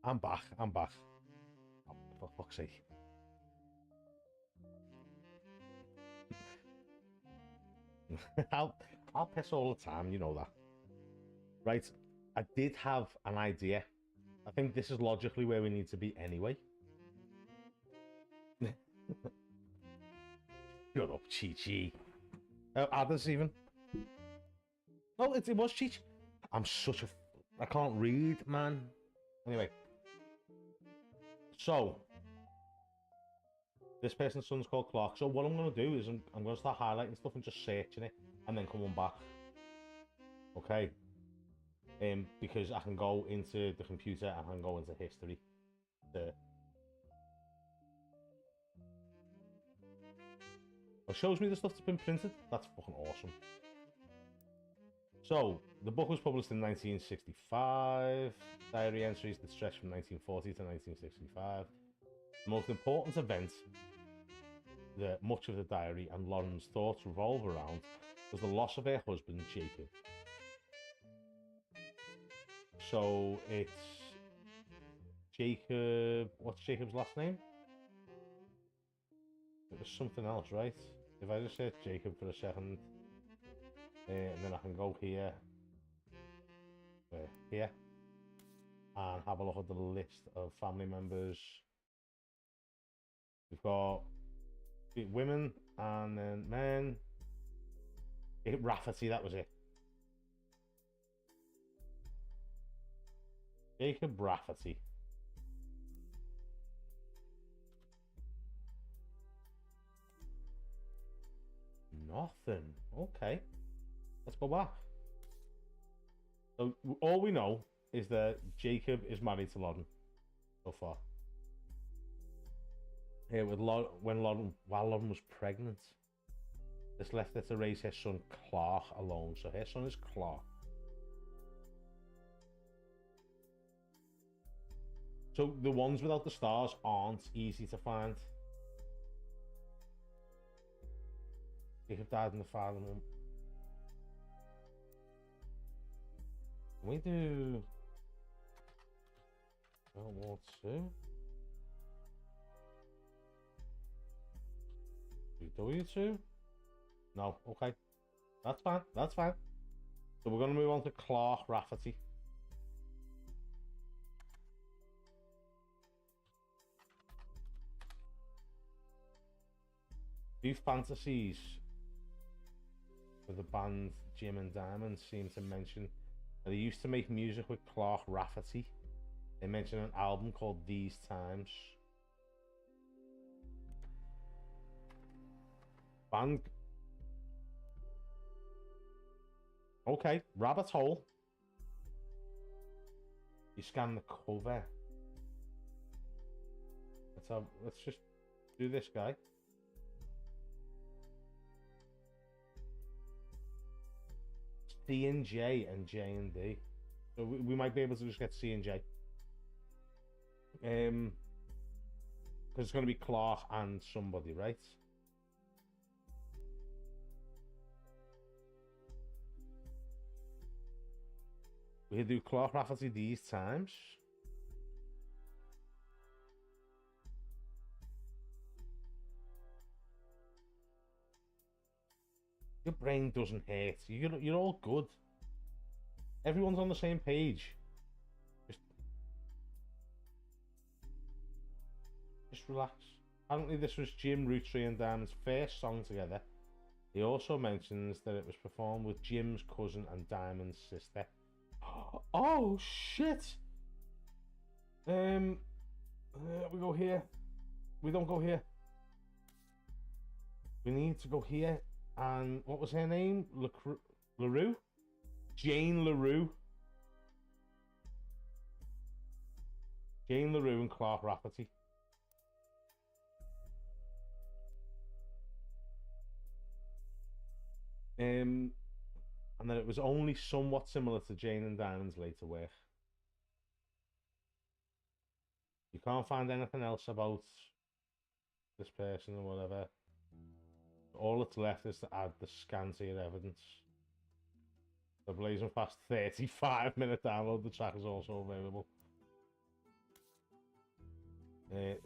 I'm back. I'm back. Oh, for fuck's sake. I'll piss all the time, you know that. Right. I did have an idea. I think this is logically where we need to be anyway. Shut up, Chi-Chi. Others even. No, it was Chi-Chi. I'm such a... I can't read, man. Anyway. So. This person's son's called Clark. So what I'm going to do is I'm going to start highlighting stuff and just searching it. And then coming back. Okay. Because I can go into the computer and I can go into history. It shows me the stuff that's been printed. That's fucking awesome. So, the book was published in 1965. Diary entries that stretch from 1940 to 1965. The most important event much of the diary and Lauren's thoughts revolve around was the loss of her husband, Jacob. So it's Jacob. What's Jacob's last name? It was something else, right? If I just search Jacob for a second, and then I can go here, here, and have a look at the list of family members. We've got women and then men. Rafferty, that was it. Jacob Rafferty. Nothing. Okay. Let's go back. So all we know is that Jacob is married to Lauren so far. Here with while Lauren was pregnant. This left her to raise her son Clark alone. So her son is Clark. So the ones without the stars aren't easy to find. Jacob died in the father month. Can we do World War II? W2? No, okay. That's fine, that's fine. So we're going to move on to Clark Rafferty. Few fantasies with the band Jim and Diamond seem to mention that he used to make music with Clark Rafferty. They mention an album called These Times. Band. Okay, Rabbit Hole. You scan the cover. Let's just do this guy. C and J and J and D. So we might be able to just get C and J. Because it's going to be Clark and somebody, right? We do Clark Rafferty These Times. Your brain doesn't hurt. You're all good. Everyone's on the same page. Just relax. Apparently this was Jim, Roottrees and Diamond's first song together. He also mentions that it was performed with Jim's cousin and Diamond's sister. Oh shit! We go here. We don't go here. We need to go here. And what was her name? LaRue? Jane LaRue. Jane LaRue and Clark Rafferty. And that it was only somewhat similar to Jane and Diamond's later work. You can't find anything else about this person or whatever. All that's left is to add the scantier evidence. The blazing fast 35-minute download. The track is also available.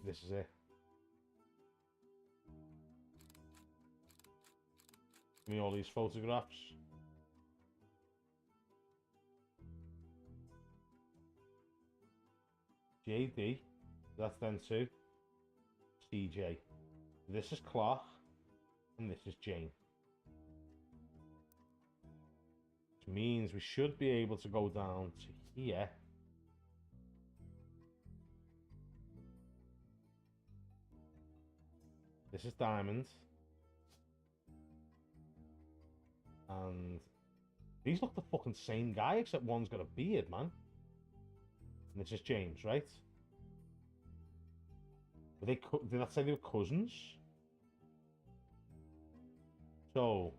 This is it. Give me all these photographs. JD, that's then 2. CJ. This is Clark, and this is Jane. Which means we should be able to go down to here. This is Diamond. And these look the fucking same guy, except one's got a beard, man. And this is James, right? Were they? Did that say they were cousins? So,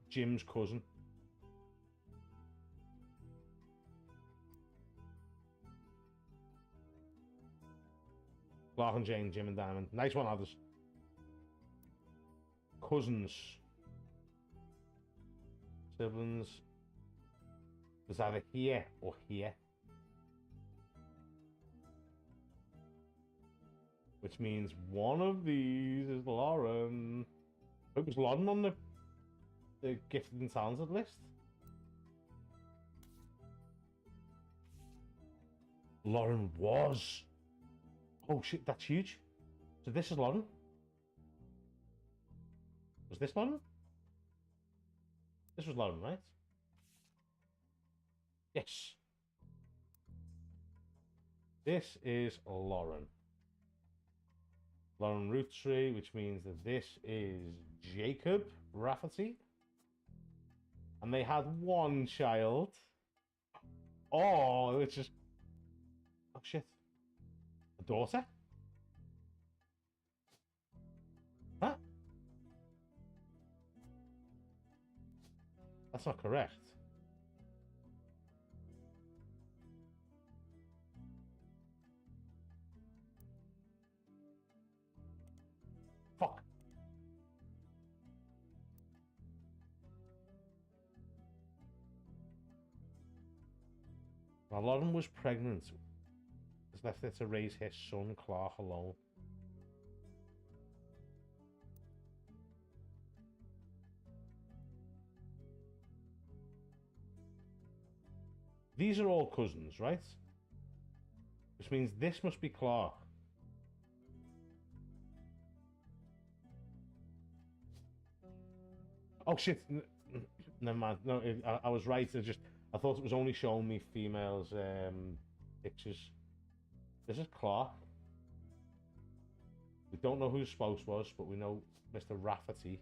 Jim's cousin. Clark and Jane, Jim and Diamond. Nice one, others. Cousins. Siblings. It's either here or here. Which means one of these is Lauren. It was Lauren on the gifted and talented list. Lauren was. Oh shit, that's huge. So this is Lauren. Was this Lauren? This was Lauren, right? Yes. This is Lauren. Lauren Roottrees, which means that this is Jacob Rafferty. And they had one child. Oh, it's just... Oh, shit. A daughter? Huh? That's not correct. Fuck. Now, Lauren was pregnant. Has left her to raise his son, Clark, alone. These are all cousins, right? Which means this must be Clark. Oh shit! Never mind. No, I was right. I thought it was only showing me females' pictures. This is Clark. We don't know who his spouse was, but we know Mr. Rafferty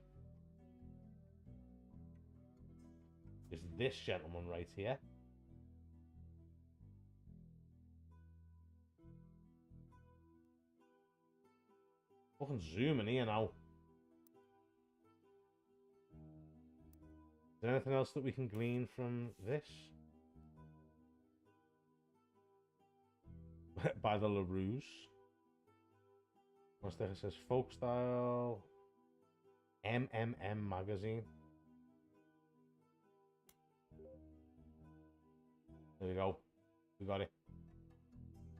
is this gentleman right here. Fucking zoom in here now. Is there anything else that we can glean from this? By the LaRue's. What's there? It says folk style MMM magazine. There we go. We got it.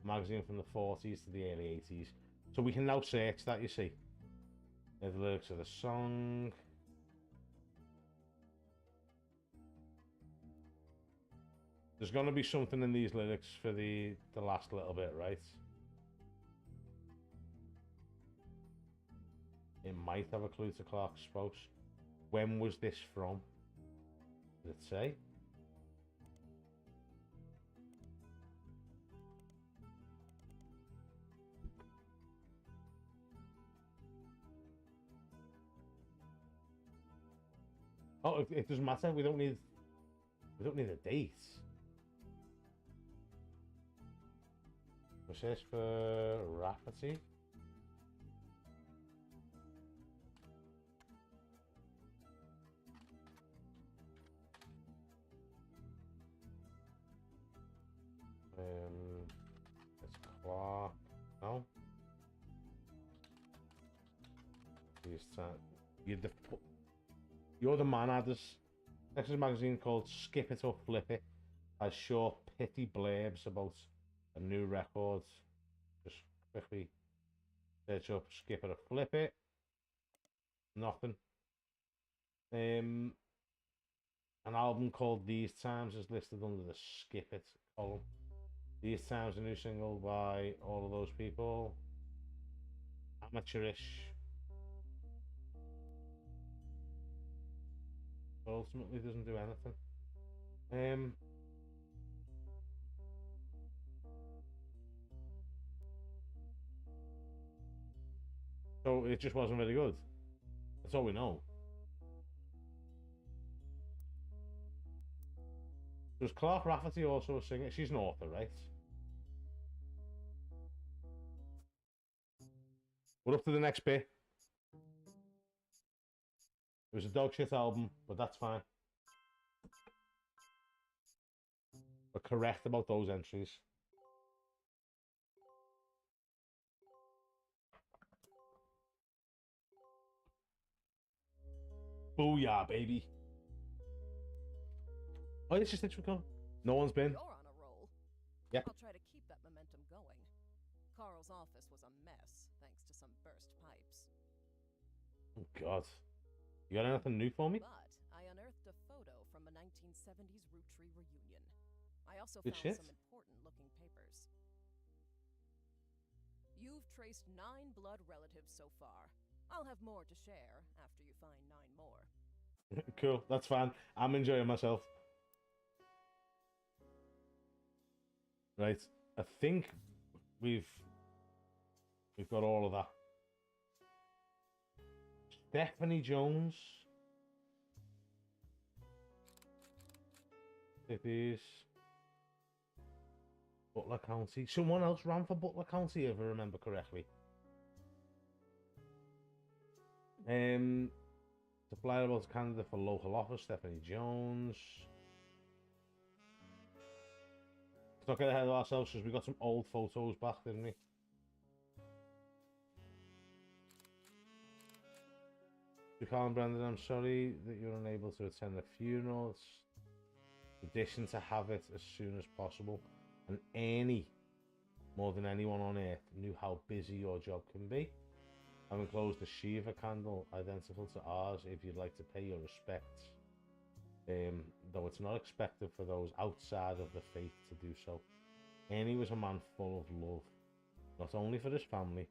Magazine from the 40s to the early 80s. So we can now search that, you see. There's the lyrics of the song. There's going to be something in these lyrics for the last little bit, right? It might have a clue to Clark's spouse. When was this from? Did it say? Oh, it doesn't matter. We don't need a date. What's this for Rafferty? It's Clark. No. You're the man, Adders. Next is a magazine called Skip It or Flip It. Has short, pithy blurbs about a new record. Just quickly search up Skip It or Flip It. Nothing. An album called These Times is listed under the Skip It column. These Times, a new single by all of those people. Amateurish. But ultimately doesn't do anything. So it just wasn't very good. That's all we know. Was Clark Rafferty also a singer? She's an author, right? We're up to the next bit. It was a dog shit album, but that's fine. We're correct about those entries. Booyah, baby. Oh, it's just interesting. No one's been. You're on a roll. Yeah. I'll try to keep that momentum going. Carl's office was a mess, thanks to some burst pipes. Oh, God. You got anything new for me? But I unearthed a photo from a 1970s Roottrees reunion. I also Good found shit. some important-looking papers. You've traced 9 blood relatives so far. I'll have more to share after you find 9 more. Cool, that's fine. I'm enjoying myself. Right, I think we've got all of that. Stephanie Jones. It is Butler County. Someone else ran for Butler County, if I remember correctly. Supplier was candidate for local office, Stephanie Jones. Let's not get ahead of ourselves because we got some old photos back, didn't we? To Carl and Brendan, I'm sorry that you're unable to attend the funeral. It's tradition to have it as soon as possible. And Annie, more than anyone on earth, knew how busy your job can be. I've enclosed a Shiva candle identical to ours if you'd like to pay your respects. Though it's not expected for those outside of the faith to do so. Annie was a man full of love, not only for his family,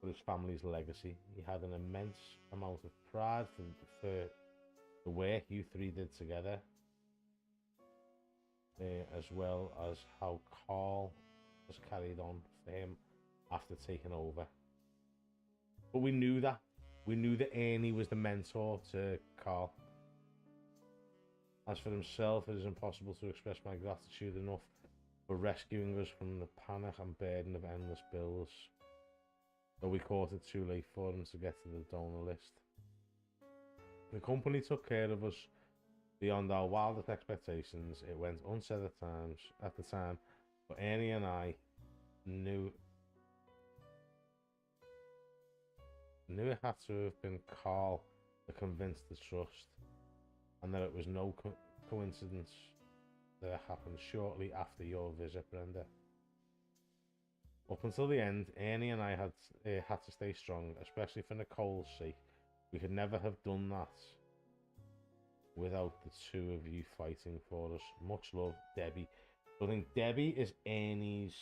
but his family's legacy. He had an immense amount of pride for the work you three did together, as well as how Carl has carried on for him after taking over. But we knew that. We knew that Ernie was the mentor to Carl. As for himself, it is impossible to express my gratitude enough for rescuing us from the panic and burden of endless bills. Though we caught it too late for him to get to the donor list. The company took care of us beyond our wildest expectations. It went unsaid at the time, but Ernie and I knew it had to have been Carl that convinced the trust, and that it was no coincidence that it happened shortly after your visit, Brenda. Up until the end, Ernie and I had to stay strong, especially for Nicole's sake. We could never have done that without the two of you fighting for us. Much love, Debbie. So I think Debbie is Ernie's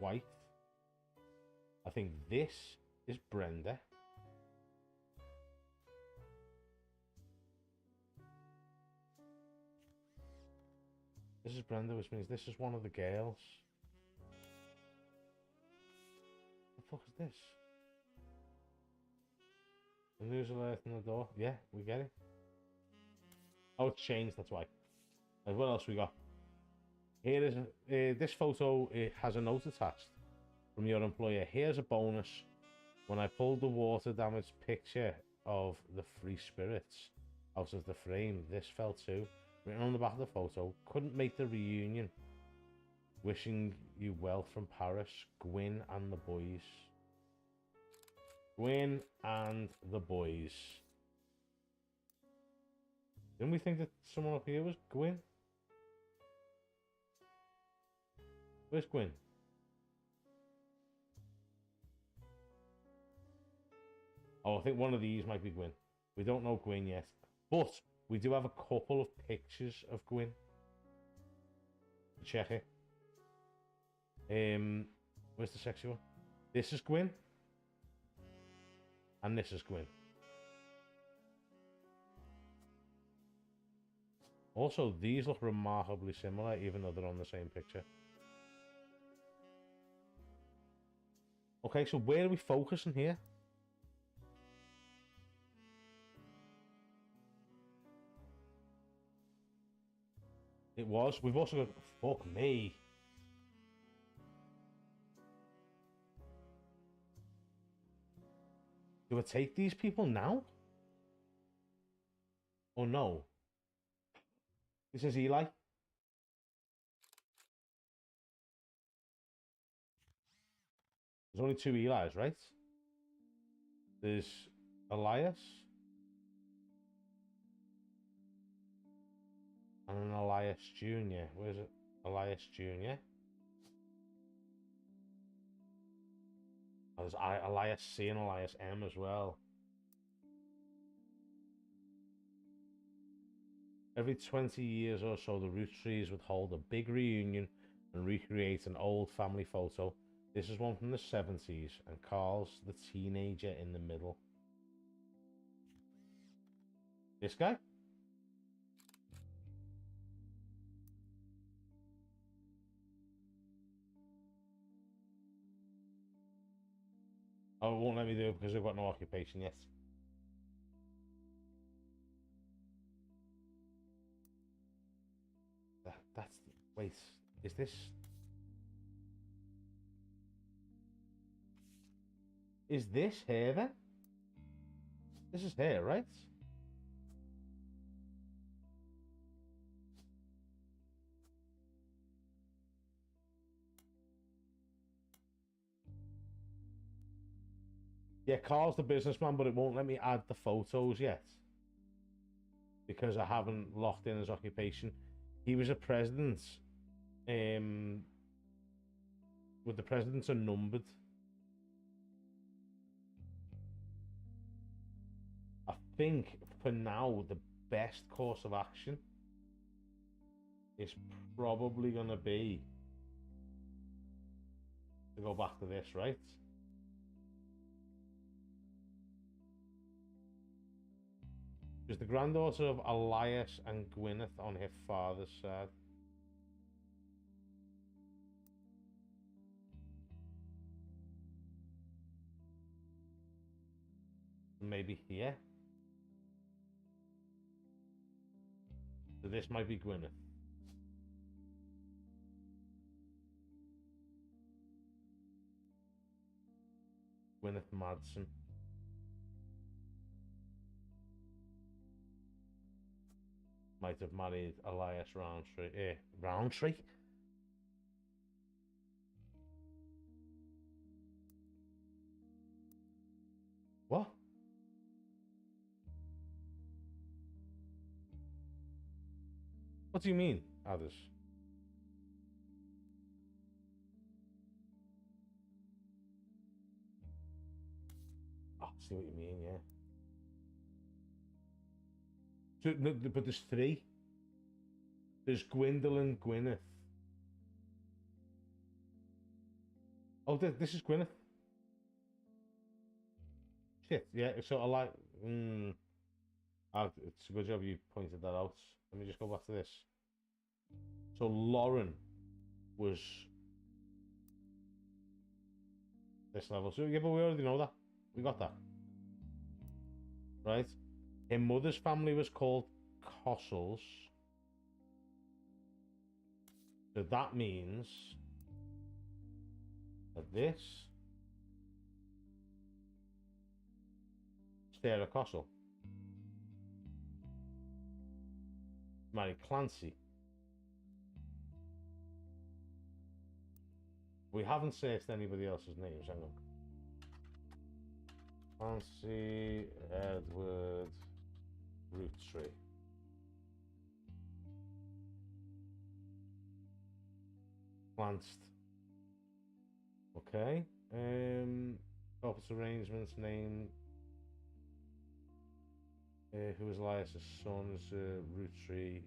wife. I think this is Brenda. This is Brenda, which means this is one of the girls. What the fuck is this? The news alert on the door. Yeah, we get it. Oh, it's changed, that's why. And what else we got? Here is this photo. It has a note attached from your employer. Here's a bonus. When I pulled the water damaged picture of the free spirits out of the frame, this fell too. Written on the back of the photo, couldn't make the reunion. Wishing you well from Paris, Gwyn and the boys. Gwyn and the boys. Didn't we think that someone up here was Gwyn? Where's Gwyn? Oh, I think one of these might be Gwyn. We don't know Gwyn yet. But we do have a couple of pictures of Gwyn. Check it. Where's the sexy one? This is Gwyn. And this is Gwyn. Also, these look remarkably similar, even though they're on the same picture. Okay, so where are we focusing here? It was. We've also got... Fuck me. Do I take these people now? Or no? This is Eli. There's only 2 Elis, right? There's Elias. And an Elias Jr. Where's it? Elias Jr. There's Elias C and Elias M as well. Every 20 years or so, the Roottrees would hold a big reunion and recreate an old family photo. This is one from the 70s, and Carl's the teenager in the middle. This guy? Oh, it won't let me do it because I've got no occupation yet. That's... Wait, is this... Is this hair then? This is hair, right? Yeah, Carl's the businessman, but it won't let me add the photos yet. Because I haven't locked in his occupation. He was a president. With the presidents are numbered. I think for now the best course of action is probably gonna be to go back to this, right? She's the granddaughter of Elias and Gwyneth on her father's side. Maybe here. So this might be Gwyneth. Gwyneth Madsen. Might have married Elias Roundtree. Roundtree? What? What do you mean, others? Oh, I see what you mean, yeah. So, no, but there's three. There's Gwendolyn, Gwyneth. Oh, this is Gwyneth. Shit, yeah, so I like... it's a good job you pointed that out. Let me just go back to this. So Lauren was this level. So yeah, but we already know that. We got that. Right? Her mother's family was called Cossels. So that means that this Sarah Cossel married Clancy. We haven't searched anybody else's names. Hang on. Clancy Edward Roottrees. Lanced. Okay. Corporate arrangements name. Who was Elias's son's Roottrees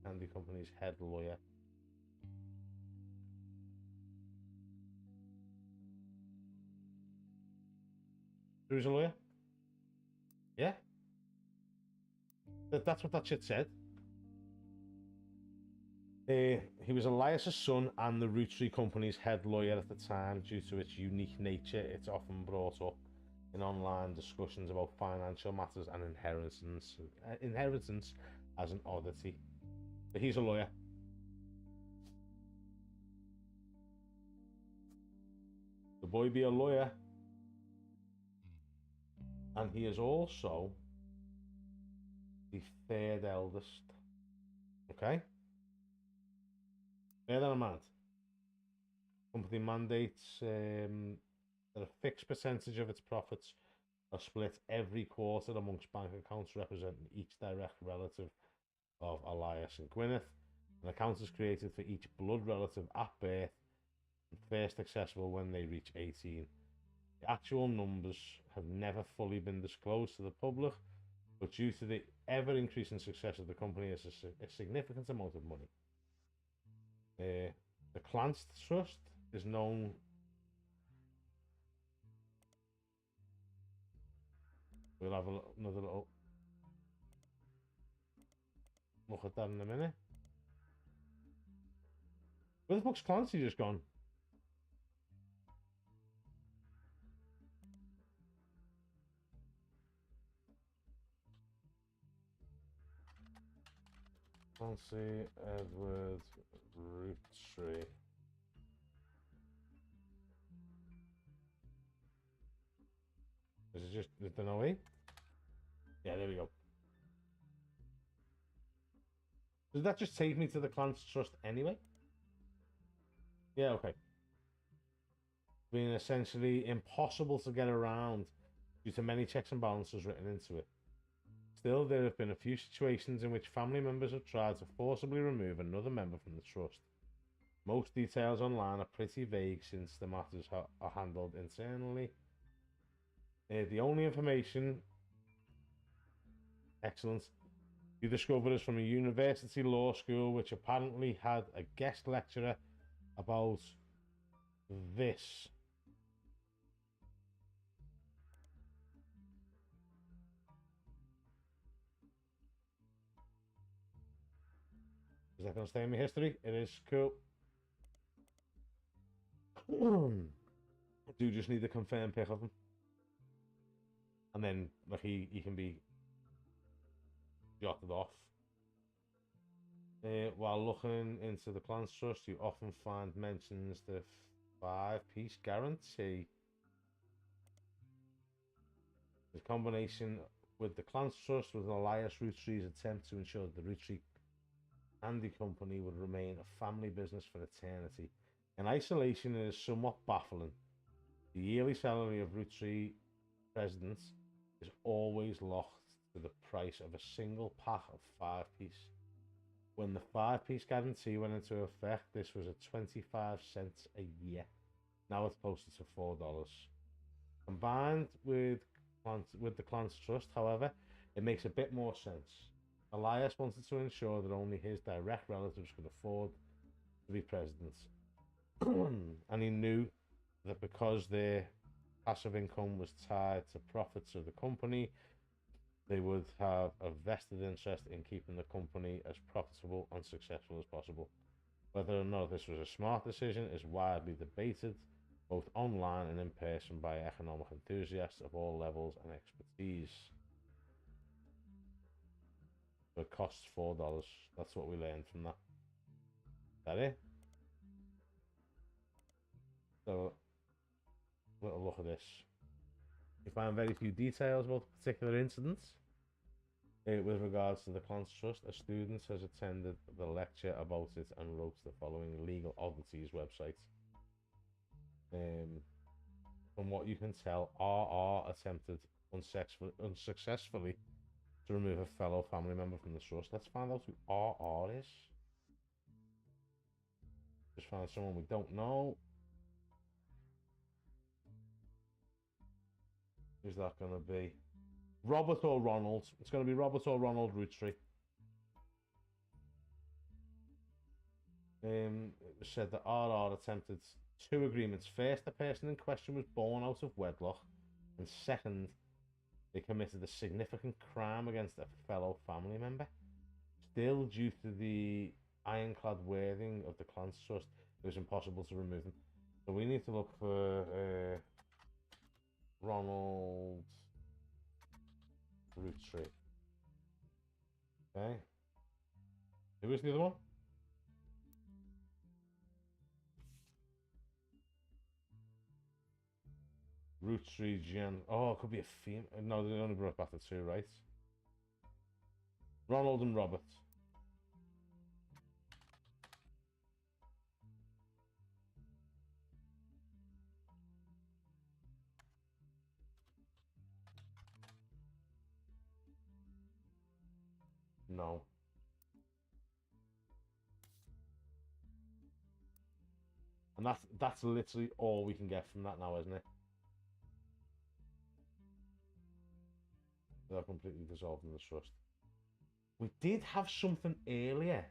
Candy Company's head lawyer. Who's a lawyer? Yeah. That's what that shit said. He was Elias's son and the Roottrees Company's head lawyer at the time. Due to its unique nature, it's often brought up in online discussions about financial matters and inheritance as an oddity. But he's a lawyer. The boy be a lawyer. And he is also the third eldest. Okay? Third and a man. Company mandates that a fixed percentage of its profits are split every quarter amongst bank accounts representing each direct relative of Elias and Gwyneth. An account is created for each blood relative at birth and first accessible when they reach 18. The actual numbers have never fully been disclosed to the public, but due to the ever-increasing success of the company, it's a significant amount of money. The Clance Trust is known. We'll have another little look at that in a minute. Where the fuck's Clancy just gone? Clancy Edward Roottree. Is it just the no way? Yeah, there we go. Does that just take me to the Clance Trust anyway? Yeah, okay. Being essentially impossible to get around due to many checks and balances written into it. Still, there have been a few situations in which family members have tried to forcibly remove another member from the trust. Most details online are pretty vague since the matters are handled internally. The only information, excellent, you discovered is from a university law school which apparently had a guest lecturer about this. Is that going to stay in my history? It is. Cool. I do just need to confirm pick of him. And then like he can be jotted off. While looking into the Clance Trust, you often find mentions the 5-piece guarantee. The combination with the Clance Trust with Elias Roottree's attempt to ensure that the Roottree Andy Company would remain a family business for eternity. In isolation, it is somewhat baffling. The yearly salary of Rootree presidents is always locked to the price of a single pack of 5-piece. When the 5-piece guarantee went into effect, this was at 25 cents a year. Now it's closer to $4. Combined with the Clance Trust, however, it makes a bit more sense. Elias wanted to ensure that only his direct relatives could afford to be presidents. And he knew that because their passive income was tied to profits of the company, they would have a vested interest in keeping the company as profitable and successful as possible. Whether or not this was a smart decision is widely debated, both online and in person, by economic enthusiasts of all levels and expertise. So it costs $4. That's what we learned from that. Is that it? So, little look at this. You find very few details about the particular incidents. With regards to the Clance Trust, a student has attended the lecture about it and wrote the following Legal Oddities website. From what you can tell, RR attempted unsuccessfully to remove a fellow family member from the trust. Let's find out who RR is. Just find someone we don't know. Who's that going to be? Robert or Ronald? It's going to be Robert or Ronald Roottree. It was said that RR attempted 2 agreements. First, the person in question was born out of wedlock, and second, they committed a significant crime against a fellow family member. Still, due to the ironclad wording of the Clance Trust, it was impossible to remove them. So we need to look for Ronald Roottree. Okay. Who was the other one? Roottrees Jen. Oh, it could be a female. No, they only brought back the 2, right? Ronald and Robert. No. And that's literally all we can get from that now, isn't it? They're completely dissolving the trust. We did have something earlier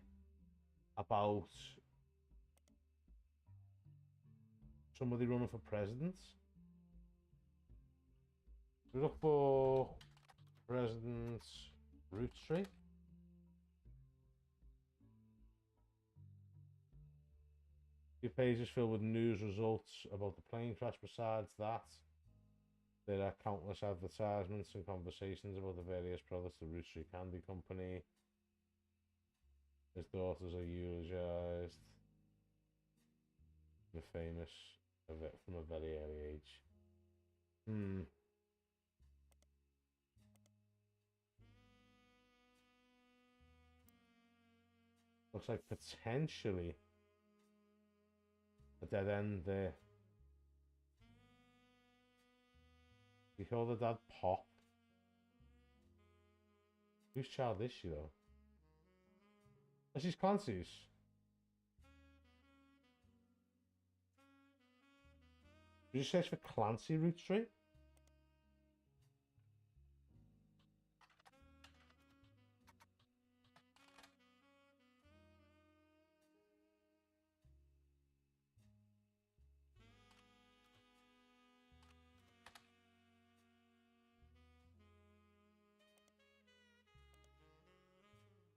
about somebody running for president. We look for President Roottrees. Your page is filled with news results about the plane crash. Besides that, there are countless advertisements and conversations about the various products of Roottrees Candy Company. His daughters are eulogized. The famous from a very early age. Looks like potentially a dead end there. You call the dad Pop? Whose child is she though? Oh, she's Clancy's. Did you search for Clancy Roottrees?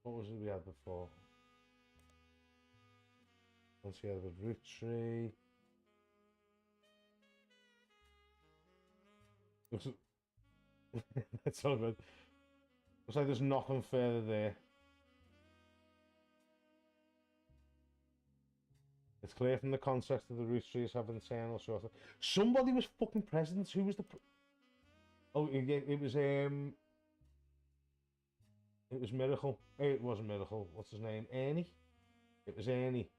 What was it we had before? Once we had the Roottrees. That's all good. Looks like there's nothing further there. It's clear from the context of the Roottrees have internal sort of. Somebody was fucking president. Who was the? Oh, it was It was Miracle. It wasn't Miracle. What's his name? Ernie. It was Ernie.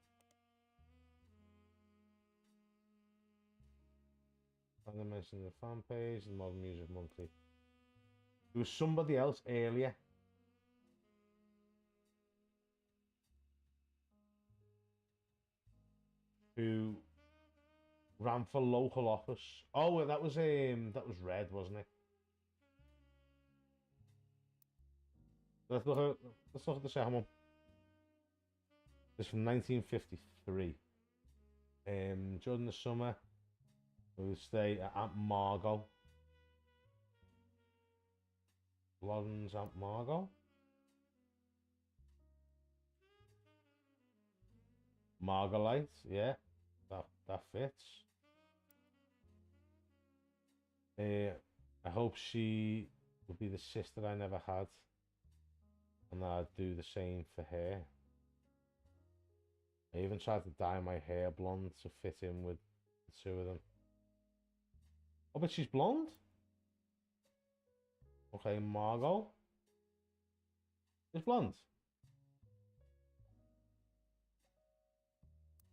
And I mentioned the fan page and Modern Music Monthly. There was somebody else earlier. Who ran for local office. Oh, that was Red, wasn't it? Let's look at the second one. It's from 1953. During the summer, we would stay at Aunt Margot. Lauren's Aunt Margot. Margolite, yeah, that fits. I hope she would be the sister I never had, and I'd do the same for her. I even tried to dye my hair blonde to fit in with the two of them. Oh, but she's blonde? Okay, Margot is blonde.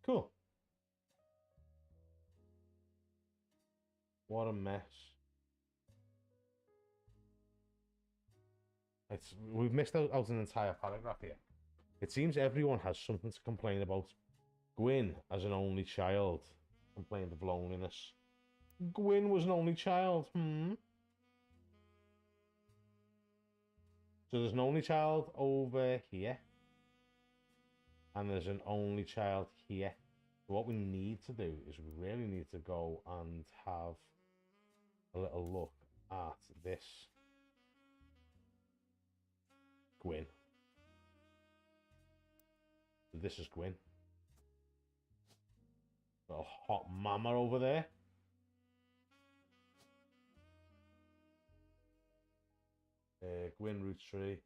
Cool. What a mess. We've missed out an entire paragraph here. It seems everyone has something to complain about. Gwyn, as an only child, complained of loneliness. Gwyn was an only child, So there's an only child over here. And there's an only child here. So what we need to do is we really need to go and have a little look at this Gwyn. This is Gwyn. Little hot mama over there. Gwyn Roottrees.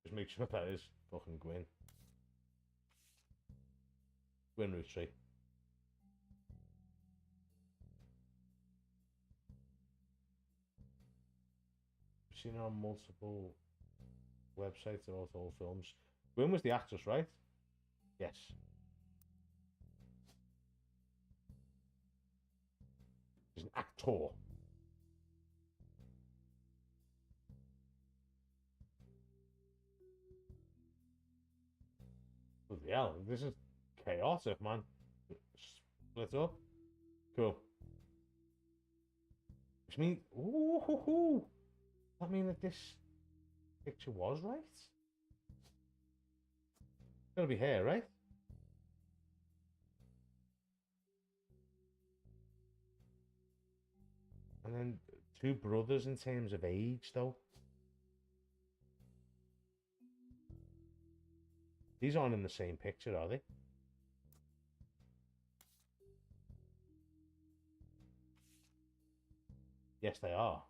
Just make sure that is fucking Gwyn. Gwyn Roottrees. I've seen her on multiple websites about old films. Gwyn was the actress, right? Yes. She's an actor. hell, this is chaotic, man. Split up. Cool. Which means, ooh, hoo, hoo. That mean that this picture was right? It's gotta be here, right? And then two brothers in terms of age, though. These aren't in the same picture, are they? Yes, they are.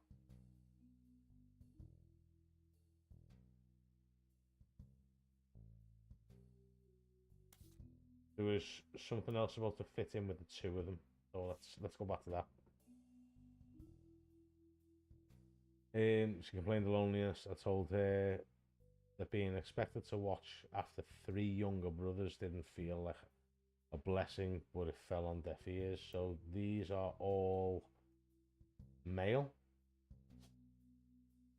There was something else about to fit in with the two of them. So let's go back to that. She complained of loneliness. I told her that being expected to watch after three younger brothers didn't feel like a blessing, but it fell on deaf ears. So these are all male.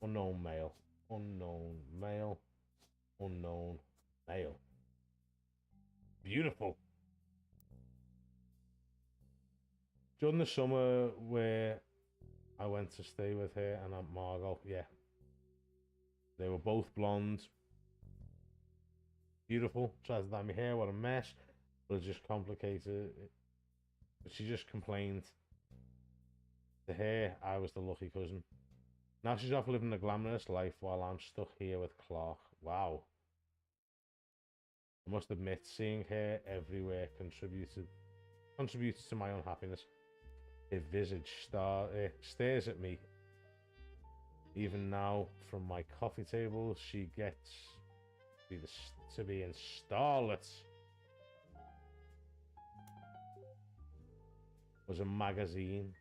Unknown male. Unknown male. Unknown male. Beautiful. During the summer where I went to stay with her and Aunt Margot, yeah. They were both blonde. Beautiful. Tried to dye my hair, what a mess. But it just complicated. But she just complained. To her, I was the lucky cousin. Now she's off living a glamorous life while I'm stuck here with Clark. Wow. I must admit, seeing her everywhere contributes to my unhappiness. Her visage stares at me. Even now, from my coffee table, she gets to be in Starlet. Was a magazine.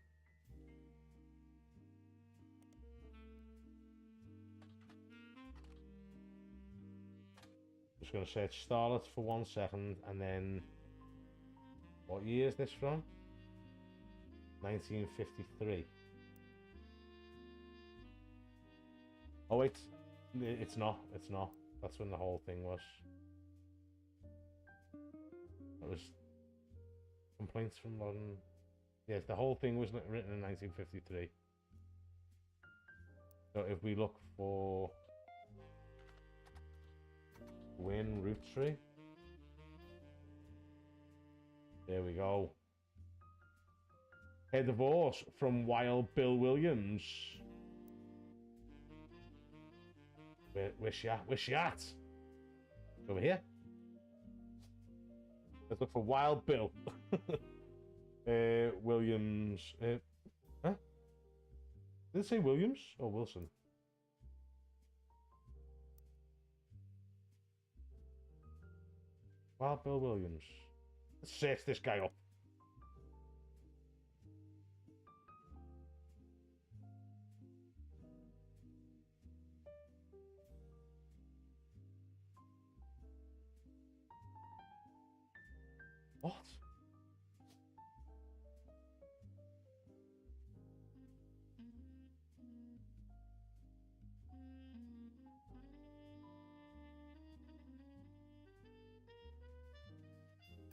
Just going to search Starlet for 1 second, and then what year is this from? 1953. Oh wait, it's not. That's when the whole thing was. It was complaints from modern. Yes, the whole thing was written in 1953. So if we look for Win Roottrees, there we go. Her divorce from Wild Bill Williams. Where's she at? Where's she at? Over here. Let's look for Wild Bill. Williams. Huh? Did it say Williams or Wilson? Wild Bill Williams. Let's search this guy up. What?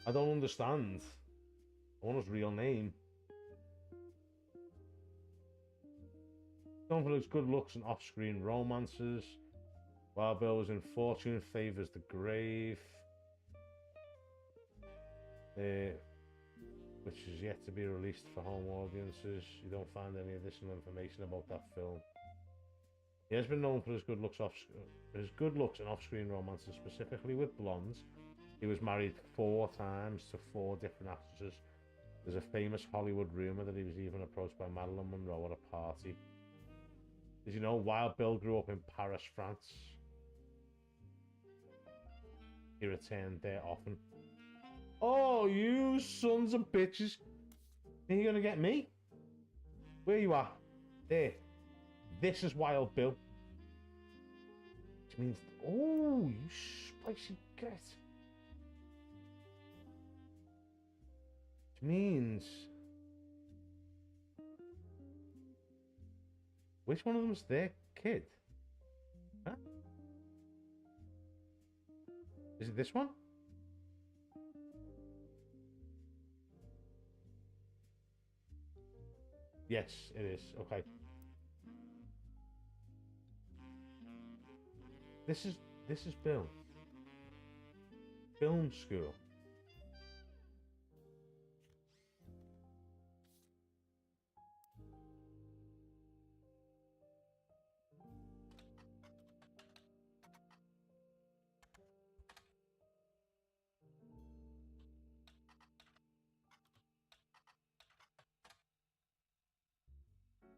I don't understand. I want his real name. Known for his good looks and off-screen romances. Wild Bill was in Fortune Favours the Grave, which is yet to be released for home audiences. You don't find any additional information about that film. He has been known for his good looks and off-screen romances, specifically with blondes. He was married 4 times to 4 different actresses. There's a famous Hollywood rumor that he was even approached by Marilyn Monroe at a party. Did you know Wild Bill grew up in Paris, France? He returned there often. Oh, you sons of bitches. Are you gonna get me? Where you are? There. This is Wild Bill. Which means, oh, you spicy cat. Which means, which one of them's their kid? Huh? Is it this one? Yes, it is. Okay. This is Bill. Film school.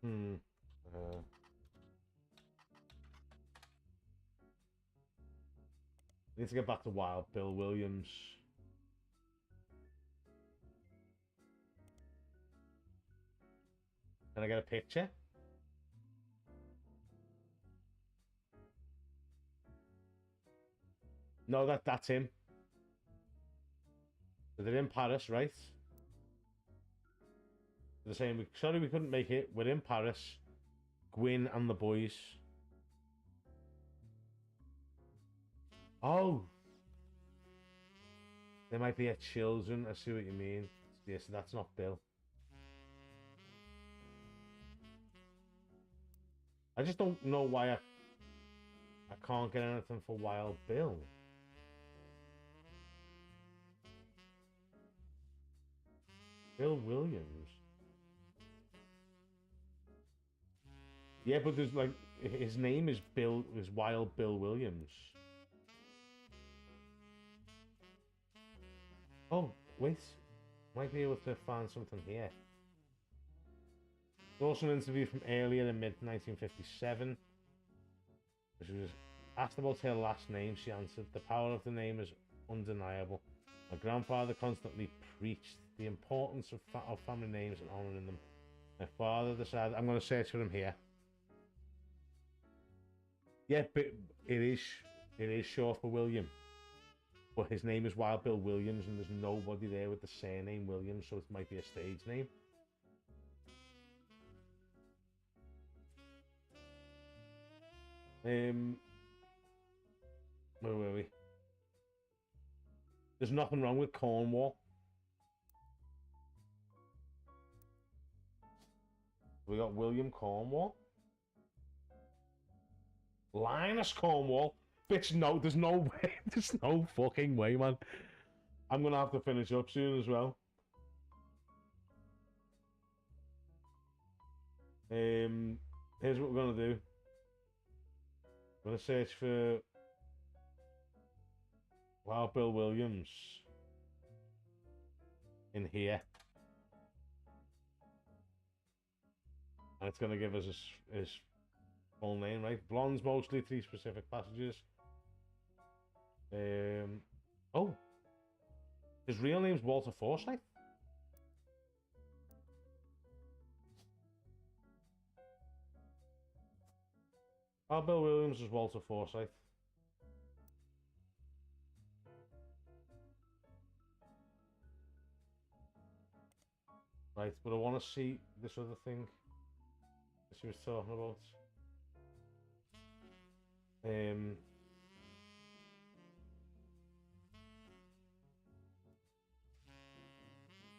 Hmm. Need to get back to Wild Bill Williams. Can I get a picture? No, that's him. So they're in Paris, right? They're saying, sorry we couldn't make it. We're in Paris. Gwyn and the boys. Oh. They might be at children. I see what you mean. Yes, yeah, so that's not Bill. I just don't know why I can't get anything for Wild Bill. Bill Williams. Yeah, but there's like his name is Wild Bill Williams. Oh, wait. Might be able to find something here. There's also an interview from earlier in mid-1957. She was asked about her last name. She answered, "The power of the name is undeniable. My grandfather constantly preached the importance of family names and honouring them. My father decided..." I'm going to search for him here. Yeah, but it is short for William. But his name is Wild Bill Williams, and there's nobody there with the surname Williams, so it might be a stage name. Where were we? There's nothing wrong with Cornwall. We got William Cornwall. Linus Cornwall. Bitch, no, there's no way. There's no fucking way, man. I'm gonna have to finish up soon as well. Here's what we're gonna do. I'm gonna search for Wild Bill Williams in here. And it's gonna give us his full name, right? Blondes mostly, 3 specific passages. Oh, his real name's Walter Forsyth. Bill Williams is Walter Forsyth. Right, but I want to see this other thing that she was talking about.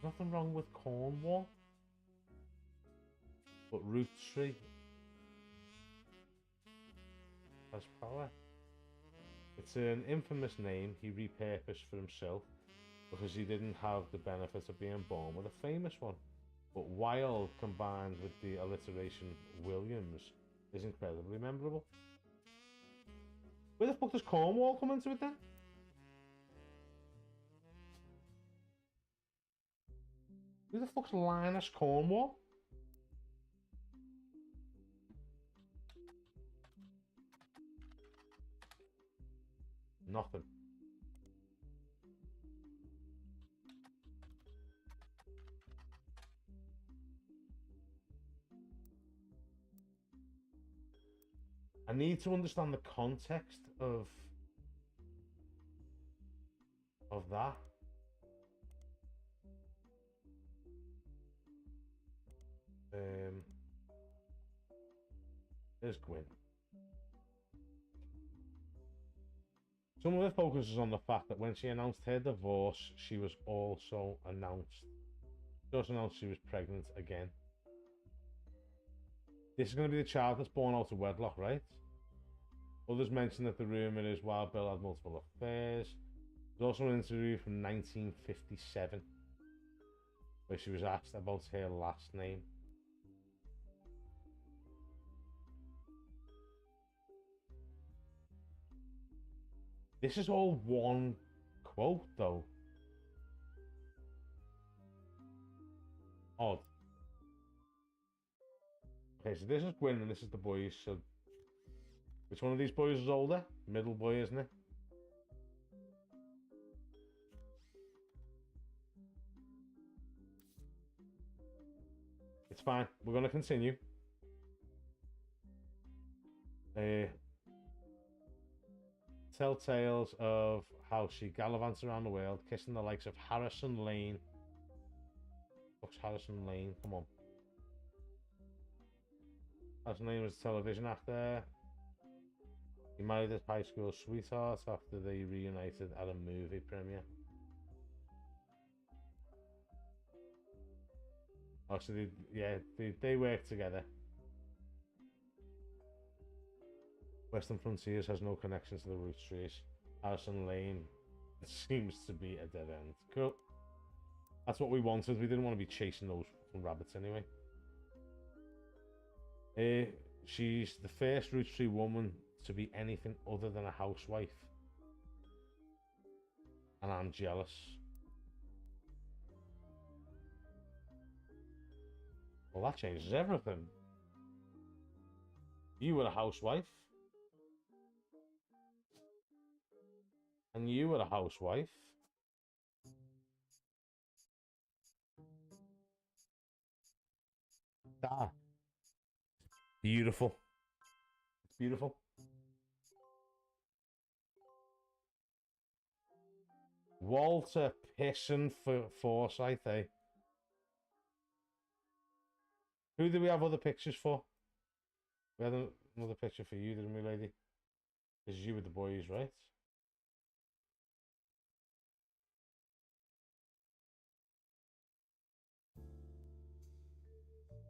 Nothing wrong with Cornwall, but Roottrees has power. It's an infamous name he repurposed for himself because he didn't have the benefit of being born with a famous one. But Wild combined with the alliteration Williams is incredibly memorable. Where the fuck does Cornwall come into it then? Who the fuck's Linus Cornwall? Nothing. I need to understand the context of that. There's Gwyn. Some of the focus is on the fact that when she announced her divorce, she also announced she was pregnant again. This is going to be the child that's born out of wedlock, right? Others mention that the rumour is Wild Bill had multiple affairs. There's also an interview from 1957 where she was asked about her last name. This is all one quote, though. Odd. Okay, so this is Gwyn and this is the boys. So, which one of these boys is older? Middle boy, isn't it? It's fine. We're going to continue. Tell tales of how she gallivants around the world, kissing the likes of Harrison Lane. What's Harrison Lane? Come on. Harrison Lane was a television actor. He married his high school sweetheart after they reunited at a movie premiere. Oh, so they work together. Western Frontiers has no connection to the Roottrees. Harrison Lane seems to be a dead end. Cool. That's what we wanted. We didn't want to be chasing those rabbits anyway. She's the first Rootree woman to be anything other than a housewife. And I'm jealous. Well, that changes everything. You were a housewife. And you were a housewife. That. Beautiful. It's beautiful. Walter pissing for Forsyth, eh? Who do we have other pictures for? We had another picture for you, didn't we, lady? Because you were the boys, right?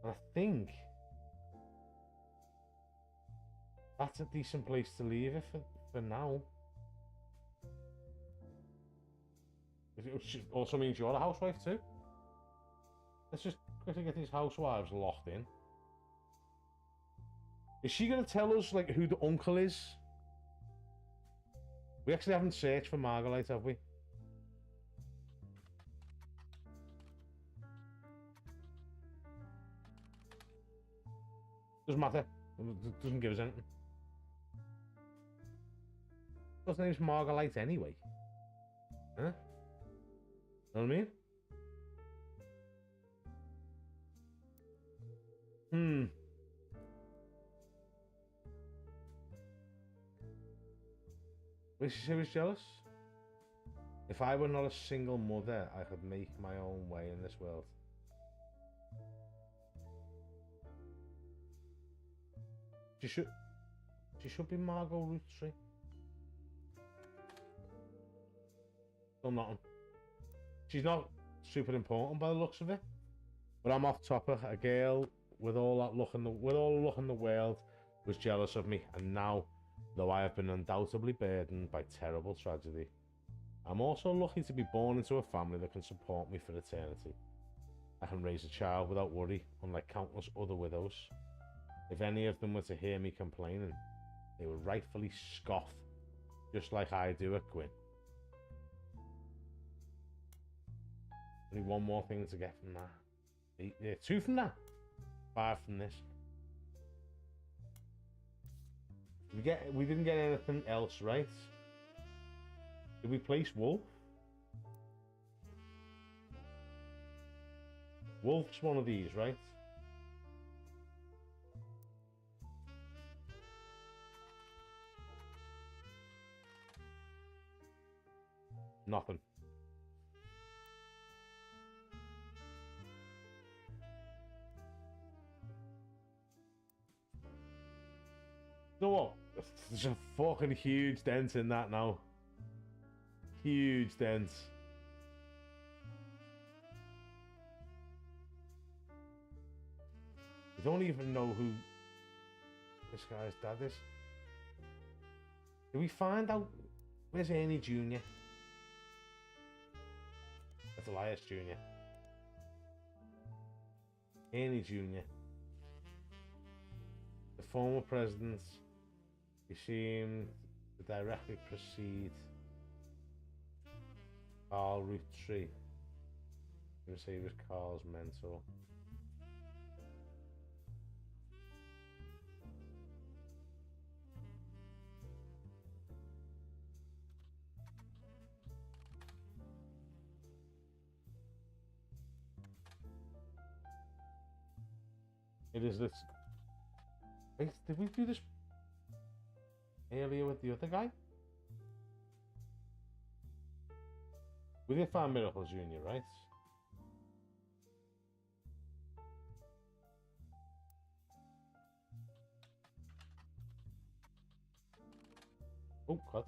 I think that's a decent place to leave it for now. It also means you're a housewife too. Let's just quickly get these housewives locked in. Is she going to tell us like who the uncle is? We actually haven't searched for Margolite, have we? Doesn't matter. It doesn't give us anything. His name's Margolite anyway. Huh? Know what I mean? Did she say was jealous? If I were not a single mother, I could make my own way in this world. She should be Margot Roottrees. Still not. She's not super important by the looks of it. But I'm off topic. A girl with all the luck in the world was jealous of me, and now, though I have been undoubtedly burdened by terrible tragedy, I'm also lucky to be born into a family that can support me for eternity. I can raise a child without worry, unlike countless other widows. If any of them were to hear me complaining, they would rightfully scoff, just like I do at Gwyn. Only one more thing to get from that. Yeah, 2 from that. 5 from this. We didn't get anything else, right? Did we place Wolf? Wolf's one of these, right? Nothing. You know what? There's a fucking huge dent in that now. Huge dent. We don't even know who this guy's dad is. Do we find out where's Ernie Jr.? That's Elias Jr. Ernie Jr. The former president. He seemed to directly precede Carl Roottrees. You would say he was Carl's mentor. It is this. Wait, did we do this earlier with the other guy? We did find Miracle Jr., right? Oh, cut.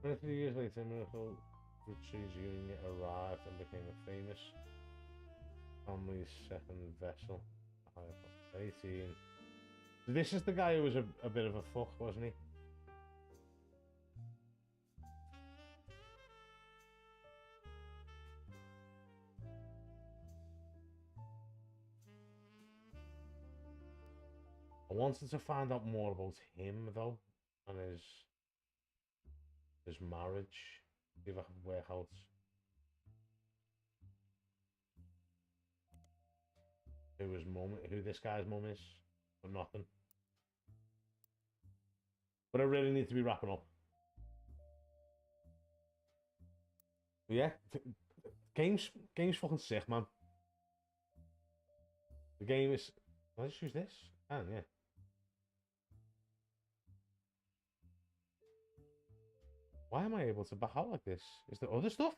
And 3 years later, Miracle Roottrees Jr. arrived and became a famous family's second vessel. 18. This is the guy who was a bit of a fuck, wasn't he? I wanted to find out more about him though, and his marriage. See if I can work out who this guy's mum is, or nothing. But I really need to be wrapping up. But yeah, game's fucking sick, man. The game is. Can I just use this? Can, yeah. Why am I able to back out like this? Is there other stuff?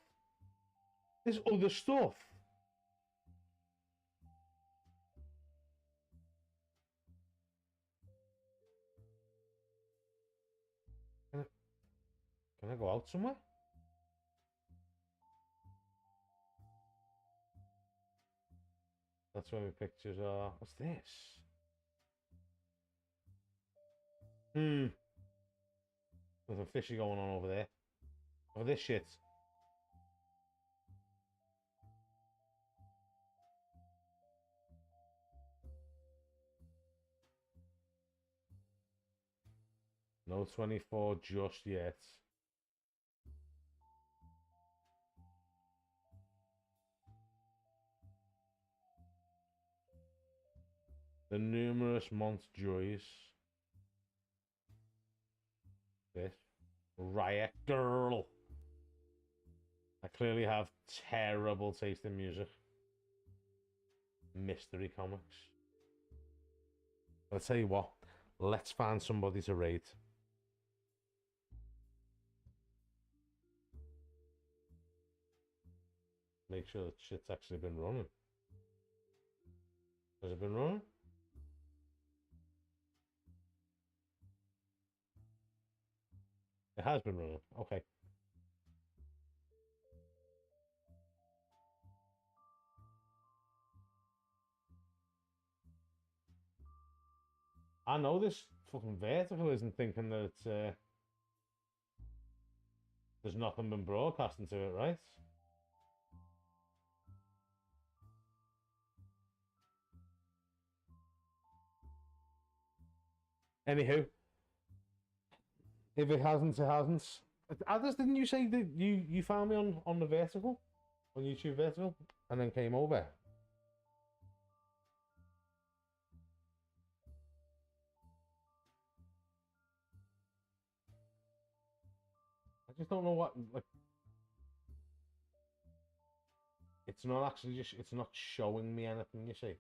There's other stuff. Can I go out somewhere? That's where my pictures are. What's this? There's a fishy going on over there. Oh, this shit. No 24 just yet. The numerous Montjoys. This. Riot Girl. I clearly have terrible taste in music. Mystery comics. I'll tell you what. Let's find somebody to raid. Make sure that shit's actually been running. Has it been running? It has been running. Okay. I know this fucking vertical isn't thinking that there's nothing been broadcasting to it, right? Anywho, if it hasn't, it hasn't. Others, didn't you say that you found me on the vertical? On YouTube vertical? And then came over? I just don't know what, like... It's not actually just... It's not showing me anything, you see.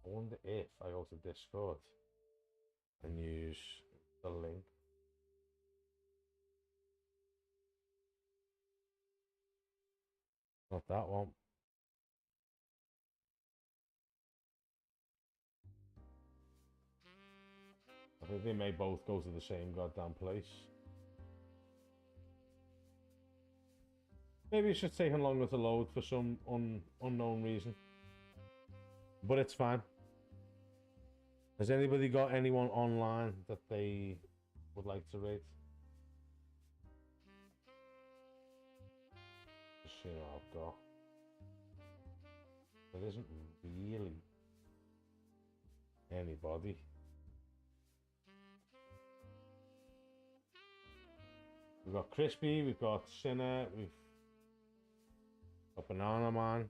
I wonder if I go to Discord and use the link. Not that one. I think they may both go to the same goddamn place. Maybe it's just taking longer to load for some unknown reason. But it's fine. Has anybody got anyone online that they would like to raid? Just see what I've got. There isn't really anybody. We've got Crispy, we've got Sinner, we've got Banana Man.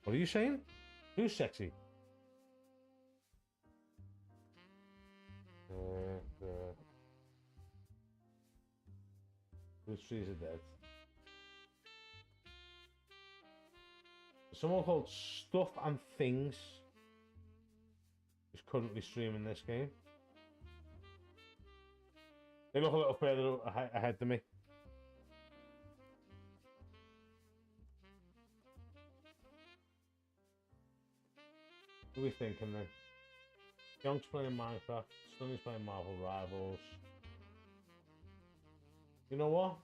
What are you saying? Who's sexy? Roottrees Are Dead. Someone called Stuff and Things is currently streaming this game. They look a little further ahead than me. What are we thinking then? Young's playing Minecraft, Sonny's playing Marvel Rivals. You know what?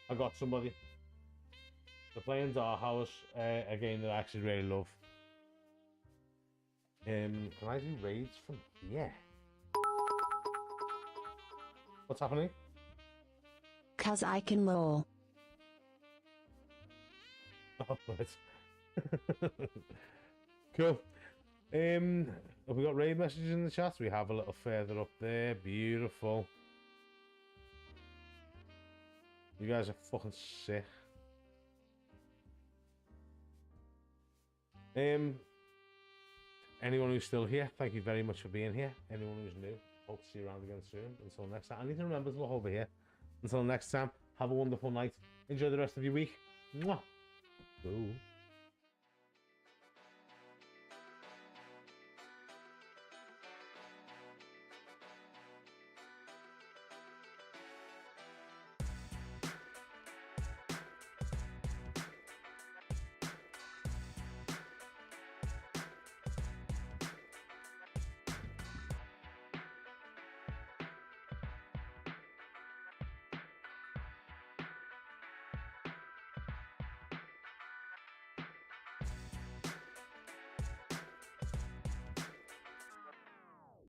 I got somebody. They're playing Dark House, a game that I actually really love. Can I do raids from here? What's happening? 'Cause I can roll. Oh, right. Cool. Have we got raid messages in the chat? We have a little further up there. Beautiful. You guys are fucking sick. Anyone who's still here, thank you very much for being here. Anyone who's new, hope to see you around again soon. Until next time, I need to remember to look over here. Until next time, have a wonderful night. Enjoy the rest of your week. Mwah. Ooh.